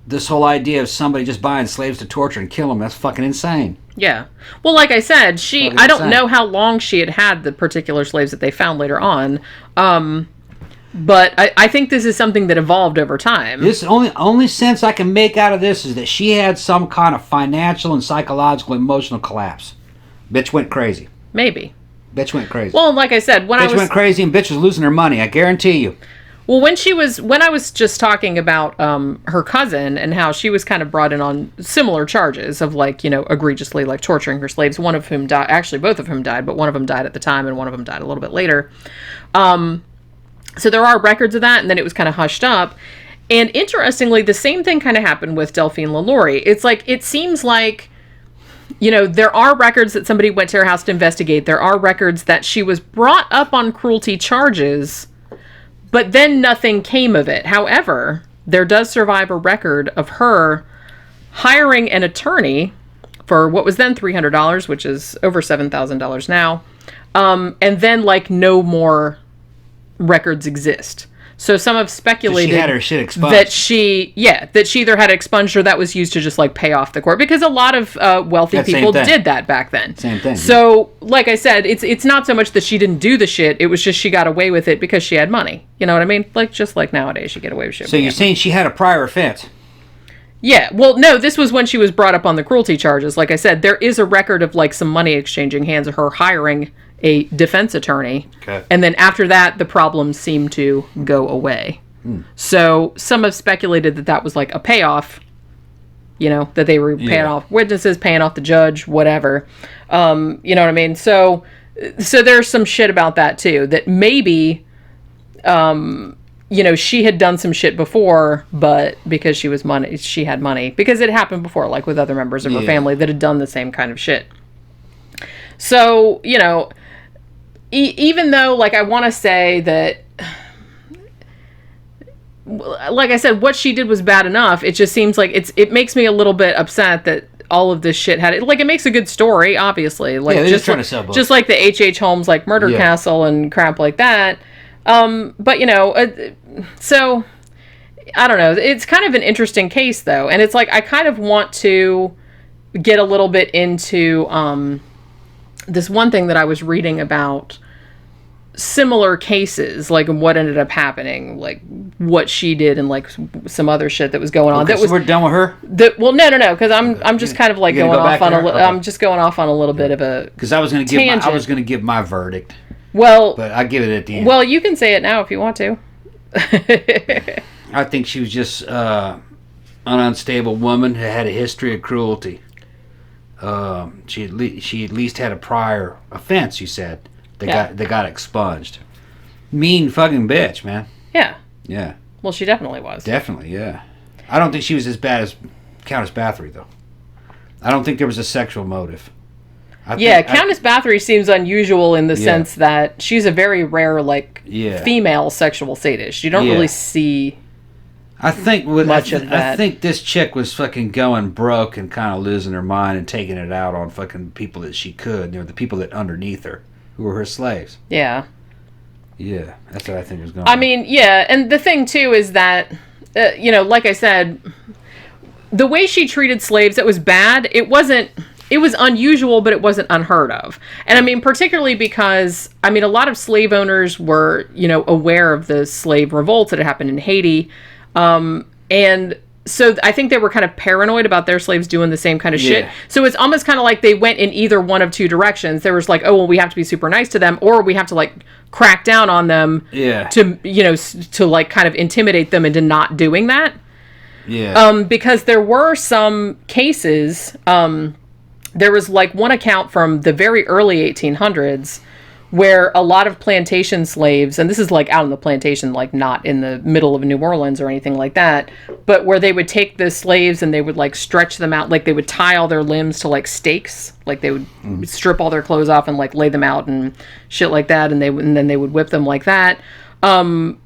This whole idea of somebody just buying slaves to torture and kill them, that's fucking insane. Yeah. Well, like I said, I don't know how long she had the particular slaves that they found later on. But I think this is something that evolved over time. This only sense I can make out of this is that she had some kind of financial and psychological emotional collapse. Bitch went crazy. Maybe. Bitch went crazy. Well, like I said, bitch went crazy and bitch was losing her money. I guarantee you. Well, when I was just talking about her cousin and how she was kind of brought in on similar charges of egregiously torturing her slaves, one of whom died. Actually, both of whom died, but one of them died at the time and one of them died a little bit later. So there are records of that, and then it was kind of hushed up. And interestingly, the same thing kind of happened with Delphine LaLaurie. It seems like, there are records that somebody went to her house to investigate. There are records that she was brought up on cruelty charges, but then nothing came of it. However, there does survive a record of her hiring an attorney for what was then $300, which is over $7,000 now. And then no more records exist. So some have speculated she had her shit expunged. that she either had it expunged or that was used to just pay off the court, because a lot of wealthy people did that back then. Same thing. So like I said, it's not so much that she didn't do the shit, it was just she got away with it because she had money. You know what I mean? Just like nowadays you get away with shit. So you're saying she had a prior offense? Yeah, well, no, this was when she was brought up on the cruelty charges. Like I said, there is a record of some money exchanging hands of her hiring a defense attorney. Okay. And then after that, the problems seemed to go away. So some have speculated that was a payoff, that they were paying off witnesses, paying off the judge, whatever. You know what I mean? So there's some shit about that too, that maybe, she had done some shit before, but because she had money. Because it happened before, like with other members of her family that had done the same kind of shit. So, even though, like, I want to say that, like I said, what she did was bad enough, it just seems like it makes me a little bit upset that all of this shit had it. Like, it makes a good story, obviously. Like, just trying to sell books. Just like the H.H. Holmes, like, Murder Castle and crap like that. But, so, I don't know. It's kind of an interesting case, though. And it's like, I kind of want to get a little bit into this one thing that I was reading about similar cases, like what ended up happening, like what she did and like some other shit that was going on. Okay, that was, so we're done with her? Well, no, because I'm just kind of like going off on I'm just going off on a little bit of a because I was going to give my verdict. Well, but I give it at the end. Well, you can say it now if you want to. I think she was just an unstable woman who had a history of cruelty. She at least had a prior offense. You said they got expunged. Mean fucking bitch, man. Yeah. Yeah. Well, she definitely was. Definitely, yeah. I don't think she was as bad as Countess Bathory, though. I don't think there was a sexual motive. Countess Bathory seems unusual in the sense that she's a very rare, like, female sexual sadist. You don't really see much of that. I think this chick was fucking going broke and kind of losing her mind and taking it out on fucking people that she could. The people that underneath her, who were her slaves. Yeah. Yeah, that's what I think was going on. I mean, yeah, and the thing, too, is that, like I said, the way she treated slaves, it was bad. It was unusual, but it wasn't unheard of. And I mean, particularly because, a lot of slave owners were, aware of the slave revolts that had happened in Haiti. And so I think they were kind of paranoid about their slaves doing the same kind of shit. So it's almost kind of like they went in either one of two directions. There was like, oh, well, we have to be super nice to them, or we have to like crack down on them to, to like kind of intimidate them into not doing that. Yeah. Because there were some cases, there was like one account from the very early 1800s where a lot of plantation slaves, and this is like out in the plantation, like not in the middle of New Orleans or anything like that, but where they would take the slaves and they would like stretch them out, like they would tie all their limbs to like stakes, like they would strip all their clothes off and like lay them out and shit like that, and then they would whip them like that. And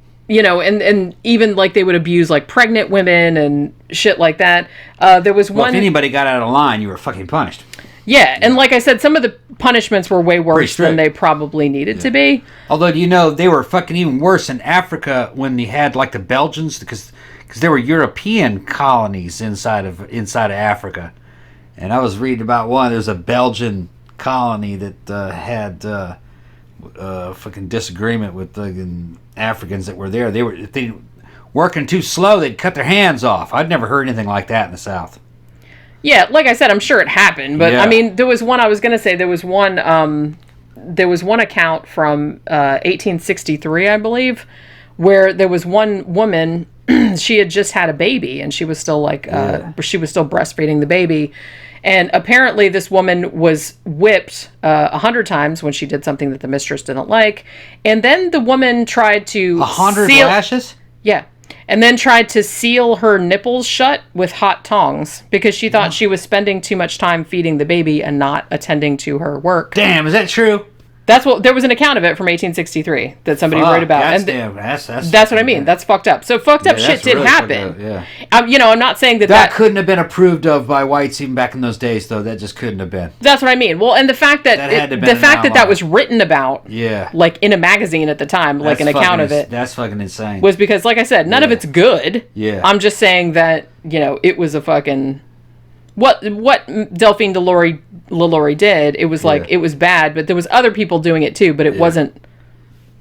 even like they would abuse like pregnant women and shit like that. There was one. If anybody got out of line, you were fucking punished. Yeah, and like I said, some of the punishments were way worse than they probably needed to be. Although, they were fucking even worse in Africa when they had like the Belgians, because there were European colonies inside of Africa. And I was reading about one. There's a Belgian colony that had fucking disagreement with the Africans that were there. If they were working too slow, they'd cut their hands off. I'd never heard anything like that in the South. Yeah, like I said, I'm sure it happened, but there was one account from 1863, I believe, where there was one woman, she had just had a baby, and she was still she was still breastfeeding the baby, and apparently this woman was whipped 100 times when she did something that the mistress didn't like, and then the woman tried to 100 lashes? Yeah. And then tried to seal her nipples shut with hot tongs because she thought she was spending too much time feeding the baby and not attending to her work. Damn, is that true? There was an account of it from 1863 that somebody wrote about. That's what I mean. That's fucked up. So fucked up shit did really happen. I'm not saying that couldn't have been approved of by whites even back in those days, though. That just couldn't have been. That's what I mean. Well, and the fact that that was written about, like in a magazine at the time, like an account of it, that's fucking insane. Was because, like I said, none of it's good. Yeah. I'm just saying that it was a fucking. What Delphine LaLaurie did, it was like, it was bad, but there was other people doing it too, but it wasn't,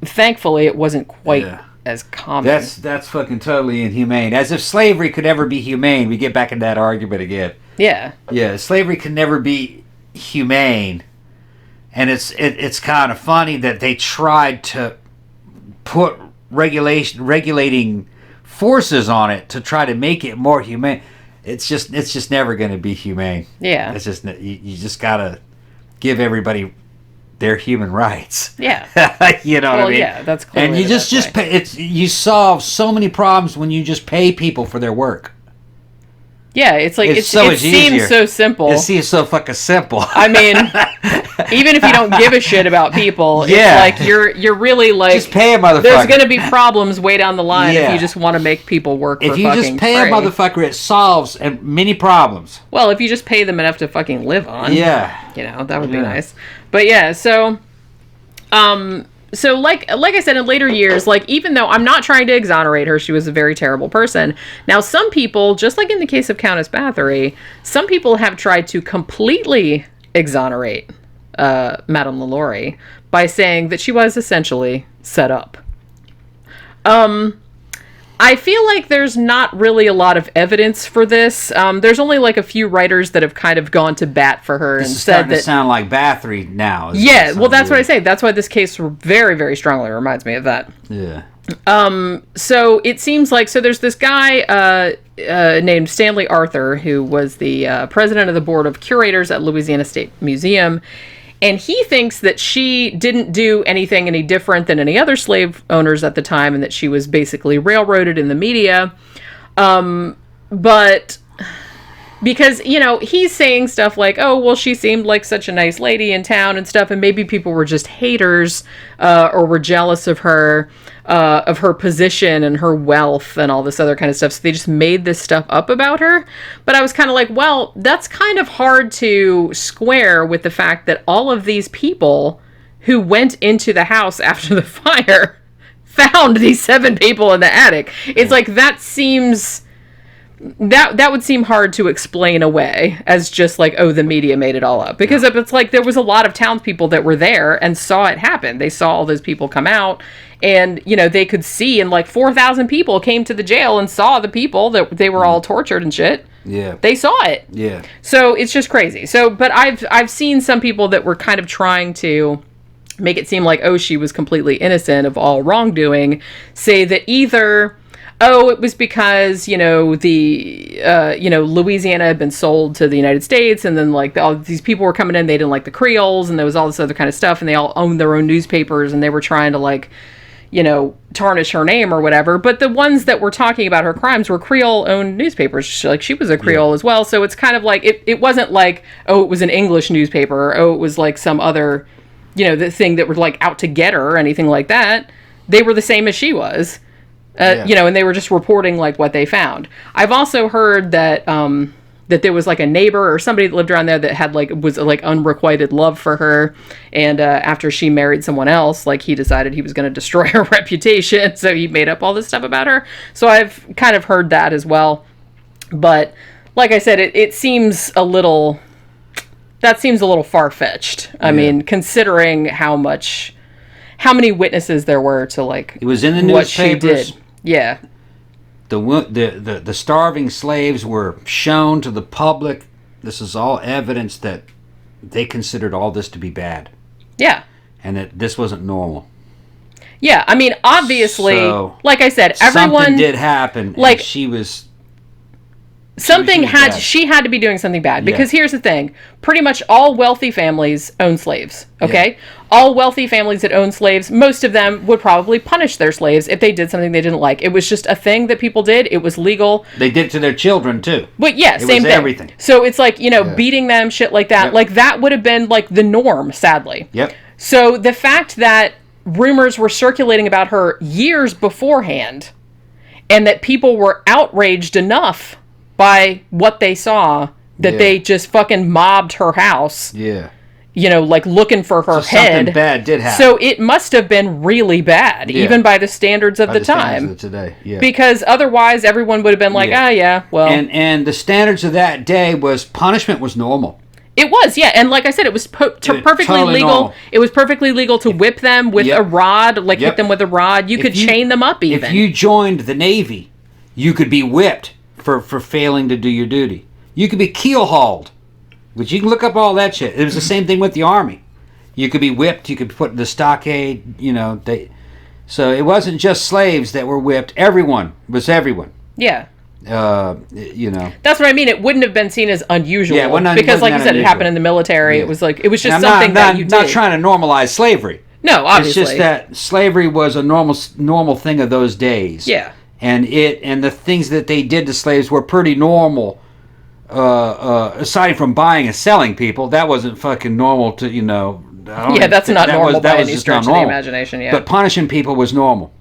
thankfully, it wasn't quite as common. That's fucking totally inhumane. As if slavery could ever be humane. We get back into that argument again. Yeah. Yeah, slavery can never be humane. And it's kind of funny that they tried to put regulating forces on it to try to make it more humane. It's just never going to be humane. Yeah. It's just you just gotta give everybody their human rights. Yeah. You know what I mean? Yeah, that's clearly and you the just best way. pay, you solve so many problems when you just pay people for their work. Yeah, it's like, It's so it much seems easier. so simple. It seems so fucking simple. I mean, even if you don't give a shit about people, Yeah. it's like you're really like, just pay a motherfucker. there's going to be problems way down the line if Yeah. you just want to make people work for if you fucking just pay a free. motherfucker, it solves many problems. Well, if you just pay them enough to fucking live on. Yeah. You know, that would be Yeah. nice. But yeah, so like I said, in later years, like, even though I'm not trying to exonerate her, she was a very terrible person. Now, some people, just like in the case of Countess Bathory, some people have tried to completely exonerate Madame LaLaurie by saying that she was essentially set up. I feel like there's not really a lot of evidence for this. There's only like a few writers that have kind of gone to bat for her This and is said starting that. to sound like Bathory now. Yeah, well, that's what I say. That's why this case very, very strongly reminds me of that. Yeah. So it seems like, so there's this guy named Stanley Arthur, who was the president of the board of curators at Louisiana State Museum. And he thinks that she didn't do anything any different than any other slave owners at the time, and that she was basically railroaded in the media. But because, you know, he's saying stuff like, oh, well, she seemed like such a nice lady in town and stuff, and maybe people were just haters or were jealous of her position and her wealth and all this other kind of stuff. So they just made this stuff up about her. But I was kind of like, well, that's kind of hard to square with the fact that all of these people who went into the house after the fire found these 7 people in the attic. It's like, that seems... That would seem hard to explain away as just like, oh, the media made it all up. Because it's like there was a lot of townspeople that were there and saw it happen. They saw all those people come out, and, you know, they could see, and like 4,000 people came to the jail and saw the people that they were all tortured and shit. Yeah. They saw it. Yeah. So it's just crazy. So, but I've seen some people that were kind of trying to make it seem like, oh, she was completely innocent of all wrongdoing, say that either... oh, it was because, you know, Louisiana had been sold to the United States, and then, like, all these people were coming in, they didn't like the Creoles, and there was all this other kind of stuff, and they all owned their own newspapers, and they were trying to, like, you know, tarnish her name or whatever. But the ones that were talking about her crimes were Creole-owned newspapers. She was a Creole as well, so it's kind of like, it wasn't like, oh, it was an English newspaper, or oh, it was, like, some other, you know, the thing that were, like, out to get her or anything like that. They were the same as she was. You know, and they were just reporting, like, what they found. I've also heard that that there was, like, a neighbor or somebody that lived around there that had, like, was, like, unrequited love for her. And after she married someone else, like, he decided he was going to destroy her reputation. So he made up all this stuff about her. So I've kind of heard that as well. But, like I said, it seems a little... That seems a little far-fetched. I mean, considering how many witnesses there were to, like, It was in the what she newspapers. did. Yeah. The starving slaves were shown to the public. This is all evidence that they considered all this to be bad, Yeah. and that this wasn't normal. Yeah. I mean, obviously, So, like I said, everyone... Something did happen, like, and she was... Something was had... bad. She had to be doing something bad. Yeah. Because here's the thing. Pretty much all wealthy families own slaves. Okay? Yeah. All wealthy families that own slaves, most of them would probably punish their slaves if they did something they didn't like. It was just a thing that people did. It was legal. They did it to their children, too. But yeah, It same was thing. everything. So it's like, you know, beating them, shit like that. Yep. Like, that would have been, like, the norm, sadly. Yep. So the fact that rumors were circulating about her years beforehand, and that people were outraged enough by what they saw that Yeah. they just fucking mobbed her house, Yeah. you know, like, looking for her So head. something bad did happen. So it must have been really bad, Yeah. even by the standards of By the standards time. of today. Yeah. Because otherwise everyone would have been like, Yeah. ah, yeah, well... And the standards of that day was punishment was normal. It was, yeah, and like I said, it was perfectly totally legal. normal. It was perfectly legal to whip them with Yep. a rod, like Yep. hit them with a rod. You could chain them up even. If you joined the Navy, you could be whipped for failing to do your duty. You could be keel hauled, which you can look up all that shit. It was the same thing with the Army. You could be whipped. You could be put in the stockade. You know, so it wasn't just slaves that were whipped. Everyone was everyone. Yeah. You know. That's what I mean. It wouldn't have been seen as unusual. Yeah, because, like you said, it happened in the military. Yeah. It was just I'm something that you did. not trying to normalize slavery. No, obviously. It's just that slavery was a normal thing of those days. Yeah. And the things that they did to slaves were pretty normal. Aside from buying and selling people, that wasn't fucking normal to, you know. That's not normal by any stretch of the imagination. Yeah. But punishing people was normal.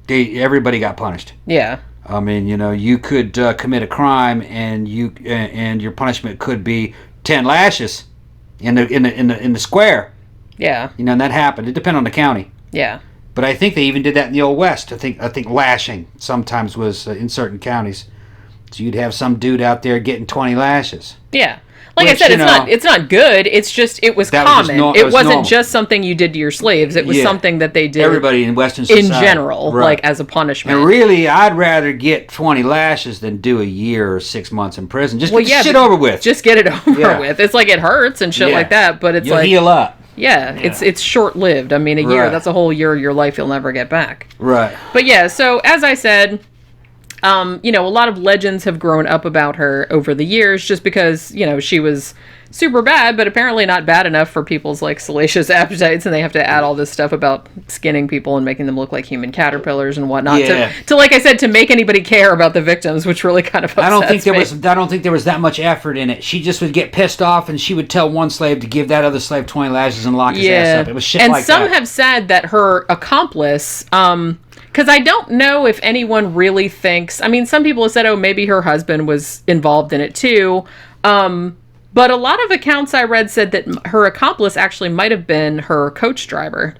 Everybody got punished. Yeah. I mean, you know, you could commit a crime, and your punishment could be 10 lashes in the square. Yeah. You know, and that happened. It depended on the county. Yeah. But I think they even did that in the Old West. I think lashing sometimes was in certain counties. So you'd have some dude out there getting 20 lashes. Yeah. Like I said, it's not good. It's just, it was common. It wasn't normal. Just something you did to your slaves. It was something that they did. Everybody in Western society. In general, right. like as a punishment. And really, I'd rather get 20 lashes than do a year or 6 months in prison. Just get the shit over with. Just get it over with. It's like it hurts and shit like that, but you'll heal up. Yeah, it's short-lived. I mean, a year, that's a whole year of your life you'll never get back. Right. But yeah, so as I said, you know, a lot of legends have grown up about her over the years just because, you know, she was super bad, but apparently not bad enough for people's, like, salacious appetites, and they have to add all this stuff about skinning people and making them look like human caterpillars and whatnot to like I said, to make anybody care about the victims, which really kind of upsets I don't think there me. was that much effort in it. She just would get pissed off, and she would tell one slave to give that other slave 20 lashes and lock his ass up. It was shit like that. And some have said that her accomplice, because I don't know if anyone really thinks... I mean, some people have said, oh, maybe her husband was involved in it too. But a lot of accounts I read said that her accomplice actually might have been her coach driver.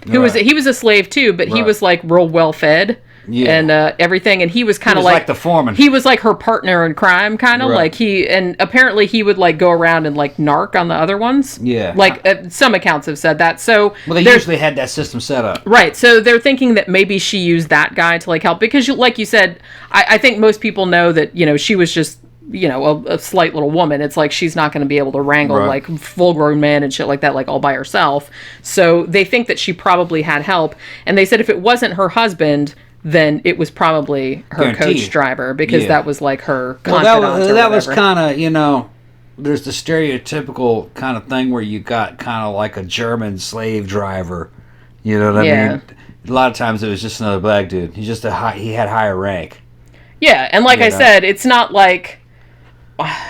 He was a slave too, but he was like real well fed. Yeah. And everything, and he was kind of like the foreman. He was like her partner in crime, kind of like and apparently he would like go around and like narc on the other ones. Yeah, like some accounts have said that. So they usually had that system set up, right? So they're thinking that maybe she used that guy to like help because, like you said, I think most people know that she was just a slight little woman. It's like she's not going to be able to wrangle like full grown men and shit like that like all by herself. So they think that she probably had help, and they said if it wasn't her husband, then it was probably her coach driver because that was like her confidant. Well, that was kind of, there's the stereotypical kind of thing where you got kind of like a German slave driver. You know what I mean? A lot of times it was just another black dude. He had higher rank. Yeah, and like I said, it's not like...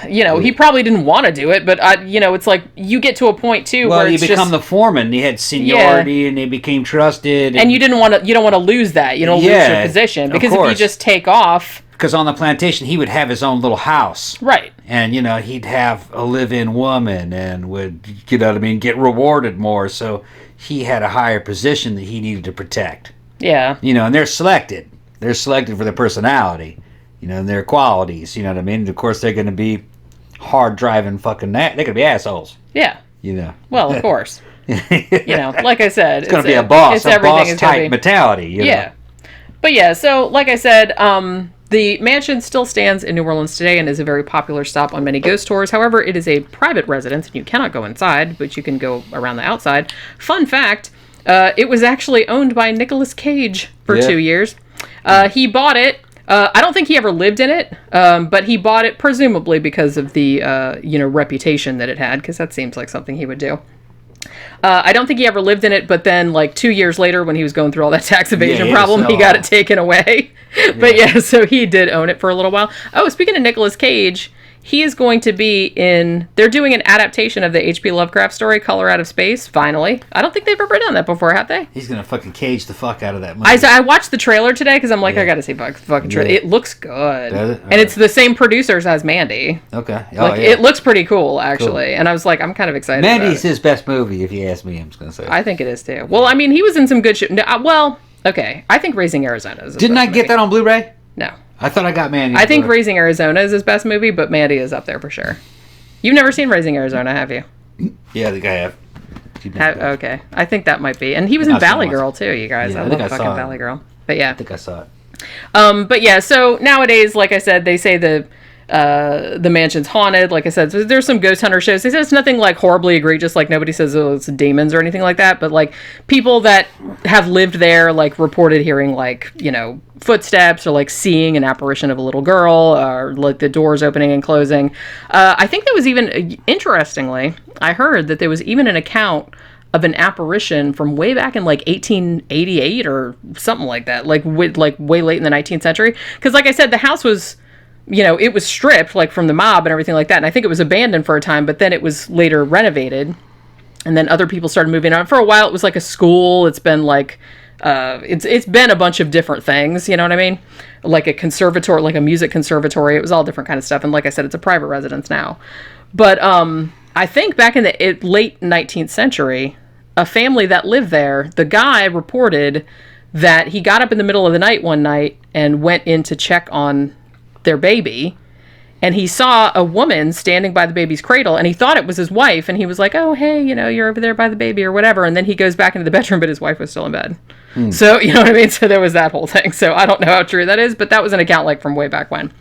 he probably didn't want to do it, but it's like you get to a point too where you become the foreman. He had seniority, and they became trusted, and you don't want to lose that. You don't lose your position because if you just take off. Because on the plantation, he would have his own little house, right? And he'd have a live-in woman, and would get rewarded more. So he had a higher position that he needed to protect. Yeah, and they're selected. They're selected for their personality. And their qualities, you know what I mean? Of course, they're going to be hard-driving fucking... They're going to be assholes. Yeah. Well, of course. Like I said... It's going to be a boss-type mentality, Yeah. But yeah, so, like I said, the mansion still stands in New Orleans today and is a very popular stop on many ghost tours. However, it is a private residence, and you cannot go inside, but you can go around the outside. Fun fact, it was actually owned by Nicolas Cage for 2 years. He bought it... I don't think he ever lived in it, but he bought it presumably because of the, reputation that it had, because that seems like something he would do. I don't think he ever lived in it, but then, 2 years later, when he was going through all that tax evasion problem, he got it taken away. But so he did own it for a little while. Oh, speaking of Nicolas Cage... He is going to be they're doing an adaptation of the H.P. Lovecraft story, Color Out of Space, finally. I don't think they've ever done that before, have they? He's going to fucking cage the fuck out of that movie. I watched the trailer today because I'm like, I got to see fucking trailer. It looks good. Does it? And it's the same producers as Mandy. Okay. It looks pretty cool, actually. Cool. And I was like, I'm kind of excited Mandy's his best movie, if you ask me, I'm just going to say. I think it is, too. Well, I mean, he was in some good shit. Okay. I think Raising Arizona is Didn't I get that on Blu-ray? No. I thought I got Mandy. I think Raising Arizona is his best movie, but Mandy is up there for sure. You've never seen Raising Arizona, have you? Yeah, I think I have. Okay. I think that might be. And he was in Valley Girl, too, you guys. Yeah, I love fucking Valley Girl. But yeah. I think I saw it. But yeah, so nowadays, like I said, they say the the mansion's haunted. Like I said, so there's some ghost hunter shows. They said it's nothing like horribly egregious. Like nobody says it's demons or anything like that. But like people that have lived there, like reported hearing like, footsteps or like seeing an apparition of a little girl or like the doors opening and closing. I think there was even, interestingly, I heard that there was even an account of an apparition from way back in like 1888 or something like that, like way late in the 19th century. Because like I said, the house was, it was stripped like from the mob and everything like that. And I think it was abandoned for a time, but then it was later renovated. And then other people started moving on. For a while, it was like a school. It's been like, it's been a bunch of different things, you know what I mean? Like a conservatory, like a music conservatory. It was all different kind of stuff. And like I said, it's a private residence now. But I think back in the late 19th century, a family that lived there, the guy reported that he got up in the middle of the night one night and went in to check on their baby. And he saw a woman standing by the baby's cradle, and he thought it was his wife. And he was like, oh, hey, you're over there by the baby or whatever. And then he goes back into the bedroom, but his wife was still in bed. So, you know what I mean? So there was that whole thing. So I don't know how true that is, but that was an account like from way back when.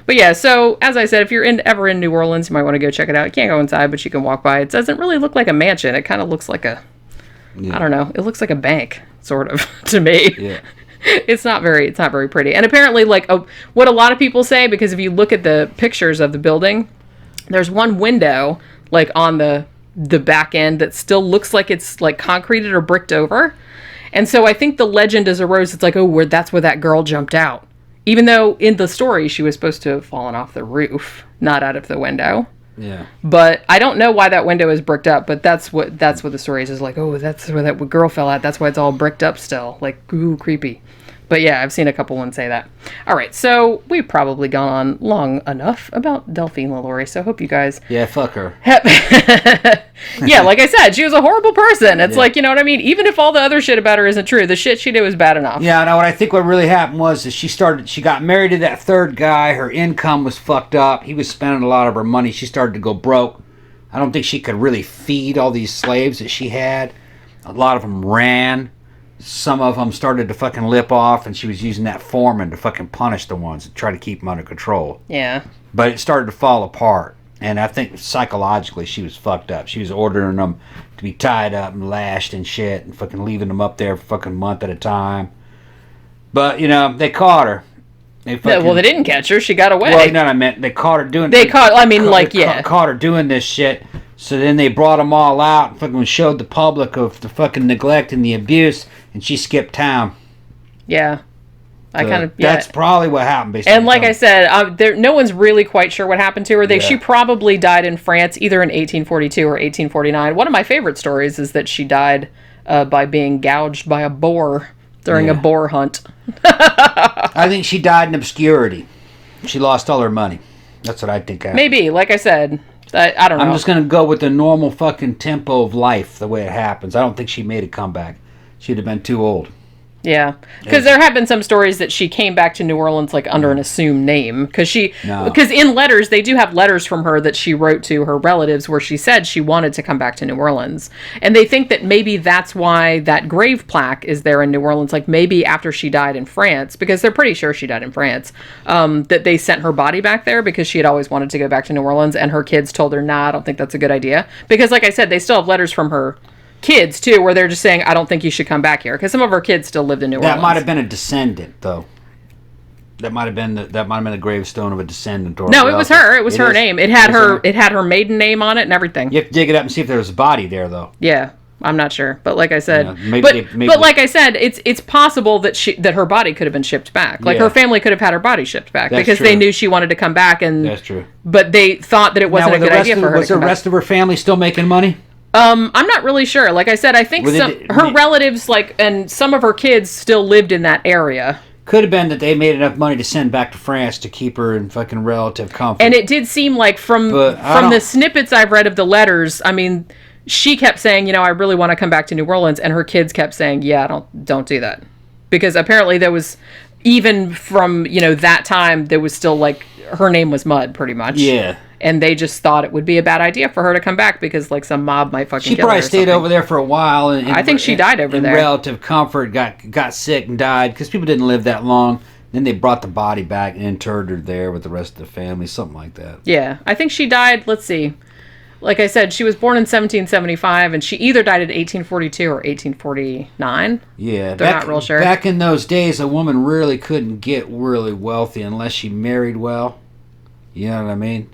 But yeah, so as I said, if you're ever in New Orleans, you might want to go check it out. You can't go inside, but you can walk by. It doesn't really look like a mansion. It kind of looks like I don't know. It looks like a bank, sort of, to me. Yeah. It's not very pretty. And apparently, like, what a lot of people say, because if you look at the pictures of the building, there's one window, like, on the back end that still looks like it's, like, concreted or bricked over. And so I think the legend is arose, it's like, that's where that girl jumped out. Even though in the story, she was supposed to have fallen off the roof, not out of the window. Yeah. But I don't know why that window is bricked up, but that's what the story is like, that's where that girl fell at. That's why it's all bricked up still. Like, ooh, creepy. But yeah, I've seen a couple ones say that. All right, so we've probably gone on long enough about Delphine LaLaurie, so I hope you guys... Yeah, fuck her. Yeah, like I said, she was a horrible person. It's like, you know what I mean? Even if all the other shit about her isn't true, the shit she did was bad enough. Yeah, no, what really happened was that she got married to that third guy. Her income was fucked up. He was spending a lot of her money. She started to go broke. I don't think she could really feed all these slaves that she had. A lot of them ran. Some of them started to fucking lip off, and she was using that foreman to fucking punish the ones and try to keep them under control. Yeah. But it started to fall apart. And I think psychologically she was fucked up. She was ordering them to be tied up and lashed and shit and fucking leaving them up there for fucking a month at a time. But, they caught her. They didn't catch her. She got away. Well, no, I meant they caught her doing... Caught her doing this shit. So then they brought them all out and fucking showed the public of the fucking neglect and the abuse, and she skipped town. Yeah. That's probably what happened, basically. And like I said, no one's really quite sure what happened to her. She probably died in France, either in 1842 or 1849. One of my favorite stories is that she died by being gouged by a boar during a boar hunt. I think she died in obscurity. She lost all her money. That's what I think happened. Maybe, like I said... I don't know. I'm just going to go with the normal fucking tempo of life, the way it happens. I don't think she made a comeback. She'd have been too old. Yeah. Because there have been some stories that she came back to New Orleans like under an assumed name. Because in letters, they do have letters from her that she wrote to her relatives where she said she wanted to come back to New Orleans. And they think that maybe that's why that grave plaque is there in New Orleans. Like maybe after she died in France, because they're pretty sure she died in France, that they sent her body back there because she had always wanted to go back to New Orleans. And her kids told her, nah, I don't think that's a good idea. Because like I said, they still have letters from her kids too where they're just saying, I don't think you should come back here, because some of her kids still lived in New Orleans. That might have been a descendant though. That might have been the gravestone of a descendant. Or no, it was her. It was her name. It had her maiden name on it and everything. You have to dig it up and see if there was a body there though. Yeah, I'm not sure, but like I said, but like I said, it's possible that her body could have been shipped back. Like her family could have had her body shipped back because they knew she wanted to come back, and that's true. But they thought that it wasn't a good idea for her. Was the rest of her family still making money? I'm not really sure. Like I said, I think her relatives, and some of her kids still lived in that area. Could have been that they made enough money to send back to France to keep her in fucking relative comfort. And it did seem like from the snippets I've read of the letters, I mean, she kept saying, I really want to come back to New Orleans, and her kids kept saying, yeah, don't do that. Because apparently there was, even from, that time, there was still, like, her name was mud, pretty much. Yeah. And they just thought it would be a bad idea for her to come back because, like, some mob might fucking She kill her probably or stayed something. over there for a while. And I think she died over there. In relative comfort, got sick and died because people didn't live that long. Then they brought the body back and interred her there with the rest of the family, something like that. Yeah, I think she died, let's see. Like I said, she was born in 1775, and she either died in 1842 or 1849. Yeah. They're not real sure. Back in those days, a woman really couldn't get really wealthy unless she married well. You know what I mean?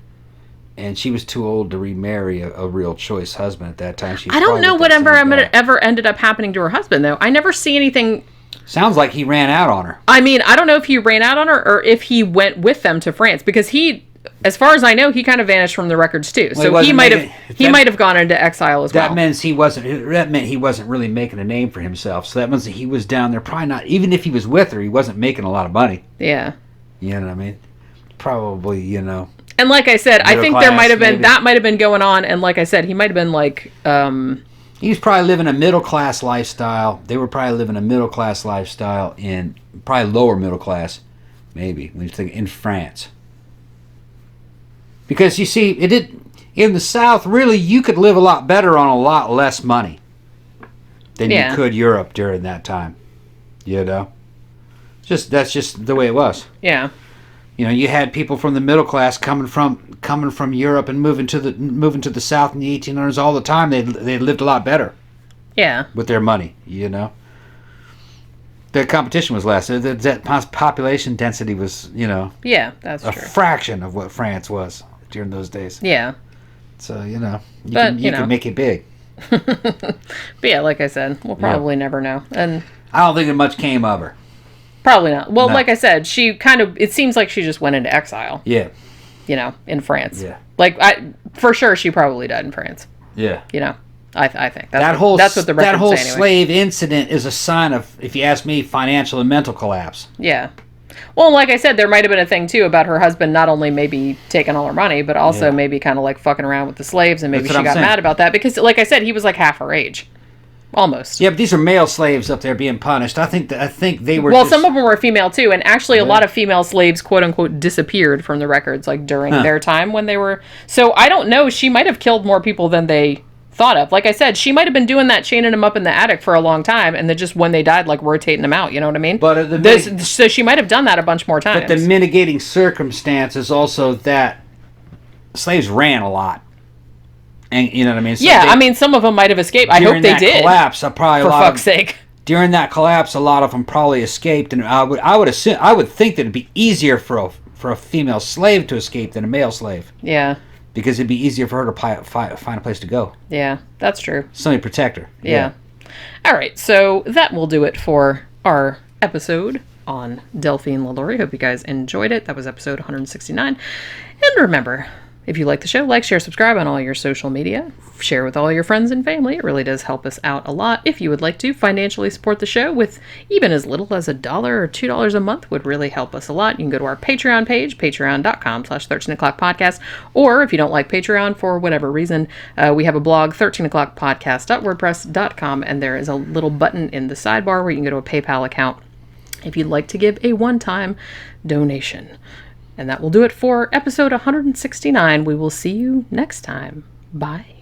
And she was too old to remarry a real choice husband at that time. I don't know whatever ever ended up happening to her husband, though. I never see anything. Sounds like he ran out on her. I mean, I don't know if he ran out on her or if he went with them to France, because he, as far as I know, he kind of vanished from the records too. Well, so he might have gone into exile as well. That meant he wasn't really making a name for himself. So that means that he was down there probably not, even if he was with her, he wasn't making a lot of money. Yeah. You know what I mean? Probably, you know. And like I said, I think class, there might have been, maybe. that might have been going on. And like I said, he might have been like, He was probably living a middle class lifestyle. They were probably living a middle class lifestyle in probably lower middle class, maybe when you think in France. Because you see, in the South. Really, you could live a lot better on a lot less money than you could Europe during that time. You know, that's just the way it was. yeah. You know, you had people from the middle class coming from Europe and moving to the South in the 1800s all the time. They lived a lot better. Yeah. With their money, you know. The competition was less. That population density was, you know. Yeah, that's a true. fraction of what France was during those days. Yeah. So, you know, you know. can make it big. But yeah, like I said, we'll probably never know. And I don't think that much came of her. probably not. Well, No. like I said, she kind of, it seems like she just went into exile, Yeah. you know, in France. Yeah. Like, for sure she probably died in France, Yeah. you know. I think. That's what the records that whole say anyway. Slave incident is a sign of, if you ask me, financial and mental collapse. Yeah. Well, like I said, there might have been a thing, too, about her husband not only maybe taking all her money, but also maybe kind of like fucking around with the slaves, and maybe she got mad about that. Because, like I said, he was like half her age. Almost. Yeah, but these are male slaves up there being punished. I think they were. Well, some of them were female too, and actually, a lot of female slaves, quote unquote, disappeared from the records, like during their time when they were. So I don't know. She might have killed more people than they thought of. Like I said, she might have been doing that, chaining them up in the attic for a long time, and then just when they died, like rotating them out. You know what I mean? But so she might have done that a bunch more times. But the mitigating circumstance is also that slaves ran a lot. And you know what I mean? So I mean, some of them might have escaped. I hope they did. Collapse, probably for fuck's sake. During that collapse, a lot of them probably escaped, and I would think that it'd be easier for a female slave to escape than a male slave. Yeah. Because it'd be easier for her to find a place to go. Yeah, that's true. Somebody to protect her. Yeah. All right, so that will do it for our episode on Delphine LaLaurie. Hope you guys enjoyed it. That was episode 169. And remember, if you like the show, like, share, subscribe on all your social media. Share with all your friends and family. It really does help us out a lot. If you would like to financially support the show with even as little as $1 or $2 a month would really help us a lot. You can go to our Patreon page, patreon.com/13o'clockpodcast. Or if you don't like Patreon for whatever reason, we have a blog, 13o'clockpodcast.wordpress.com, and there is a little button in the sidebar where you can go to a PayPal account if you'd like to give a one-time donation. And that will do it for episode 169. We will see you next time. Bye.